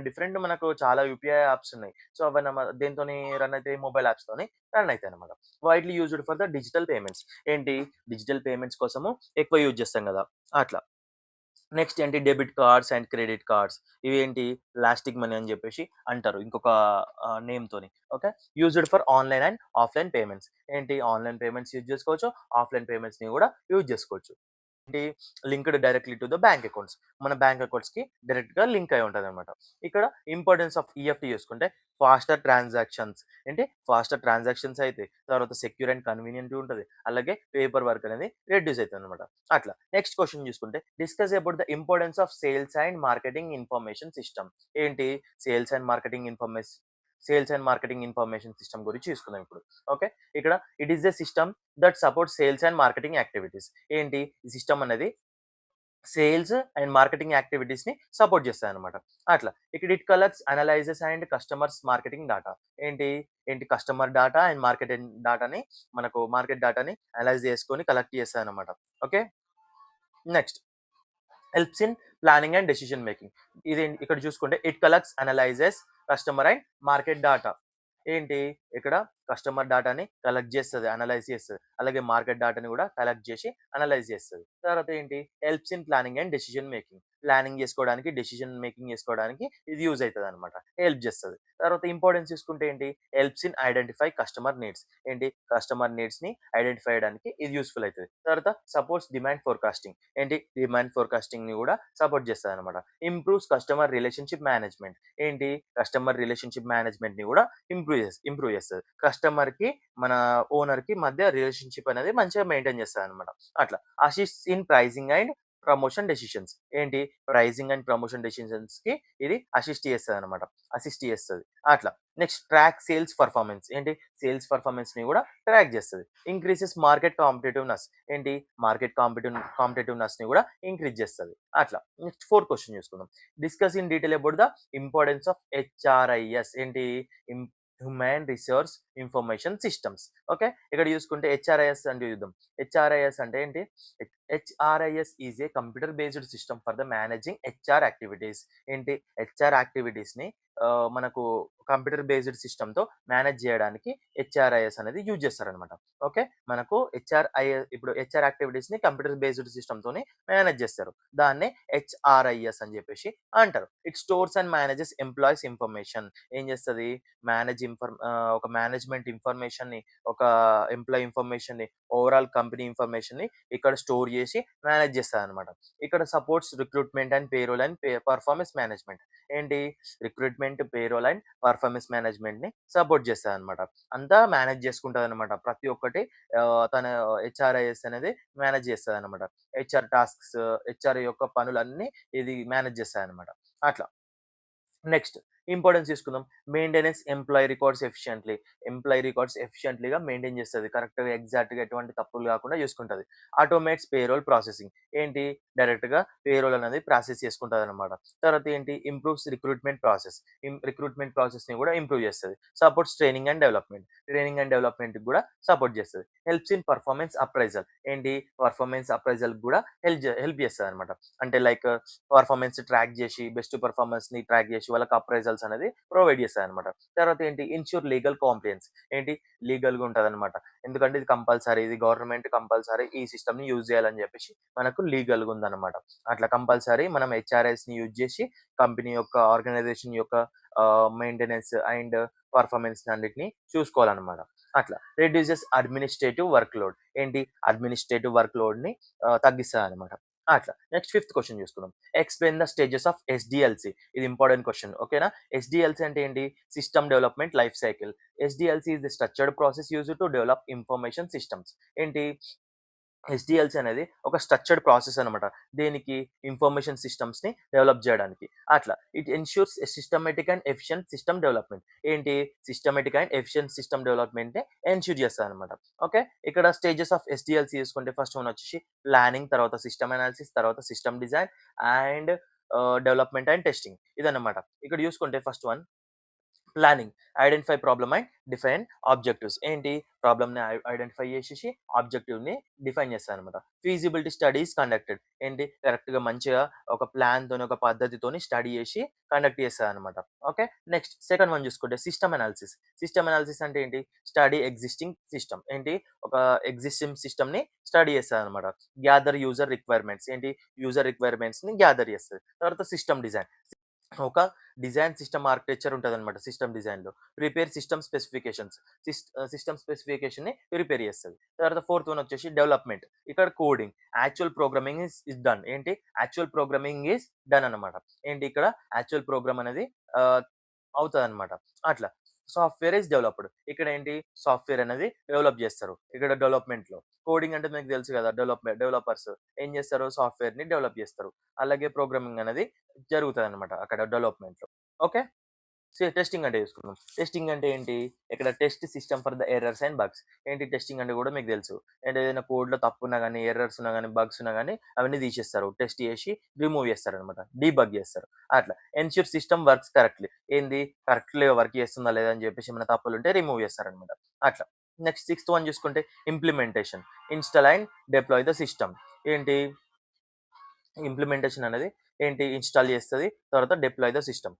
డిఫరెంట్ మనకు చాలా యూపీఐ యాప్స్ ఉన్నాయి. సో, అవన్నీ దేనితోని రన్ అయితాయి మొబైల్ యాప్స్‌తోని రన్ అయితాయన్నమాట. Widely used for the digital payments ఏంటి డిజిటల్ పేమెంట్స్ కోసము ఎక్కువ యూజ్ చేస్తాం కదా! అట్లా. నెక్స్ట్ ఏంటి debit cards and credit cards. ఇవేంటి ఎలాస్టిక్ మనీ అని జెప్పేసి అంటారు. ఇంకొక నేమ్‌తోని. Okay. Used for online and offline payments. ఏంటి ఆన్‌లైన్ పేమెంట్స్ యూజ్ జేసుకోవచ్చు. ఆఫ్‌లైన్ పేమెంట్స్‌ని గూడా యూజ్ జేసుకోవచ్చు. ఏంటి linked directly to the bank accounts. మన బ్యాంక్ అకౌంట్స్‌కి డైరెక్ట్‌గా లింక్ అయి ఉంటదనమాట. ఇక్కడ ఇంపార్టెన్స్ ఆఫ్ ఈఎఫ్‌టీ చూసుకుంటే ఫాస్టర్ ట్రాన్సాక్షన్స్ ఏంటి ఫాస్టర్ ట్రాన్సాక్షన్స్ అయితాయి. తర్వాత సెక్యూర్ అండ్ కన్వీనియంట్‌గా ఉంటది. అలాగే పేపర్ వర్క్ అనేది రెడ్యూస్ అయితదనమాట. అట్లా. నెక్స్ట్ క్వెషన్ చూసుకుంటే discuss about the importance of sales and marketing information system. ఏంటి sales and marketing information system గురించి చూసుకుందాం ఇప్పుడు. ఓకే. ఇక్కడ it is a system that supports sales and marketing activities. ఏంటి ఈ సిస్టమ్ అనేది సేల్స్ అండ్ మార్కెటింగ్ యాక్టివిటీస్‌ని సపోర్ట్ చేస్తాయన్నమాట. అట్లా. ఇక్కడ it collects, analyses and customers marketing data. ఏంటి, కస్టమర్ డాటా అండ్ మార్కెటింగ్ డాటాని మనకు మార్కెట్ డాటాని అనలైజ్ చేసుకొని కలెక్ట్ చేస్తాయన్నమాట. Okay. Next helps in planning and decision making. ఇక్కడ చూసుకుంటే it collects, analyses customer and market data. ఏంటి ఇక్కడ కస్టమర్ డాటాని కలెక్ట్ చేస్తది, అనలైజ్ చేస్తది. అలాగే మార్కెట్ డాటాని కూడా కలెక్ట్ చేసి అనలైజ్ చేస్తది. తర్వాత ఏంటి helps in planning and decision making. Planning చేసుకోవడానికి, డెసిషన్ మేకింగ్ చేసుకోవడానికి ఇది యూజ్ అయితదనమాట. హెల్ప్ చేస్తది. తర్వాత ఇంపార్టెన్స్ చూసుకుంటే ఏంటి helps in identify customer needs. Customer నీడ్స్‌ని ఐడెంటిఫై చేయడానికి ఇది యూజ్‌ఫుల్ అయితది. తర్వాత సపోర్ట్స్ డిమాండ్ ఫోర్‌కాస్టింగ్. డిమాండ్ ఫోర్‌కాస్టింగ్‌ని కూడా సపోర్ట్ చేస్తదనమాట. Improves customer relationship management. Customer relationship మేనేజ్‌మెంట్‌ని కూడా ఇంప్రూవ్ చేస్తది. కస్టమర్‌కి, మన ఓనర్‌కి మధ్య రిలేషన్‌షిప్ అనేది మంచిగా మెయింటైన్ చేస్తదనమాట. అట్లా. Assists in pricing and promotion decisions. Pricing and promotion డెసిషన్స్‌కి ఇది అసిస్ట్ చేస్తది. అట్లా. Next track sales performance. Sales పర్ఫార్మెన్స్‌ని కూడా ట్రాక్ చేస్తది. Increases market competitiveness. ఏంటి కాంపిటీటివ్‌నెస్‌ని కూడా ఇంక్రీజ్ చేస్తది. అట్లా. నెక్స్ట్ ఫోర్త్ క్వెషన్ చూసుకుందాం. Discuss in detail about the importance of HRIS. Human resource information systems. Okay. ఇక్కడ చూసుకుంటే హెచ్ఆర్ఐఎస్ అంటే చూద్దాం. హెచ్ఆర్ఐఎస్ అంటే ఏంటి? HRIS is a computer based system for the managing HR activities. HR యాక్టివిటీస్‌ని మనకు కంప్యూటర్ బేస్డ్ సిస్టమ్‌తో manage చేయడానికి హెచ్ఆర్ఐఎస్ అనేది యూజ్ చేస్తారనమాట. ఓకే. మనకు ఇప్పుడు హెచ్ఆర్ యాక్టివిటీస్‌ని కంప్యూటర్ బేస్డ్ సిస్టమ్‌తోని మేనేజ్ చేస్తారు. దాన్నే హెచ్ఆర్ఐఎస్ అని చెప్పేసి అంటారు. It stores and manages employees information. ఏం చేస్తది? ఒక మేనేజ్మెంట్ ఇన్ఫర్మేషన్‌ని, ఒక ఎంప్లాయీ ఇన్ఫర్మేషన్‌ని, ఓవరాల్ కంపెనీ ఇన్ఫర్మేషన్‌ని ఇక్కడ స్టోర్ చేసి మేనేజ్ చేస్తదనమాట. ఇక్కడ supports recruitment and payroll and performance management. ఏంటి రిక్రూట్మెంట్, పేరోల్ అండ్ పర్ఫార్మెన్స్ మేనేజ్మెంట్‌ని సపోర్ట్ చేస్తదనమాట. అంతా మేనేజ్ చేసుకుంటదనమాట. ప్రతి ఒక్కటి తన హెచ్ఆర్ఐఎస్ అనేది మేనేజ్ చేస్తదనమాట. హెచ్ఆర్ టాస్క్స్, హెచ్ఆర్ యొక్క పనులన్నీ ఇది మేనేజ్ చేస్తాయన్నమాట. అట్లా. నెక్స్ట్ ఇంపార్టెన్స్ తీసుకుందాం. మెయింటెనెన్స్ ఎంప్లాయీ రికార్డ్స్ ఎఫిషియంట్‌లీగా మెయింటైన్ చేస్తది. కరెక్ట్‌గా, ఎగ్జాక్ట్‌గా ఎటువంటి తప్పులు కాకుండా చూసుకుంటది. Automates payroll processing. డైరెక్ట్‌గా పేరోల్ అనేది ప్రాసెస్ చేసుకుంటదనమాట. తర్వాత ఇంప్రూవ్స్ రిక్రూట్మెంట్ ప్రాసెస్. రిక్రూట్మెంట్ ప్రాసెస్‌ని కూడా ఇంప్రూవ్ చేస్తది. సపోర్ట్స్ ట్రైనింగ్ అండ్ డెవలప్‌మెంట్‌కి కూడా సపోర్ట్ చేస్తది. Helps in performance appraisal. Performance అప్రైజల్‌కి కూడా హెల్ప్ చేస్తదనమాట. అంటే లైక్ పర్ఫార్మెన్స్ ట్రాక్ చేసి, బెస్ట్ పర్ఫార్మెన్స్‌ని ట్రాక్ చేసి వాళ్ళకి అప్రైజల్స్ అనేది ప్రొవైడ్ చేస్తాయన్నమాట. తర్వాత ఇన్‌ష్యూర్ లీగల్ కాంప్లియన్స్. లీగల్‌గా ఉంటదన్నమాట. ఎందుకంటే ఇది కంపల్సరీ. ఇది గవర్నమెంట్ కంపల్సరీ ఈ సిస్టమ్‌ని యూజ్ చేయాలని చెప్పేసి మనకు లీగల్‌గా ఉందన్నమాట. అట్లా కంపల్సరీ మనం హెచ్ఆర్ఐస్‌ని యూజ్ చేసి కంపెనీ యొక్క, ఆర్గనైజేషన్ యొక్క మెయింటెనెన్స్ అండ్ పర్ఫార్మెన్స్ అన్నిటిని చూసుకోవాలన్నమాట. అట్లా. Reduces administrative work load. Administrative work లోడ్‌ని తగ్గిస్తదన్నమాట. అట్లా. నెక్స్ట్ ఫిఫ్త్ క్వెషన్ చూసుకుందాం. Explain the stages of SDLC. ఇది ఇంపార్టెంట్ క్వెషన్. ఓకేనా? ఎస్‌డిఎల్‌సి అంటే ఏంటి? System development life cycle. SDLC is the structured process used to develop information systems. ఏంటి SDLC అనేది ఒక స్ట్రక్చర్డ్ ప్రాసెస్ అనమాట. దేనికి? ఇన్ఫర్మేషన్ సిస్టమ్స్‌ని డెవలప్ జేయడానికి. అట్లా. It ensures a systematic and efficient system development. ఏంటి? సిస్టమాటిక్ అండ్ ఎఫిషియంట్ సిస్టమ్ డెవలప్‌మెంట్‌ని ensure చేస్తదనమాట. ఓకే. ఇక్కడ స్టేజెస్ ఆఫ్ ఎస్డిఎల్సి చూసుకుంటే ఫస్ట్ వన్ వచ్చేసి ప్లానింగ్, తర్వాత సిస్టమ్ అనాలిసిస్, తర్వాత system design and development and testing. ఇదన్నమాట. ఇక్కడ చూసుకుంటే first one planning. Identify problem and define objectives. ఏంటి? ప్రాబ్లమ్‌ని ఐడెంటిఫై చేసేసి ఆబ్జెక్టివ్‌ని డిఫైన్ చేస్తారనమాట. Feasibility studies conducted. ఏంటి? కరెక్ట్‌గా మంచిగా ఒక ప్లాన్‌తోని, ఒక పద్ధతితోని స్టడీ చేసి కండక్ట్ చేస్తారనమాట. ఓకే. నెక్స్ట్ సెకండ్ వన్ చూసుకుంటే సిస్టమ్ అనాలిసిస్. సిస్టమ్ అనాలిసిస్ అంటే ఏంటి? Study existing system. ఏంటి? ఒక ఎగ్జిస్టింగ్ సిస్టమ్‌ని స్టడీ చేస్తదనమాట. Gather user requirements. ఏంటి? యూజర్ రిక్వైర్మెంట్స్‌ని గ్యాదర్ చేస్తది. తర్వాత సిస్టమ్ డిజైన్. ఒక డిజైన్ సిస్టమ్ ఆర్కిటెక్చర్ ఉంటదనమాట సిస్టమ్ డిజైన్‌లో. Prepare system specifications. సిస్టమ్ స్పెసిఫికేషన్‌ని ప్రిపేర్ చేస్తది. తర్వాత ఫోర్త్ వన్ వచ్చేసి డెవలప్‌మెంట్. ఇక్కడ coding. Actual programming is done. ఏంటి? యాక్చువల్ ప్రోగ్రామింగ్ ఈస్ డన్ అన్నమాట. ఏంటి ఇక్కడ యాక్చువల్ ప్రోగ్రామ్ అనేది ఆహ్, అవుతదనమాట. అట్లా. Software is developed. ఇక్కడ ఏంటి? సాఫ్ట్‌వేర్ అనేది డెవలప్ చేస్తారు. ఇక్కడ డెవలప్‌మెంట్‌లో. కోడింగ్ అంటే మీకు తెలుసు కదా! డెవలపర్స్ ఏం చేస్తారు? సాఫ్ట్‌వేర్‌ని డెవలప్ చేస్తారు. అలాగే ప్రోగ్రామింగ్ అనేది జరుగుతదనమాట అక్కడ డెవలప్‌మెంట్‌లో. ఓకే. టెస్టింగ్ అంటే చూసుకుందాం. టెస్టింగ్ అంటే ఏంటి? ఇక్కడ test system for the errors and bugs. ఏంటి టెస్టింగ్ అంటే కూడా మీకు తెలుసు. అంటే ఏదైనా కోడ్‌లో తప్పున్నా గాని, ఎర్రర్స్ ఉన్నా గాని, బగ్స్ ఉన్నా గాని అవన్నీ తీసేస్తారు. టెస్ట్ చేసి రిమూవ్ చేస్తారనమాట. డీబగ్ చేస్తారు. అట్లా. Ensure system works correctly. ఏంది? కరెక్ట్‌లీ వర్క్ చేస్తుందా లేదా అని చెప్పేసి ఏమైనా తప్పులుంటే రిమూవ్ చేస్తారనమాట. అట్లా. నెక్స్ట్ సిక్స్త్ వన్ చూసుకుంటే implementation. Install and deploy the system. ఏంటి? ఇంప్లిమెంటేషన్ అనేది ఏంటి ఇన్‌స్టాల్ చేస్తది. తర్వాత డిప్లాయ్ ద సిస్టమ్.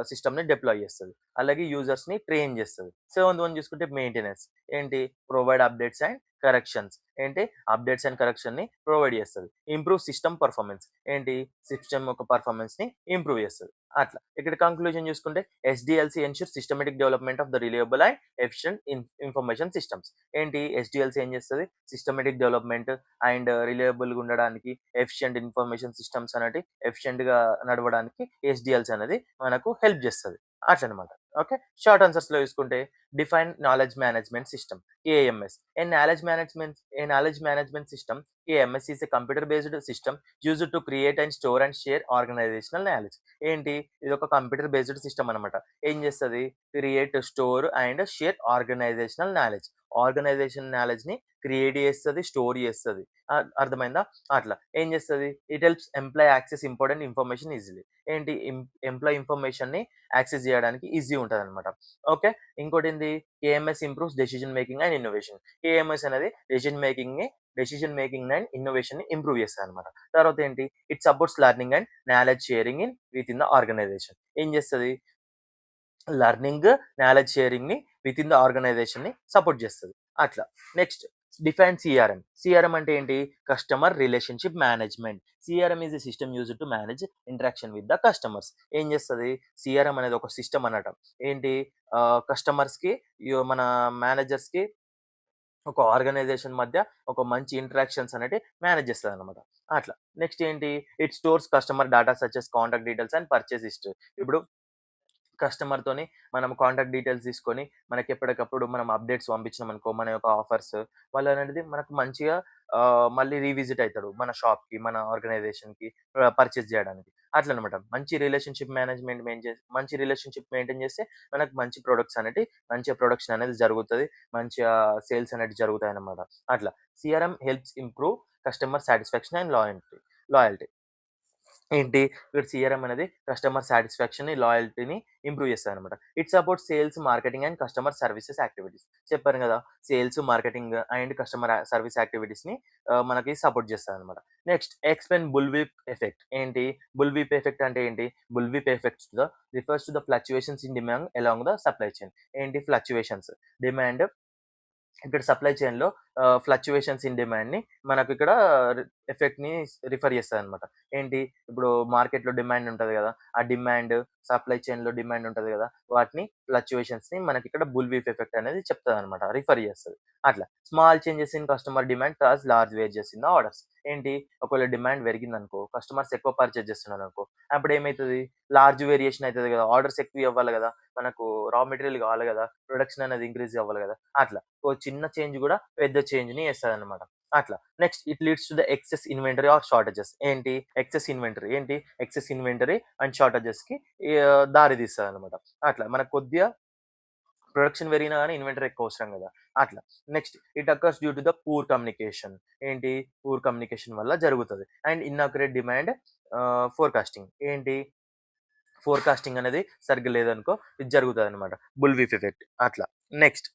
సిస్టమ్‌ని డిప్లాయ్ చేస్తది. అలాగే యూజర్స్‌ని ట్రైన్ చేస్తది. సెవెంత్ వన్ చూసుకుంటే మెయింటెనెన్స్. ఏంటి ప్రొవైడ్ అప్డేట్స్ అండ్ కరెక్షన్స్. ఏంటి అప్డేట్స్ అండ్ కరెక్షన్‌ని ప్రొవైడ్ చేస్తది. Improve system performance. ఏంటి సిస్టమ్ యొక్క పర్ఫార్మెన్స్‌ని ఇంప్రూవ్ చేస్తది. అట్లా. ఇక్కడ కంక్లూజన్ చూసుకుంటే SDLC ensure systematic development of the reliable and efficient information systems. ఏంటి ఎస్‌డిఎల్‌సి ఏం చేస్తది? సిస్టమాటిక్ డెవలప్‌మెంట్ అండ్ రిలయబుల్‌గా ఉండడానికి ఎఫిషియంట్ ఇన్ఫర్మేషన్ సిస్టమ్స్ అనేటి ఎఫిషియంట్‌గా నడవడానికి ఎస్‌డిఎల్‌సి అనేది మనకు హెల్ప్ చేస్తది. అట్లనమాట. ఓకే. షార్ట్ ఆన్సర్స్‌లో చూసుకుంటే define knowledge management system AMS. A knowledge management system AMS is a computer based system used to create and store and share organisational knowledge. ఏంటి? ఇది ఒక కంప్యూటర్ బేస్డ్ సిస్టమ్ అనమాట. ఏం చేస్తది? Create, store and share organisational knowledge. Organisation నాలెడ్జ్‌ని create చేస్తది, store చేస్తది. అర్థమైందా? అట్లా. ఏం చేస్తది? It helps employee access important information easily. ఏంటి? ఎంప్లాయ్ ఇన్ఫర్మేషన్‌ని యాక్సెస్ చేయడానికి ఈజీ ఉంటదనమాట. ఓకే. ఇంకోటేంది? AMS improves decision making and innovation. AMS అనేది డెసిషన్ మేకింగ్ అండ్ ఇన్నోవేషన్‌ని ఇంప్రూవ్ చేస్తదనమాట. తర్వాత ఏంటి? It supports learning and knowledge sharing within the organisation. ఏం చేస్తది? లెర్నింగ్, నాలెడ్జ్ షేరింగ్‌ని వితిన్ ద ఆర్గనైజేషన్‌ని సపోర్ట్ చేస్తది. అట్లా. Next define CRM. సీఆర్ఎం అంటే ఏంటి? Customer relationship management. CRM is a system used to manage interaction with the customers. ఏం చేస్తది? సీఆర్ఎం అనేది ఒక సిస్టమ్ అనట. ఏంటి? కస్టమర్స్‌కి మన మేనేజర్స్‌కి ఒక ఆర్గనైజేషన్ మధ్య ఒక మంచి ఇంటరాక్షన్స్ అనేటివి మేనేజ్ చేస్తదనమాట. అట్లా. నెక్స్ట్ ఏంటి? It stores customer data such as contact details and purchase history. ఇప్పుడు కస్టమర్‌తోని మనం కాంటాక్ట్ డీటెయిల్స్ తీసుకొని, మనకి ఎప్పటికప్పుడు మనం అప్డేట్స్ పంపించినామనుకో, మన యొక్క ఆఫర్స్, వాళ్ళనేది మనకు మంచిగా మళ్ళీ రీవిజిట్ అయితాడు. మన షాప్‌కి, మన ఆర్గనైజేషన్‌కి పర్చేస్ జేయడానికి. అట్లనమాట. మంచి రిలేషన్‌షిప్ మెయింటైన్ చేస్తే, మనకు మంచి ప్రొడక్ట్స్ అనేటివి, మంచిగా ప్రొడక్షన్ అనేది జరుగుతది. మంచిగా సేల్స్ అనేటివి జరుగుతాయన్నమాట. అట్లా. CRM helps improve customer satisfaction and loyalty. ఏంటి? ఇక్కడ సీఆర్ఎం అనేది కస్టమర్ సాటిస్ఫాక్షన్‌ని, లాయల్టీని ఇంప్రూవ్ చేస్తదనమాట. It supports sales, marketing and customer services activities. చెప్పాను గదా! Sales, marketing and customer service యాక్టివిటీస్‌ని మనకి సపోర్ట్ చేస్తదనమాట. Next explain bullwhip effect. ఏంటి? బుల్‌విప్ ఎఫెక్ట్ అంటే ఏంటి? Bullwhip effects refers to the fluctuations in demand along the supply chain. ఏంటి fluctuations? Demand ఇక్కడ సప్లై చైన్‌లో ఫ్లక్చుయేషన్స్ ఇన్ డిమాండ్‌ని మనకిక్కడ ఎఫెక్ట్‌ని రిఫర్ చేస్తదనమాట. ఏంటి? ఇప్పుడు మార్కెట్‌లో డిమాండ్ ఉంటది గదా! ఆ డిమాండ్, సప్లై చైన్‌లో డిమాండ్ ఉంటది గదా! వాటిని ఫ్లక్చుయేషన్స్‌ని మనకిక్కడ బుల్‌విప్ ఎఫెక్ట్ అనేది చెప్తదనమాట. రిఫర్ చేస్తది. అట్లా. Small changes in customer demand cause large variations in the orders. ఏంటి? ఒకవేళ డిమాండ్ పెరిగిందనుకో, కస్టమర్స్ ఎక్కువ పర్చేజ్ చేస్తున్నారనుకో, అప్పుడేమైతది? లార్జ్ వేరియేషన్ అయితది గదా! ఆర్డర్స్ ఎక్కువియ్యవ్వాలి గదా! మనకు రా మెటీరియల్ కావాలి గదా! ప్రొడక్షన్ అనేది ఇంక్రీజ్ అవ్వాలి గదా! అట్లా. ఓ చిన్న చేంజ్ గూడా పెద్ద చేంజ్‌ని చేస్తదనమాట. అట్లా. Next it leads to the excess inventory or shortages. ఏంటి? ఎక్సెస్ ఇన్వెంటరీ అండ్ షార్టేజెస్‌కి దారి తీస్తదనమాట. అట్లా మనకు కొద్దిగా ప్రొడక్షన్ పెరిగినా గాని ఇన్వెంటరీ ఎక్కువ అవసరం గదా! అట్లా. Next it occurs due to the poor communication. ఏంటి? పూర్ కమ్యూనికేషన్ వల్ల జరుగుతది. And inaccurate demand forecasting. ఏంటి? ఫోర్‌కాస్టింగ్ అనేది సరిగ్గా లేదనుకో ఇది జరుగుతదనమాట. బుల్‌విప్ ఎఫెక్ట్ అట్లా. Next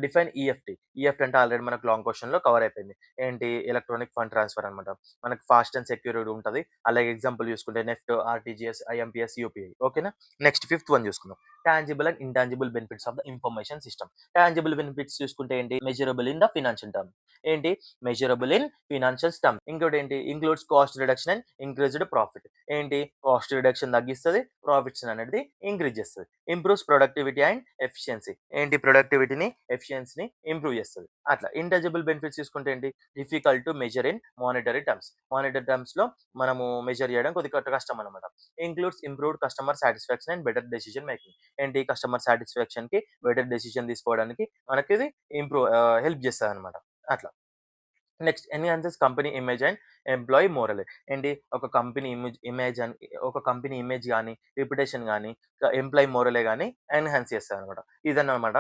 define EFT. ఈఎఫ్‌టి అంటే ఆల్రెడీ మనకు లాంగ్ క్వెషన్‌లో కవర్ అయిపోయింది. ఏంటి? ఎలక్ట్రానిక్ ఫండ్ ట్రాన్స్‌ఫర్ అనమాట. మనకు ఫాస్ట్ అండ్ సెక్యూర్డ్ ఉంటది. అలాగే ఎగ్జాంపుల్ చూసుకుంటే నెఫ్ట్, ఆర్‌టీజీఎస్, ఐఎంపీఎస్, యూపీఐ. ఓకేనా? నెక్స్ట్ ఫిఫ్త్ వన్ చూసుకుందాం. Tangible and intangible benefits of the information system. Tangible benefits చూసుకుంటే ఏంటి? Measurable in the financial term. ఏంటి? Measurable in financial term. ఇంకోటేంటి? Includes cost reduction and increased profit. ఏంటి? Cost reduction తగ్గిస్తది. Profits అనేది increase చేస్తది. Improves productivity and efficiency. ఏంటి? ప్రొడక్టివిటీని, ఎఫిషియన్సీని ఇంప్రూవ్ చేస్తది. అట్లా. ఇంటాంజిబుల్ బెనిఫిట్స్ చూసుకుంటే ఏంటి? Difficult to measure in monetary terms. Monetary టర్మ్స్‌లో మనము మెజర్ చేయడం కొద్దిగా కష్టం అనమాట. Includes improved customer satisfaction and better decision making. ఏంటి? కస్టమర్ సాటిస్ఫాక్షన్‌కి, బెటర్ డెసిషన్ తీసుకోవడానికి మనకిది హెల్ప్ చేస్తదనమాట. అట్లా. Next enhances company image and employee morale. ఏంటి? ఒక కంపెనీ ఇమేజ్ గాని, రెప్యుటేషన్ గాని, ఎంప్లాయీ మోరలే గాని ఎన్హాన్స్ చేస్తదనమాట. ఇదన్నమాట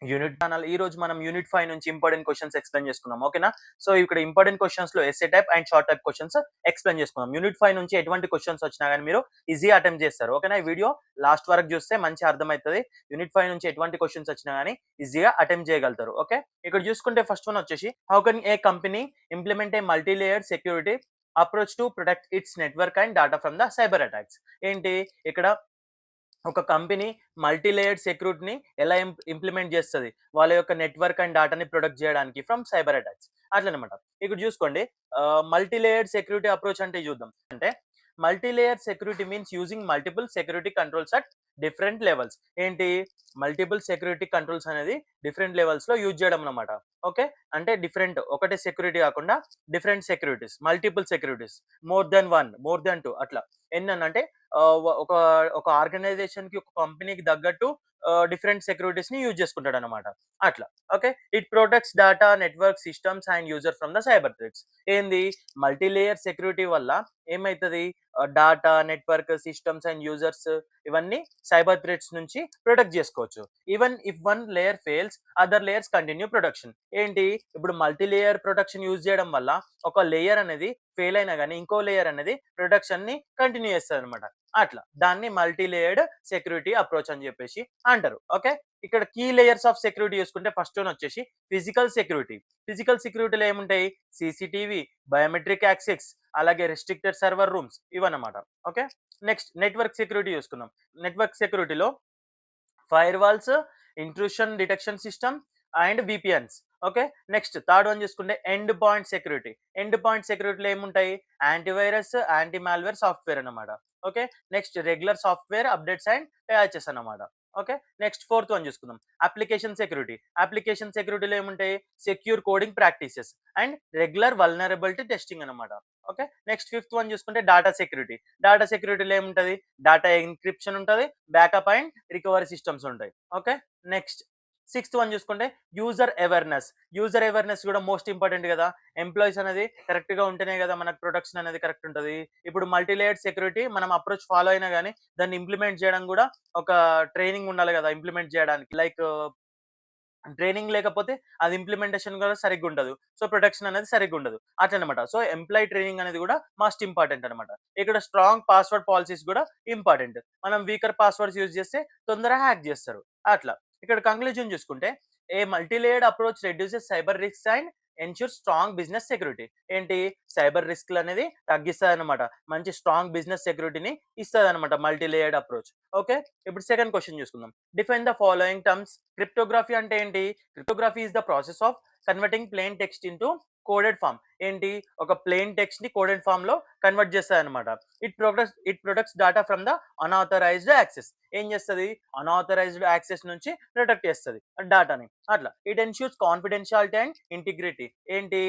యూనిట్ ఛానల్. ఈరోజు మనం యూనిట్ 5 నుంచి ఇంపార్టెంట్ క్వెషన్స్ ఎక్స్‌ప్లెయిన్ చేసుకుందాం. ఓకేనా? సో, ఇక్కడ ఇంపార్టెంట్ క్వెషన్స్‌లో essay type and short type questions explain చేసుకుందాం. యూనిట్ 5 నుంచి ఎటువంటి క్వెషన్స్ వచ్చినా గాని మీరు ఈజీగా అటెంప్ట్ చేస్తారు. ఓకేనా? ఈ వీడియో లాస్ట్ వరకు చూస్తే మంచిగా అర్థమైతది. యూనిట్ 5 నుంచి ఎటువంటి క్వెషన్స్ వచ్చినా గాని ఈజీగా అటెంప్ట్ చేయగలుగుతారు. ఓకే? ఇక్కడ చూసుకుంటే ఫస్ట్ వన్ వచ్చేసి how can A company implement A multi layered security approach to protect it's network and data from the cyber attacks. ఏంటి? ఇక్కడ ఒక కంపెనీ మల్టీ లేయర్డ్ సెక్యూరిటీని ఎలా ఇంప్లిమెంట్ చేస్తది? వాళ్ళ యొక్క నెట్వర్క్ అండ్ డాటాని ప్రొటెక్ట్ చేయడానికి ఫ్రమ్ సైబర్ అటాక్స్. అట్లనమాట. ఇక్కడ చూసుకోండి మల్టీ లేయర్డ్ సెక్యూరిటీ అప్రోచ్ అంటే చూద్దాం. అంటే multi layer security means using multiple security controls at different levels. ఏంటి? మల్టిపుల్ సెక్యూరిటీ కంట్రోల్స్ అనేది డిఫరెంట్ లెవెల్స్‌లో యూజ్ చేయడం అన్నమాట. ఓకే. అంటే డిఫరెంట్ ఒకటే సెక్యూరిటీ కాకుండా different securities, multiple securities, more than 1, more than 2 అట్లా. ఎన్ననంటే ఒక ఒక ఆర్గనైజేషన్‌కి, ఒక కంపెనీకి తగ్గట్టు డిఫరెంట్ సెక్యూరిటీస్‌ని యూజ్ చేసుకుంటాడన్నమాట. అట్లా. Okay. It protects data, network systems and user from the cyber threats. ఏంది? మల్టీ లేయర్ సెక్యూరిటీ వల్ల ఏమైతది? Data, network systems and users ఇవన్నీ సైబర్ థ్రెట్స్ నుంచి ప్రొటెక్ట్ చేసుకోవచ్చు. Even if one layer fails other layers continue protection. ఏంటి? ఇప్పుడు multi layer protection use చేయడం వల్ల ఒక లేయర్ అనేది ఫెయిల్ అయినా గాని ఇంకో లేయర్ అనేది ప్రొటెక్షన్‌ని కంటిన్యూ చేస్తదనమాట. అట్లా. దాన్ని మల్టీ లేయర్డ్ సెక్యూరిటీ అప్రోచ్ అని చెప్పేసి అంటారు. ఓకే. ఇక్కడ కీ లేయర్స్ ఆఫ్ సెక్యూరిటీ చూసుకుంటే ఫస్ట్ వన్ వచ్చేసి ఫిజికల్ సెక్యూరిటీ. ఫిజికల్ సెక్యూరిటీలో ఏముంటాయి? సీసీటీవీ, బయోమెట్రిక్ యాక్సెస్, అలాగే రెస్ట్రిక్టెడ్ సర్వర్ రూమ్స్ ఇవన్నమాట. ఓకే. నెక్స్ట్ నెట్వర్క్ సెక్యూరిటీ చూసుకుందాం. నెట్వర్క్ సెక్యూరిటీలో firewalls, intrusion detection system and VPNs. Okay. Next third one చూసుకుంటే end point security. End point సెక్యూరిటీలో ఏముంటాయి? యాంటీవైరస్, యాంటీ మాల్‌వేర్ సాఫ్ట్‌వేర్ అన్నమాట. Okay. Next regular software updates and patches అన్నమాట. Okay. Next fourth one చూసుకుందాం. Application security. Application సెక్యూరిటీలో ఏముంటాయి? Secure coding practices and regular vulnerability testing అన్నమాట. Okay. Next fifth one చూసుకుంటే data security. Data సెక్యూరిటీలో ఏముంటది? Data encryption ఉంటది. Backup and recovery systems ఉంటాయి. Okay. Next sixth one చూసుకుంటే user awareness. User awareness కూడా most important గదా! Employees అనేది కరెక్ట్‌గా ఉంటేనే గదా! మనకు ప్రొటెక్షన్ అనేది కరెక్ట్ ఉంటది. ఇప్పుడు మల్టీ లేయర్డ్ సెక్యూరిటీ మనం అప్రోచ్ ఫాలో అయినా గాని దాన్ని ఇంప్లిమెంట్ చేయడం గూడా ఒక ట్రైనింగ్ ఉండాలి గదా! ఇంప్లిమెంట్ చేయడానికి. లైక్ ట్రైనింగ్ లేకపోతే అది ఇంప్లిమెంటేషన్ కూడా సరిగ్గా ఉండదు. సో, ప్రొటెక్షన్ అనేది సరిగ్గా ఉండదు. అట్లనమాట. సో, ఎంప్లాయీ ట్రైనింగ్ అనేది కూడా మస్ట్ ఇంపార్టెంట్ అనమాట. ఇక్కడ స్ట్రాంగ్ పాస్వర్డ్ పాలిసీస్ కూడా ఇంపార్టెంట్. మనం వీకర్ పాస్వర్డ్స్ యూజ్ చేస్తే తొందరగా హ్యాక్ చేస్తారు. అట్లా. ఇక్కడ కంక్లూజన్ చూసుకుంటే a multi layered approach reduces cyber risks and ensure strong business security. ఏంటి? సైబర్ రిస్క్‌లనేది తగ్గిస్తదనమాట. మంచి స్ట్రాంగ్ బిజినెస్ సెక్యూరిటీని ఇస్తదనమాట మల్టీ లేయర్డ్ అప్రోచ్. ఓకే. ఇప్పుడు సెకండ్ క్వెషన్ చూసుకుందాం. Define the following terms. Cryptography అంటే ఏంటి? Cryptography is the process of converting plain text into coded form. ఏంటి ఒక ప్లెయిన్ టెక్స్ట్ ని కోడెడ్ ఫామ్ లో కన్వర్ట్ చేస్తుంది అనమాట. It protects data from the unauthorised access. ఏం చేస్తుంది? అన్ఆథరైజ్డ్ యాక్సెస్ నుంచి ప్రొటెక్ట్ చేస్తుంది డేటాని. అట్లా it ensures confidentiality and integrity. ఏంటి?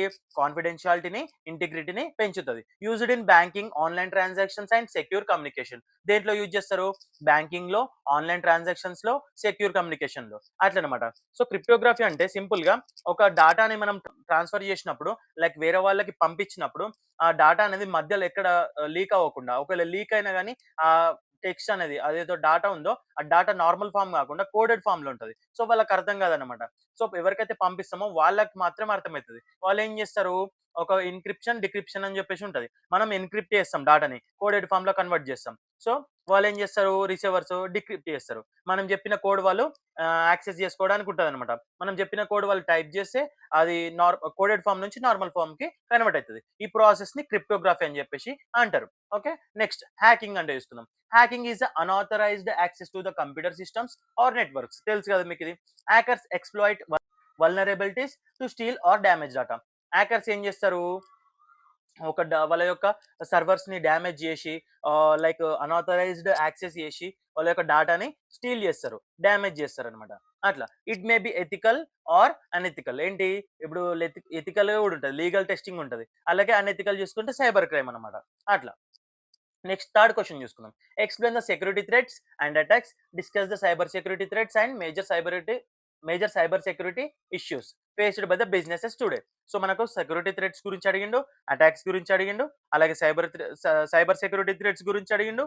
కాన్ఫిడెన్షియాలిటీని, ఇంటిగ్రిటీని పెంచుతుంది. Used in banking, online transactions and secure communication. దేంట్లో యూజ్ చేస్తారు? బ్యాంకింగ్ లో, ఆన్లైన్ ట్రాన్సాక్షన్స్ లో, సెక్యూర్ కమ్యూనికేషన్ లో. అట్లనమాట. సో క్రిప్టోగ్రఫీ అంటే సింపుల్ గా ఒక డేటాని మనం ట్రాన్స్ఫర్ చేసినప్పుడు, లైక్ వేరే వాళ్ళకి పంపించినప్పుడు ఆ డేటా అనేది మధ్యలో ఎక్కడ లీక్ అవ్వకుండా, ఒకవేళ లీక్ అయినా కానీ ఆ టెక్స్ట్ అనేది అదేదో డేటా ఉందో ఆ డేటా నార్మల్ ఫామ్ కాకుండా కోడెడ్ ఫామ్ లో ఉంటుంది. సో వాళ్ళకి అర్థం కాదనమాట. సో ఎవరికైతే పంపిస్తామో వాళ్ళకి మాత్రమే అర్థమవుతుంది. వాళ్ళు ఏం చేస్తారు? ఒక ఇన్క్రిప్షన్, డిక్రిప్షన్ అని చెప్పేసి ఉంటది. మనం ఎన్క్రిప్ట్ చేస్తాం డేటాని, కోడెడ్ ఫామ్ లో కన్వర్ట్ చేస్తాం. సో వాళ్ళు ఏం చేస్తారు? రిసీవర్స్ డిక్రిప్ట్ చేస్తారు. మనం చెప్పిన కోడ్ వాళ్ళు యాక్సెస్ చేసుకోవడానికి ఉంటుంది అనమాట. మనం చెప్పిన కోడ్ వాళ్ళు టైప్ చేస్తే అది కోడెడ్ ఫామ్ నుంచి నార్మల్ ఫామ్ కి కన్వర్ట్ అవుతుంది. ఈ ప్రాసెస్ ని క్రిప్టోగ్రఫీ అని చెప్పేసి అంటారు. ఓకే, నెక్స్ట్ హ్యాకింగ్ అంటే చూస్తున్నాం. Hacking is unauthorised access to the computer systems or networks. తెలుసు కదా మీకు ఇది. Hackers exploit vulnerabilities to steal or damage data. Hackers ఏం చేస్తారు? వాళ్ళ యొక్క సర్వర్స్ ని డ్యామేజ్ చేసి, లైక్ అన్ఆథరైజ్డ్ యాక్సెస్ చేసి వాళ్ళ యొక్క డేటాని స్టీల్ చేస్తారు, డ్యామేజ్ చేస్తారు అనమాట. అట్లా it may be ethical or unethical. ఏంటి? ఇప్పుడు ఎథికల్ కూడా ఉంటుంది, లీగల్ టెస్టింగ్ ఉంటుంది. అలాగే అనెథికల్ చూసుకుంటే సైబర్ క్రైమ్ అనమాట. అట్లా నెక్స్ట్ థర్డ్ క్వశ్చన్ చూసుకుందాం. Explain the security threats and attacks, discuss the cyber security threats and major cyber security issues faced by the businesses today. So మనకు security threats గురించి అడిగిండు, attacks గురించి అడిగిండు, అలాగే సైబర్ సెక్యూరిటీ థ్రెట్స్ గురించి అడిగిండు,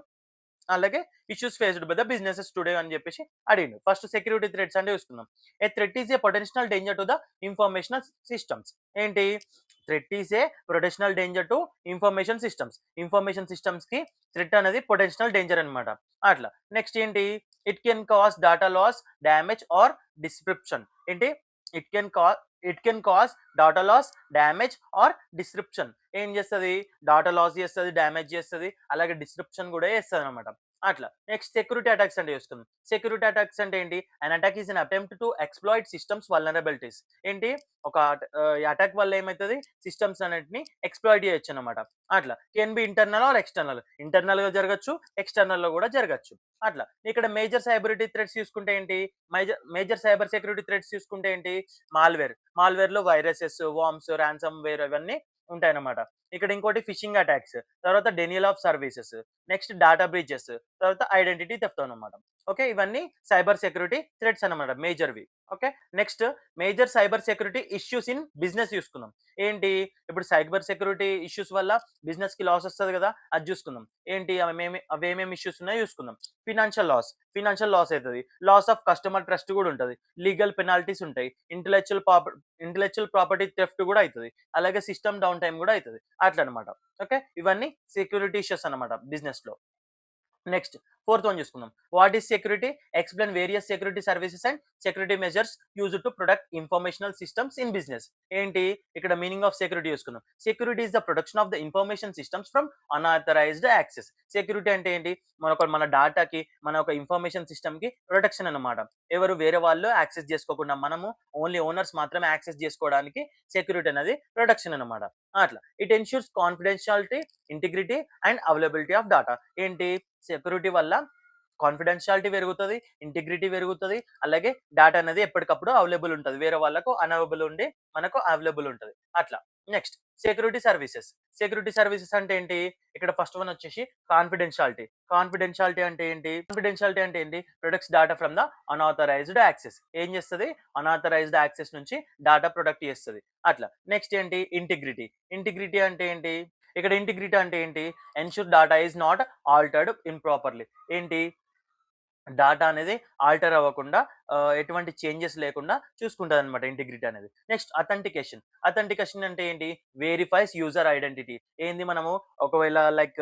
అలాగే issues faced by the businesses today అని చెప్పేసి అడిగిండు. ఫస్ట్ సెక్యూరిటీ థ్రెట్స్ అంటే చూసుకుందాం. A threat is a potential danger to the informational systems. ఏంటి? Threat is a potential danger to information systems. Information systems కి థ్రెట్ అనేది పొటెన్షియల్ డేంజర్ అనమాట. అట్లా నెక్స్ట్ ఏంటి? It can cause data loss, damage or description. ఏంటి? It can cause data loss, damage or description. ఏం చేస్తుంది? Data loss చేస్తుంది, damage చేస్తుంది, అలాగే డిస్క్రిప్షన్ కూడా చేస్తుంది అనమాట. అట్లా నెక్స్ట్ సెక్యూరిటీ అటాక్స్ అంటే చూసుకుందాం. సెక్యూరిటీ అటాక్స్ అంటే ఏంటి? అన్ attack is an attempt to exploit systems vulnerabilities. ఏంటి? ఒక అటాక్ వల్ల ఏమవుతుంది? సిస్టమ్స్ అన్నిటిని ఎక్స్ప్లాయిట్ చేయొచ్చు అనమాట. అట్లా can be internal are external. Internal గా జరగచ్చు, ఎక్స్టర్నల్ లో కూడా జరగచ్చు. అట్లా ఇక్కడ మేజర్ సైబరిటీ థ్రెట్స్ చూసుకుంటే ఏంటి? మేజర్ సైబర్ సెక్యూరిటీ థ్రెట్స్ చూసుకుంటే ఏంటి? మాల్వేర్ లో వైరసెస్, వార్మ్స్, ర్యాన్సమ్ వేర్ అవన్నీ ఉంటాయన్నమాట. ఇక్కడ ఇంకోటి ఫిషింగ్ అటాక్స్, తర్వాత denial of services, next data breaches, తర్వాత ఐడెంటిటీ థెఫ్ట్ అనమాట. ఓకే, ఇవన్నీ సైబర్ సెక్యూరిటీ థ్రెట్స్ అనమాట, మేజర్వి. Okay, next major cyber security issues in business చూసుకుందాం. ఏంటి? ఇప్పుడు సైబర్ సెక్యూరిటీ ఇష్యూస్ వల్ల బిజినెస్ కి లాస్ వస్తుంది కదా, అది చూసుకుందాం. ఏంటి? అవేమేమి ఇష్యూస్ ఉన్నాయో చూసుకుందాం. ఫినాన్షియల్ లాస్ అవుతుంది, లాస్ ఆఫ్ కస్టమర్ ట్రస్ట్ కూడా ఉంటుంది, లీగల్ పెనాల్టీస్ ఉంటాయి, ఇంటెలెక్చువల్ ప్రాపర్టీ థెఫ్ట్ కూడా అవుతుంది, అలాగే సిస్టమ్ డౌన్ టైం కూడా అవుతుంది. అట్లా అనమాట. ఓకే, ఇవన్నీ సెక్యూరిటీ ఇష్యూస్ అనమాట బిజినెస్ లో. నెక్స్ట్ ఫోర్త్ వన్ చూసుకుందాం. What is security? Explain various security services and security measures used to protect informational systems in business. ఏంటి? ఇక్కడ మీనింగ్ ఆఫ్ సెక్యూరిటీ చూసుకుందాం. Security is the protection of the information systems from unauthorised access. Security అంటే ఏంటి? మన డేటాకి, మన ఒక information system కి protection అన్నమాట. ఎవరు వేరే వాళ్ళు యాక్సెస్ చేసుకోకుండా మనము ఓన్లీ ఓనర్స్ మాత్రమే యాక్సెస్ చేసుకోవడానికి సెక్యూరిటీ అనేది ప్రొటెక్షన్ అన్నమాట. అట్లా it ensures confidentiality, integrity and availability of data. ఏంటి? సెక్యూరిటీ వల్ల కాన్ఫిడెన్షియాలిటీ పెరుగుతుంది, ఇంటిగ్రిటీ పెరుగుతుంది, అలాగే డేటా అనేది ఎప్పటికప్పుడు అవైలబుల్ ఉంటుంది, వేరే వాళ్ళకు అన్అవైలబుల్ ఉండి మనకు అవైలబుల్ ఉంటుంది. అట్లా నెక్స్ట్ సెక్యూరిటీ సర్వీసెస్ అంటే ఏంటి? ఇక్కడ ఫస్ట్ వన్ వచ్చేసి కాన్ఫిడెన్షియాలిటీ అంటే ఏంటి? Protects data from the unauthorised access. ఏం చేస్తుంది? అన్ఆథరైజ్డ్ యాక్సెస్ నుంచి డేటా ప్రొటెక్ట్ చేస్తుంది. అట్లా నెక్స్ట్ ఏంటి? ఇంటిగ్రిటీ అంటే ఏంటి? ఇక్కడ ఇంటిగ్రిటీ అంటే ఏంటి? Ensure data is not altered improperly. ఏంటి? డేటా అనేది ఆల్టర్ అవ్వకుండా, ఎటువంటి చేంజెస్ లేకుండా చూసుకుంటుంది అనమాట ఇంటిగ్రిటీ అనేది. నెక్స్ట్ అథెంటికేషన్ అంటే ఏంటి? Verifies user identity. ఏంది? మనము ఒకవేళ లైక్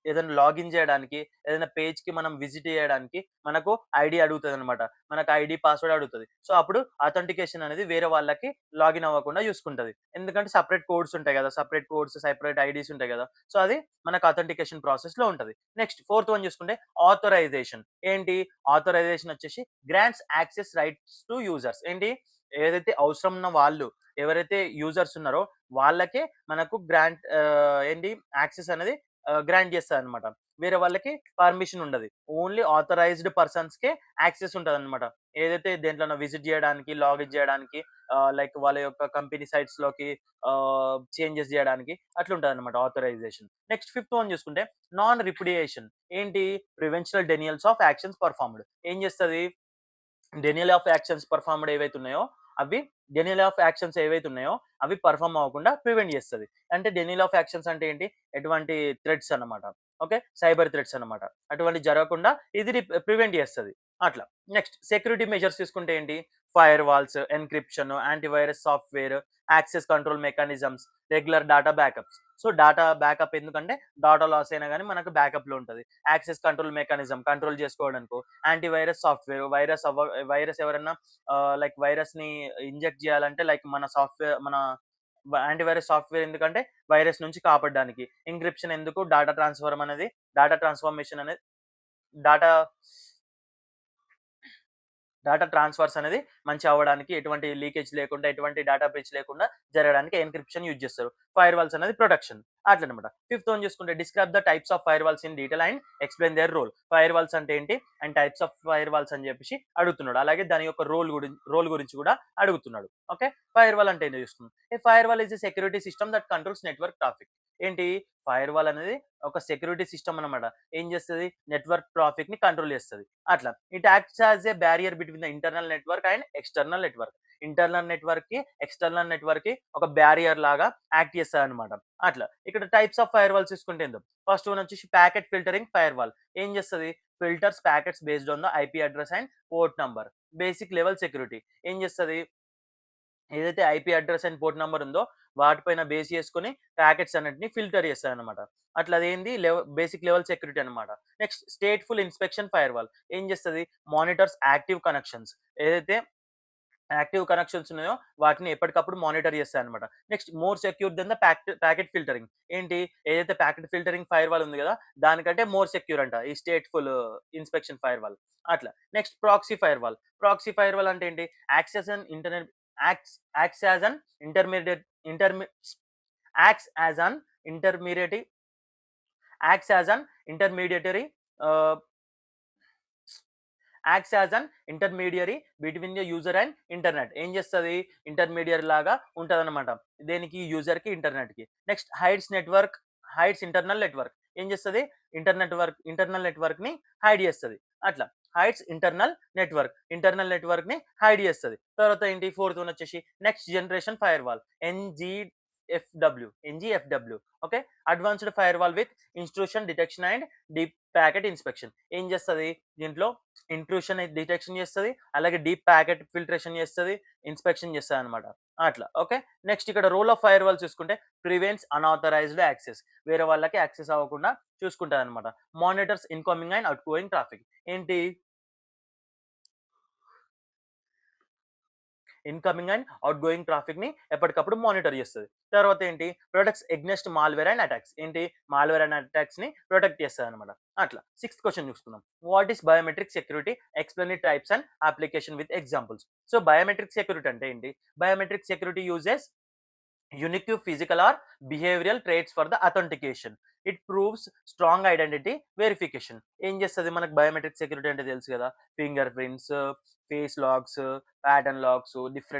ఏదైనా లాగిన్ చేయడానికి, ఏదైనా పేజ్‌కి మనం విజిట్ చేయడానికి మనకు ఐడీ అడుగుతదనమాట. మనకు ఐడీ, పాస్వర్డ్ అడుగుతది. సో, అప్పుడు అథెంటికేషన్ అనేది వేరే వాళ్ళకి లాగిన్ అవ్వకుండా చూసుకుంటది. ఎందుకంటే సెపరేట్ కోడ్స్ ఉంటాయి గదా! సెపరేట్ కోడ్స్, సెపరేట్ ఐడీస్ ఉంటాయి గదా! సో, అది మనకు అథెంటికేషన్ ప్రాసెస్‌లో ఉంటది. నెక్స్ట్ ఫోర్త్ వన్ చూసుకుంటే ఆథరైజేషన్. ఏంటి? ఆథరైజేషన్ వచ్చేసి grants access rights to users. ఏంటి? ఏదైతే అవసరం ఉన్న వాళ్ళు, ఎవరైతే యూజర్స్ ఉన్నారో వాళ్ళకే మనకు ఏంటి? యాక్సెస్ అనేది గ్రాంట్ చేస్తదనమాట. వేరే వాళ్ళకి పర్మిషన్ ఉండదు. ఓన్లీ ఆథరైజ్డ్ పర్సన్స్‌కే యాక్సెస్ ఉంటదనమాట. ఏదైతే దేంట్లోనో విజిట్ చేయడానికి, లాగిన్ చేయడానికి, లైక్ వాళ్ళ యొక్క కంపెనీ సైట్స్‌లోకి చేంజెస్ చేయడానికి అట్లుంటదనమాట ఆథరైజేషన్. నెక్స్ట్ ఫిఫ్త్ వన్ చూసుకుంటే నాన్ రిపుడియేషన్. ఏంటి? Prevention denials of actions performed. ఏం చేస్తది? డెనియల్ ఆఫ్ యాక్షన్స్ పెర్ఫార్మ్డ్ ఏవైతే ఉన్నాయో అవి డెనియల్ ఆఫ్ యాక్షన్స్ ఏవైతే ఉన్నాయో అవి పెర్ఫార్మ్ అవ్వకుండా ప్రివెంట్ చేస్తది. అంటే డెనియల్ ఆఫ్ యాక్షన్స్ అంటే ఏంటి? ఎటువంటి థ్రెట్స్ అన్నమాట. ఓకే. సైబర్ థ్రెట్స్ అన్నమాట. అటువంటివి జరగకుండా ఇది ప్రివెంట్ చేస్తది. అట్లా. నెక్స్ట్ సెక్యూరిటీ మెజర్స్ తీసుకుంటే ఏంటి? Firewalls, encryption, antivirus software, access control mechanisms, regular data backups. So, data backup ఎందుకంటే డేటా లాస్ అయినా గాని మనకు బ్యాకప్‌లో ఉంటది. యాక్సెస్ కంట్రోల్ మెకానిజం కంట్రోల్ చేసుకోవడానికో, యాంటీవైరస్ సాఫ్ట్‌వేర్ వైరస్ ఎవరన్నా లైక్ వైరస్‌ని ఇంజెక్ట్ చేయాలంటే లైక్ మన యాంటీవైరస్ సాఫ్ట్‌వేర్ ఎందుకంటే వైరస్ నుంచి కాపాడడానికి. ఎంక్రిప్షన్ ఎందుకు? డేటా ట్రాన్స్‌ఫర్మేషన్ అనేది డేటా డేటా ట్రాన్స్‌ఫర్స్ అనేది మంచిగా అవ్వడానికి, ఎటువంటి లీకేజ్ లేకుండా, ఎటువంటి డేటా బ్రీచ్ లేకుండా జరగడానికి ఎన్క్రిప్షన్ యూజ్ చేస్తారు. ఫైర్ వాల్స్ అనేది ప్రొటెక్షన్. అట్లనమాట. ఫిఫ్త్ వన్ చూసుకుంటే describe the types of firewalls in detail and explain their role. Firewalls అంటే ఏంటి? And types of firewalls అని చెప్పేసి అడుగుతున్నాడు. అలాగే దాని యొక్క రోల్ గురించి కూడా అడుగుతున్నాడు. ఓకే. ఫైర్ వాల్ అంటే ఏంటో చూసుకుందాం. A firewall is a security system that controls network traffic. ఏంటి? ఫైర్ వాల్ అనేది ఒక సెక్యూరిటీ సిస్టమ్ అన్నమాట. ఏం చేస్తది? నెట్వర్క్ ట్రాఫిక్‌ని కంట్రోల్ చేస్తది. అట్లా. It acts as a barrier between the internal network and external network. Internal నెట్వర్క్‌కి, ఎక్స్‌టర్నల్ నెట్వర్క్‌కి ఒక బ్యారియర్ లాగా యాక్ట్ చేస్తదనమాట. అట్లా. ఇక్కడ టైప్స్ ఆఫ్ ఫైర్ వాల్స్ చూసుకుంటే ఏందో ఫస్ట్ వన్ వచ్చేసి ప్యాకెట్ ఫిల్టరింగ్ ఫైర్ వాల్. ఏం చేస్తది? Filters packets based on the IP address and port number. Basic level security. ఏం చేస్తది? ఏదైతే IP address and port number ఉందో వాటిపైన బేస్ చేసుకొని ప్యాకెట్స్ అన్నిటిని ఫిల్టర్ చేస్తాయన్నమాట. అట్లా అదేంది బేసిక్ లెవెల్ సెక్యూరిటీ అనమాట. నెక్స్ట్ స్టేట్‌ఫుల్ ఇన్స్‌పెక్షన్ ఫైర్‌వాల్ ఏం చేస్తది? Monitors active connections. ఏదైతే యాక్టివ్ కనెక్షన్స్ ఉన్నాయో వాటిని ఎప్పటికప్పుడు మానిటర్ చేస్తాయన్నమాట. Next more secure than the packet filtering. ఏంటి? ఏదైతే ప్యాకెట్ ఫిల్టరింగ్ ఫైర్‌వాల్ ఉంది కదా! దానికంటే మోర్ సెక్యూర్ అంట ఈ స్టేట్‌ఫుల్ ఇన్స్‌పెక్షన్ ఫైర్‌వాల్. అట్లా. Next proxy firewall. Proxy firewall అంటే ఏంటి? Access and internet acts acts as an intermediate ఇంటర్మి acts as an intermediate acts as an intermediatory ah, acts as an intermediary between the user and internet. ఏం చేస్తది? Intermediary లాగా ఉంటదనమాట. దేనికి? యూజర్‌కి, ఇంటర్నెట్‌కి. Next hides internal network. ఏం చేస్తది? ఇంటర్నల్ నెట్వర్క్‌ని హైడ్ చేస్తది. అట్లా. హైడ్స్ ఇంటర్నల్ నెట్వర్క్‌ని హైడ్ చేస్తది. తర్వాత ఏంటి? ఫోర్త్ వన్ వచ్చేసి next generation firewall NGFW. Okay. Advanced firewall with intrusion detection and deep packet inspection. ఏం చేస్తది? దీంట్లో ఇంట్రూషన్ డిటెక్షన్ చేస్తది. అలాగే డీప్ ప్యాకెట్ ఫిల్టరేషన్ చేస్తది. ఇన్స్‌పెక్షన్ చేస్తదనమాట. అట్లా. ఓకే. నెక్స్ట్ ఇక్కడ రోల్ ఆఫ్ ఫైర్‌వాల్ చూసుకుంటే ప్రివెంట్స్ అన్‌ఆథరైజ్డ్ యాక్సెస్. వేరే వాళ్ళకి యాక్సెస్ అవ్వకుండా చూసుకుంటదనమాట. Monitors incoming and outgoing traffic. ఏంటి? ఇన్‌కమింగ్ అండ్ ఔట్‌గోయింగ్ ట్రాఫిక్‌ని ఎప్పటికప్పుడు మానిటర్ చేస్తది. తర్వాత ఏంటి? Protects against malware and attacks. ఏంటి? మాల్‌వేర్ అండ్ అటాక్స్‌ని ప్రొటెక్ట్ చేస్తదనమాట. అట్లా. సిక్స్త్ క్వెషన్ చూసుకుందాం. What is biometric security? Explain the types and application with examples. So, biometric security అంటే ఏంటి? Biometric security uses unique physical or behavioral traits for the authentication. It proves strong identity verification. ఏం చేస్తది? మనకు biometric security అంటే తెలుసు కదా! Finger prints, face locks, pattern lakhs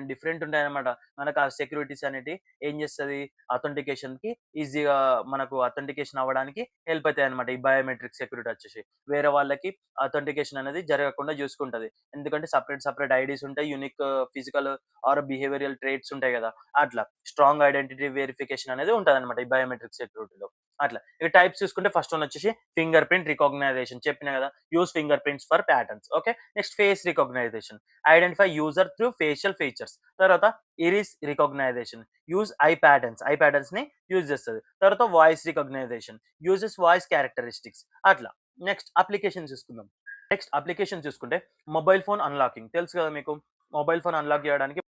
different ఉంటాయన్నమాట. మనకు ఆ సెక్యూరిటీస్ అనేటివి ఏం చేస్తది? అథెంటికేషన్‌కి ఈజీగా మనకు అథెంటికేషన్ అవ్వడానికి హెల్ప్ అయితాయన్నమాట. ఈ బయోమెట్రిక్ సెక్యూరిటీ వచ్చేసి. వేరే వాళ్ళకి అథెంటికేషన్ అనేది జరగకుండా చూసుకుంటది. ఎందుకంటే సెపరేట్ ఐడీస్ ఉంటాయి. Unique physical are behavioural traits ఉంటాయి కదా! అట్లా. స్ట్రాంగ్ ఐడెంటిటీ వెరిఫికేషన్ అనేది ఉంటదన్నమాట ఈ బయోమెట్రిక్ సెక్యూరిటీలో. అట్లా. ఇక టైప్స్ చూసుకుంటే ఫస్ట్ వన్ వచ్చేసి ఫింగర్ ప్రింట్ రికాగ్నైజేషన్ చెప్పినా కదా! Use fingerprints for patterns. Okay. Next face recognition. Identify user through facial features. తర్వాత iris recognition. Use eye patterns. Eye ప్యాటర్న్స్‌ని యూజ్ చేస్తది. తర్వాత voice recognition. Uses voice characteristics అట్లా. Next application చూసుకుందాం. Next application చూసుకుంటే mobile phone unlocking తెలుసు కదా మీకు. మొబైల్ ఫోన్ అన్లాక్ చేయడానికి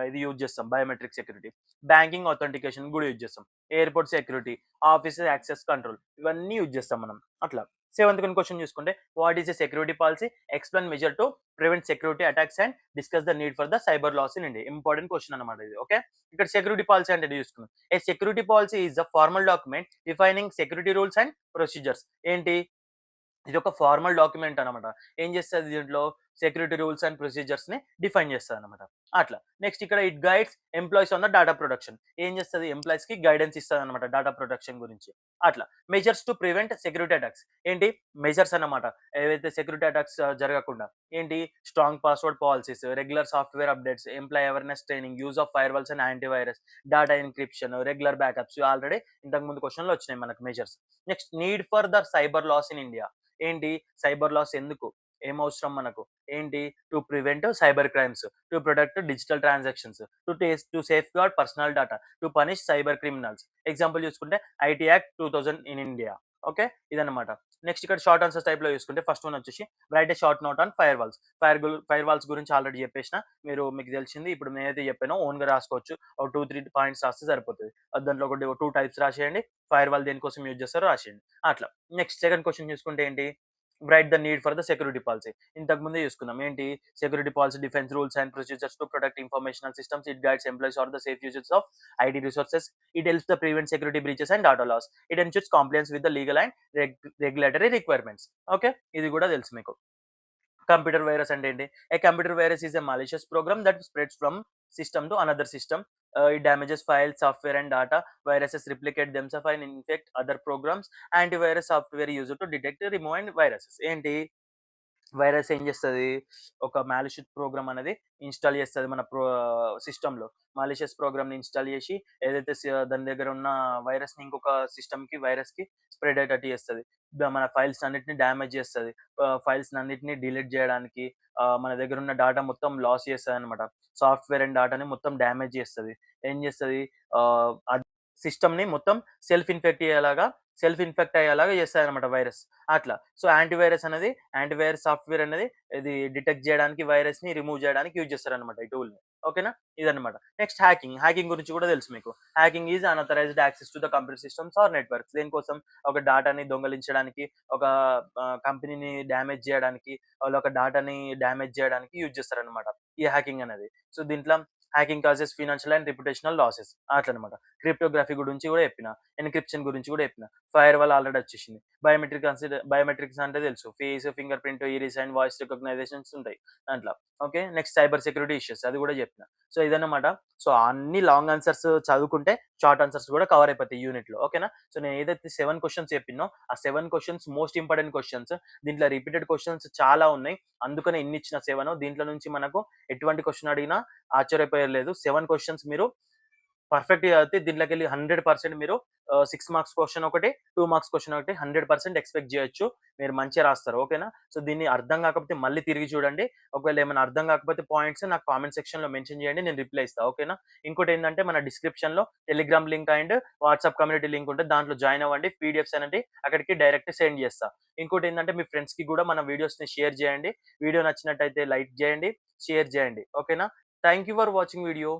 ఇది యూజ్ చేస్తాం బయోమెట్రిక్ సెక్యూరిటీ. బ్యాంకింగ్ ఆథెంటికేషన్ కూడా యూజ్ చేస్తాం. Airport security, office access control ఇవన్నీ యూజ్ చేస్తాం మనం. అట్లా. సెవెంత్ క్వెషన్ చూసుకుంటే what is a security policy? Explain measure to prevent security attacks and discuss the need for the cyber laws in India. Important question అన్నమాట ఇది. Okay. ఇక్కడ security policy అంటే చూసుకుందాం. A security policy is the formal document defining security rules and procedures. ఏంటి? ఇదొక formal document అనమాట. ఏం చేస్తది దీంట్లో సెక్యూరిటీ రూల్స్ అండ్ ప్రొసీజర్స్‌ని డిఫైన్ చేస్తదనమాట. అట్లా. నెక్స్ట్ ఇక్కడ it guides employees on the data protection. ఏం చేస్తది ఎంప్లాయీస్‌కి గైడెన్స్ ఇస్తదనమాట డాటా ప్రొటెక్షన్ గురించి. అట్లా. Measures to prevent security attacks. ఏంటి? మెజర్స్ అన్నమాట. ఏవైతే సెక్యూరిటీ అటాక్స్ జరగకుండా. ఏంటి? Strong password policies, regular software updates, employee awareness training, use of firewalls and antivirus, data encryption, regular backups already ఇంతకు ముందు క్వెషన్‌లో వచ్చినాయి మనకు measures. Next need for the cyber laws in India. ఏంటి? Cyber laws ఎందుకు? ఏం అవసరం మనకు? ఏంటి? To prevent cyber crimes, to protect digital transactions, to safeguard personal data, to punish cyber criminals. Example చూసుకుంటే IT act 2000 in India. Okay. ఇదన్నమాట. Next ఇక్కడ short answers టైప్‌లో చూసుకుంటే ఫస్ట్ వన్ వచ్చేసి write a short note on firewalls. Firewalls గురించి already చెప్పేసిన. మీకు తెలిసింది. ఇప్పుడు నేనైతే చెప్పానో ఓన్‌గా రాసుకోవచ్చు. ఒక 2, 3 పాయింట్స్ రాస్తే సరిపోతది. దాంట్లో ఒకటి 2 టైప్స్ రాసేయండి. ఫైర్‌వాల్ దేనికోసం యూజ్ చేస్తారో రాసేయండి. అట్లా. నెక్స్ట్ సెకండ్ క్వెషన్ చూసుకుంటే ఏంటి? Write the need for the security policy. ఇంతకు ముందే చూసుకున్నాం. ఏంటి? Security policy defines rules and procedures to protect informational systems. It guides employees or the safe uses of IT resources. It helps the prevent security breaches and data loss. It ensures compliance with the legal and regulatory requirements. Okay. ఇది కూడా తెలుసు మీకు. Computer virus అంటే ఏంటి? A computer virus is a malicious program that spreads from system to another system. It damages files, software and data. Viruses replicate themselves and infect other programs. Antivirus software used to detect, remove and viruses. ఏంటి? Virus ఏం చేస్తది? ఒక malicious programme అనేది install చేస్తది మన సిస్టమ్‌లో. Malicious ప్రోగ్రామ్‌ని install చేసి ఏదైతే దాని దగ్గర ఉన్న వైరస్‌ని ఇంకొక వైరస్‌కి స్ప్రెడ్ అయ్యేటట్టు చేస్తది. మన ఫైల్స్ అన్నిటిని డ్యామేజ్ చేస్తది. ఫైల్స్ అన్నిటిని డిలీట్ చేయడానికి మన దగ్గర ఉన్న డాటా మొత్తం లాస్ చేస్తదనమాట. సాఫ్ట్‌వేర్ అండ్ డాటాని మొత్తం డ్యామేజ్ చేస్తది. ఏం చేస్తది? సిస్టమ్‌ని మొత్తం సెల్ఫ్ ఇన్ఫెక్ట్ అయ్యేలాగా చేస్తదనమాట వైరస్. అట్లా. సో, యాంటీవైరస్ సాఫ్ట్‌వేర్ అనేది ఇది డిటెక్ట్ చేయడానికి, వైరస్‌ని రిమూవ్ చేయడానికి యూజ్ చేస్తారనమాట ఈ టూల్‌ని. ఓకేనా? ఇదన్నమాట. Next hacking. హ్యాకింగ్ గురించి కూడా తెలుసు మీకు. Hacking is unauthorised access to the computer systems or networks. దేనికోసం? ఒక డాటాని దొంగిలించడానికి, ఒక కంపెనీని డ్యామేజ్ చేయడానికి, వాళ్ళ యొక్క డాటాని డ్యామేజ్ చేయడానికి యూజ్ చేస్తారనమాట. ఈ హ్యాకింగ్ అనేది. సో, దీంట్లో hacking causes financial and reputational losses అట్లనమాట. క్రిప్టోగ్రఫీ గురించి కూడా చెప్పిన. ఎన్‌క్రిప్షన్ గురించి కూడా చెప్పిన. ఫైర్‌వాల్ ఆల్రెడీ వచ్చేసింది. బయోమెట్రిక్స్ అంటే తెలుసు. Face, fingerprint, iris and voice recognitions ఉంటాయి దాంట్లో. Okay. Next cyber security issues అది కూడా చెప్పిన. సో, ఇదన్నమాట. సో, అన్ని లాంగ్ ఆన్సర్స్ చదువుకుంటే షార్ట్ ఆన్సర్స్ కూడా కవర్ అయిపోతాయి ఈ యూనిట్‌లో. ఓకేనా? సో, నేను ఏదైతే 7 క్వెషన్స్ చెప్పినో ఆ 7 క్వెషన్స్ మోస్ట్ ఇంపార్టెంట్ క్వెషన్స్. దీంట్లో రిపీటెడ్ క్వెషన్స్ చాలా ఉన్నాయి. అందుకనే ఇన్నిచ్చిన 7. దీంట్లో నుంచి మనకు ఎటువంటి క్వెషన్ అడిగినా ఆశ్చర్యపోయలేదు. 7 క్వెషన్స్ మీరు పర్ఫెక్ట్‌గా చదివితే దీంట్లోకెళ్ళి 100% మీరు 6 మార్క్స్ క్వెషన్ ఒకటి, 2 మార్క్స్ క్వెషన్ ఒకటి 100% ఎక్స్‌పెక్ట్ చేయొచ్చు. మీరు మంచిగా రాస్తారు. ఓకేనా? సో, దీన్ని అర్థం కాకపోతే మళ్ళీ తిరిగి చూడండి. ఒకవేళ ఏమైనా అర్థం కాకపోతే పాయింట్స్ నాకు కామెంట్ సెక్షన్‌లో మెన్షన్ చేయండి. నేను రిప్లై ఇస్తా. ఓకేనా? ఇంకోటేందంటే మన డిస్క్రిప్షన్‌లో Telegram link and WhatsApp community link ఉంటది. దాంట్లో జాయిన్ అవ్వండి. పీడీఎఫ్స్ అనేటివి అక్కడికి డైరెక్ట్ సెండ్ చేస్తా. ఇంకోటేందంటే మీ ఫ్రెండ్స్‌కి కూడా మన వీడియోస్‌ని షేర్ చేయండి. వీడియో నచ్చినట్టయితే లైక్ చేయండి, షేర్ చేయండి. ఓకేనా? Thank you for watching video.